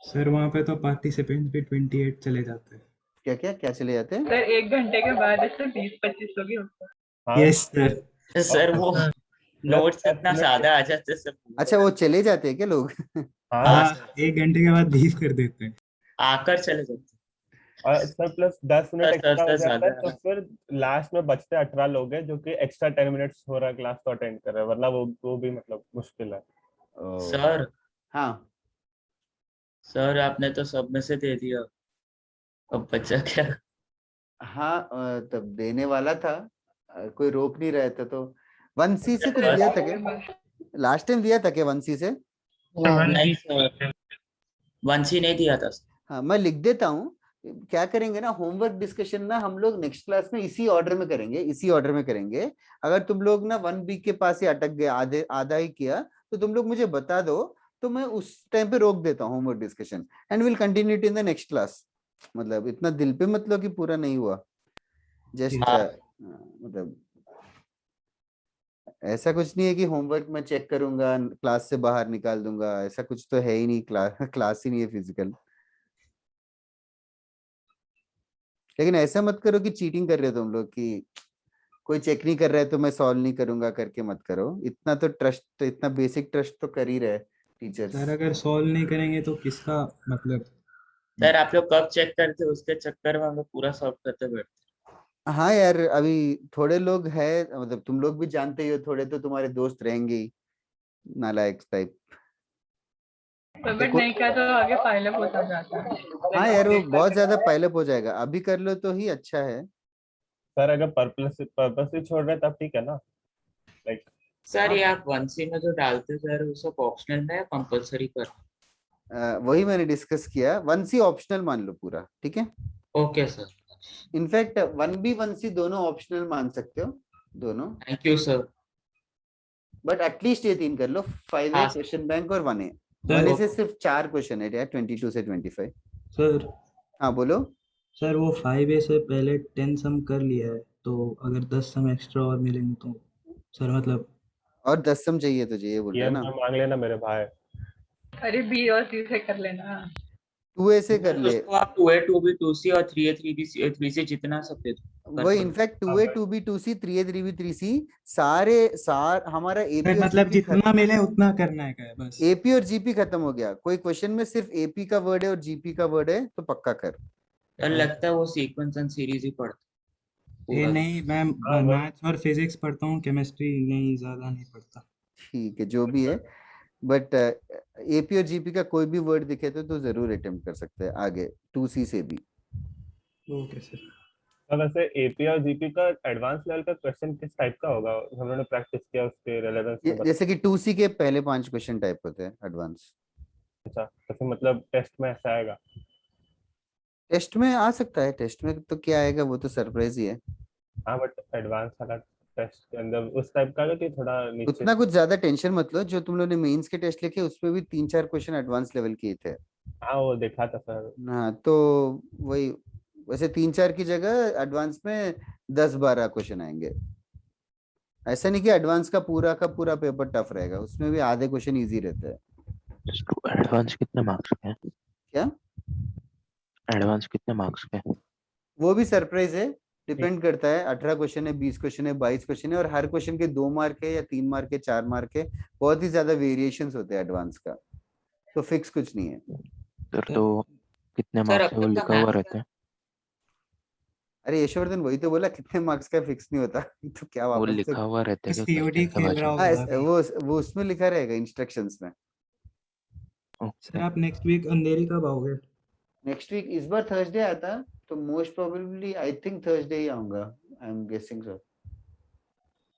[SPEAKER 3] Sir वहाँ पे तो पार्टिसिपेंट्स भी 28 चले जाते हैं।
[SPEAKER 1] क्या क्या क्या चले जाते हैं?
[SPEAKER 2] सर 1 घंटे के बाद इससे 20-25 लोग ही होते हैं।
[SPEAKER 4] हाँ
[SPEAKER 3] यस सर।
[SPEAKER 8] सर वो
[SPEAKER 2] हाँ।
[SPEAKER 8] नोट्स
[SPEAKER 4] 10
[SPEAKER 8] इतना
[SPEAKER 4] मिनट
[SPEAKER 8] ज्यादा आ जाते हैं सर।
[SPEAKER 1] अच्छा, वो चले जाते हैं क्या लोग?
[SPEAKER 4] हाँ
[SPEAKER 8] हाँ
[SPEAKER 3] हाँ,
[SPEAKER 8] सर
[SPEAKER 3] 1 घंटे के बाद लीव कर देते हैं।
[SPEAKER 8] आकर चले जाते हैं।
[SPEAKER 4] और sir plus 10 minute
[SPEAKER 8] sir
[SPEAKER 4] extra हो
[SPEAKER 8] सर
[SPEAKER 4] जाता है,
[SPEAKER 8] ज्यादा
[SPEAKER 4] तो फिर लास्ट में बचते 18 लोग हैं जो कि एक्स्ट्रा 10 मिनट्स हो रहा है क्लास तो अटेंड कर रहे हैं, वरना वो भी मतलब मुश्किल है।
[SPEAKER 8] सर।
[SPEAKER 1] हाँ
[SPEAKER 8] सर आपने तो सब में से दे दिया, अब बचा क्या?
[SPEAKER 1] हाँ, तब देने वाला था, कोई रोक नहीं रहा था। तो 1C से कुछ दिया था क्या? लास्ट टाइम दिया था क्या 1C से?
[SPEAKER 8] नहीं सर 1C नहीं दिया था।
[SPEAKER 1] हाँ, मैं लिख देता हूँ। क्या करेंगे ना, होमवर्क डिस्कशन ना हम लोग नेक्स्ट क्लास में इसी ऑर्डर में करेंगे, इसी ऑर्डर में करेंगे। अगर तुम लोग ना 1B के पास ही अटक गए, आधे आधा ही किया, तो तुम लोग मुझे बता दो, तो मैं उस टाइम पे रोक देता हूँ homework discussion, and will continue it in the next class. मतलब इतना दिल पे मतलब कि पूरा नहीं हुआ, जस्ट
[SPEAKER 8] हाँ।
[SPEAKER 1] मतलब ऐसा कुछ नहीं है कि होमवर्क मैं चेक करूंगा क्लास से बाहर निकाल दूंगा, ऐसा कुछ तो है ही नहीं। क्लास ही नहीं है फिजिकल। लेकिन ऐसा मत करो कि चीटिंग कर रहे हो तुम लोग, कि कोई चेक नहीं कर रहा है तो मैं सॉल्व नहीं करूंगा करके मत करो। इतना तो ट्रस्ट, इतना बेसिक ट्रस्ट तो कर ही रहे टीचर्स।
[SPEAKER 3] सर अगर सॉल्व नहीं करेंगे तो किसका मतलब?
[SPEAKER 8] सर आप लोग कब चेक करते हो, उसके चक्कर में हम लोग पूरा सॉल्व करते बैठते।
[SPEAKER 1] हाँ यार, अभी थोड़े लोग हैं, मतलब तुम लोग भी जानते ही हो, थोड़े तो तुम्हारे दोस्त रहेंगे ही नालायक टाइप।
[SPEAKER 2] बट नहीं किया तो आगे पाइल अप होता जाता है।
[SPEAKER 1] हाँ यार, वो बहुत ज्यादा पाइलअप हो जाएगा, अभी कर लो तो ही अच्छा है।
[SPEAKER 4] सर अगर पर्पसली छोड़ रहे हैं तब ठीक है ना, लाइक।
[SPEAKER 8] सर ये आप 1C में जो डालते सर वो सब ऑप्शनल में या कंपलसरी कर?
[SPEAKER 1] वही मैंने डिस्कस किया, 1C ऑप्शनल मान लो पूरा, ठीक है।
[SPEAKER 8] Okay sir.
[SPEAKER 1] In fact 1B 1C दोनों ऑप्शनल मान सकते हो, दोनों।
[SPEAKER 8] Thank you sir.
[SPEAKER 1] But at least ये 3 कर लो, 5A
[SPEAKER 8] हाँ।
[SPEAKER 1] क्वेश्चन बैंक और 1A।
[SPEAKER 3] सर
[SPEAKER 1] 1A से सिर्फ 4 क्वेश्चन है यार, 22 से 25।
[SPEAKER 3] सर
[SPEAKER 1] हाँ बोलो।
[SPEAKER 3] सर वो 5A से पहले 10 सम कर लिया है, तो अगर 10 सम एक्स्ट्रा और मिलेंगे तो सर मतलब
[SPEAKER 1] और 10 सम चाहिए तुझे, ये बोल रहा
[SPEAKER 4] ये
[SPEAKER 1] है ना?
[SPEAKER 4] मांग लेना मेरे भाई।
[SPEAKER 2] अरे बी और सी से कर लेना।
[SPEAKER 1] 2A से कर ले।
[SPEAKER 8] उसको आप 2A 2B 2C और 3A 3C जितना सकते कर
[SPEAKER 1] वही
[SPEAKER 8] सकते।
[SPEAKER 1] In fact 2A 2B 2C 3A 3B 3C सारे हमारा
[SPEAKER 3] फिर
[SPEAKER 1] एपी और
[SPEAKER 3] मतलब
[SPEAKER 1] जीपी
[SPEAKER 3] जितना मिले उतना करना है क्या बस?
[SPEAKER 1] एपी और जीपी खत्म हो गया। कोई क्वेश्चन में सिर्फ एपी का वर्ड है और जीपी का वर्ड है तो पक्का कर।
[SPEAKER 8] यार लगता है वो सीक्वेंस एंड सीरीज ही पढ़ता
[SPEAKER 3] ये
[SPEAKER 8] पूरा।
[SPEAKER 3] नहीं, मैं
[SPEAKER 4] हाँ, वो-
[SPEAKER 3] मैथ्स और फिजिक्स पढ़ता हूँ, केमिस्ट्री नहीं, ज्यादा नहीं पढ़ता।
[SPEAKER 1] ठीक है जो भी है, बट एपी और जीपी का कोई भी वर्ड दिखे तो जरूर अटेम्प्ट कर सकते हैं आगे 2C से भी।
[SPEAKER 3] Okay sir.
[SPEAKER 4] तो वैसे एपी और जीपी का एडवांस लेवल का क्वेश्चन किस टाइप का होगा? हम लोगों ने प्रैक्टिस किया उसके रेलेवेंस में बता।
[SPEAKER 1] जैसे कि 2C के पहले 5 क्वेश्चन टाइप होते हैं एडवांस।
[SPEAKER 4] अच्छा, तो फिर मतलब टेस्ट में ऐसा आएगा?
[SPEAKER 1] टेस्ट में आ सकता है, टेस्ट में तो क्या आएगा वो तो सरप्राइज ही है।
[SPEAKER 4] हाँ, बट एडवांस वाला टेस्ट के अंदर उस टाइप का है कि थोड़ा नीचे?
[SPEAKER 1] उतना कुछ ज्यादा टेंशन मत लो, जो तुम लोगों ने मेंस के टेस्ट लिखे उसमें भी 3-4 क्वेश्चन एडवांस लेवल के थे।
[SPEAKER 4] हाँ, वो देखा था सर।
[SPEAKER 1] हाँ तो वही, वैसे 3-4 की जगह एडवांस में 10-12 क्वेश्चन आएंगे। ऐसा नहीं कि एडवांस का पूरा पेपर टफ रहेगा, उसमें भी आधे क्वेश्चन इजी रहते हैं।
[SPEAKER 6] एडवांस कितने मार्क्स के हैं?
[SPEAKER 1] क्या?
[SPEAKER 6] एडवांस कितने मार्क्स के हैं?
[SPEAKER 1] वो भी सरप्राइज है, डिपेंड करता है। 18 क्वेश्चन है, 20 क्वेश्चन है, 22 क्वेश्चन है, और हर क्वेश्चन के 2 मार्क है या 3 मार्क है, 4 मार्क है। बहुत ही ज्यादा वेरिएशंस होते हैं एडवांस का, तो फिक्स कुछ नहीं है।
[SPEAKER 6] सर तो कितने
[SPEAKER 8] सर
[SPEAKER 6] मार्क्स
[SPEAKER 8] अब
[SPEAKER 6] है वो
[SPEAKER 8] तक का
[SPEAKER 6] लिखा हुआ
[SPEAKER 8] मैथ्स
[SPEAKER 6] रहता है?
[SPEAKER 1] अरे यशवर्धन वही तो बोला, कितने मार्क्स का फिक्स नहीं होता। तो क्या
[SPEAKER 6] वो
[SPEAKER 1] वापस
[SPEAKER 6] लिखा हुआ रहता है कि
[SPEAKER 3] सीओडी
[SPEAKER 6] क्वेश्चन
[SPEAKER 3] खेल रहा
[SPEAKER 6] समझ
[SPEAKER 3] होगा
[SPEAKER 6] में?
[SPEAKER 3] अभी।
[SPEAKER 1] वो उसमें लिखा रहेगा इंस्ट्रक्शंस में।
[SPEAKER 3] सर आप नेक्स्ट वीक अंधेरी कब आओगे?
[SPEAKER 1] नेक्स्ट वीक इस बार थर्सडे आता, तो most probably I think Thursday ही आऊंगा। आई एम गेसिंग सो।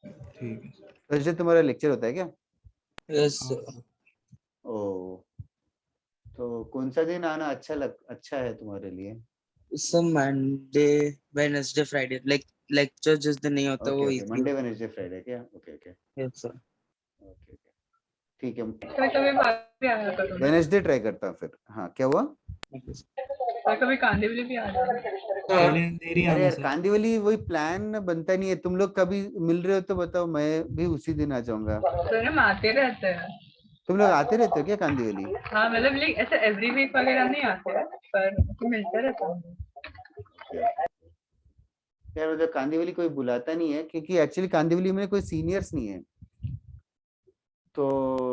[SPEAKER 3] ठीक है सर।
[SPEAKER 1] थर्सडे तुम्हारा लेक्चर होता है क्या?
[SPEAKER 11] यस
[SPEAKER 3] हाँ सर।
[SPEAKER 1] ओ, तो कौन सा दिन आना अच्छा है तुम्हारे लिए?
[SPEAKER 11] Sir Monday Wednesday Friday like lecture जिस दिन नहीं होता
[SPEAKER 1] ओके
[SPEAKER 11] वो
[SPEAKER 1] ओके,
[SPEAKER 11] इजी
[SPEAKER 1] मंडे
[SPEAKER 11] होता
[SPEAKER 1] वेडनेसडे फ्राइडे क्या? ओके ओके
[SPEAKER 11] है। Yes sir.
[SPEAKER 1] ओके ओके, ठीक है।
[SPEAKER 2] कभी कभी बात भी आया करो ना।
[SPEAKER 1] वेडनेसडे ट्राई करता हूँ फिर। हाँ क्या हुआ?
[SPEAKER 2] और कभी कांदिवली भी आ जाओ।
[SPEAKER 3] पहले अंधेरी
[SPEAKER 1] अरे
[SPEAKER 3] आना
[SPEAKER 1] यार
[SPEAKER 3] सर।
[SPEAKER 1] कांदीवली वही प्लान बनता नहीं है। तुम लोग कभी मिल रहे हो तो बताओ, मैं भी उसी दिन आ जाऊंगा।
[SPEAKER 2] तो हम आते रहते हैं।
[SPEAKER 1] तुम लोग आते रहते हो क्या कांदीवली?
[SPEAKER 2] हाँ मतलब लाइक ऐसे एवरी वीक वगैरह नहीं आते हैं, पर तो मिलते रहते हैं।
[SPEAKER 1] यार उधर कांदीवली कोई बुलाता नहीं है, क्योंकि एक्चुअली कांदीवली में कोई सीनियर्स नहीं है, तो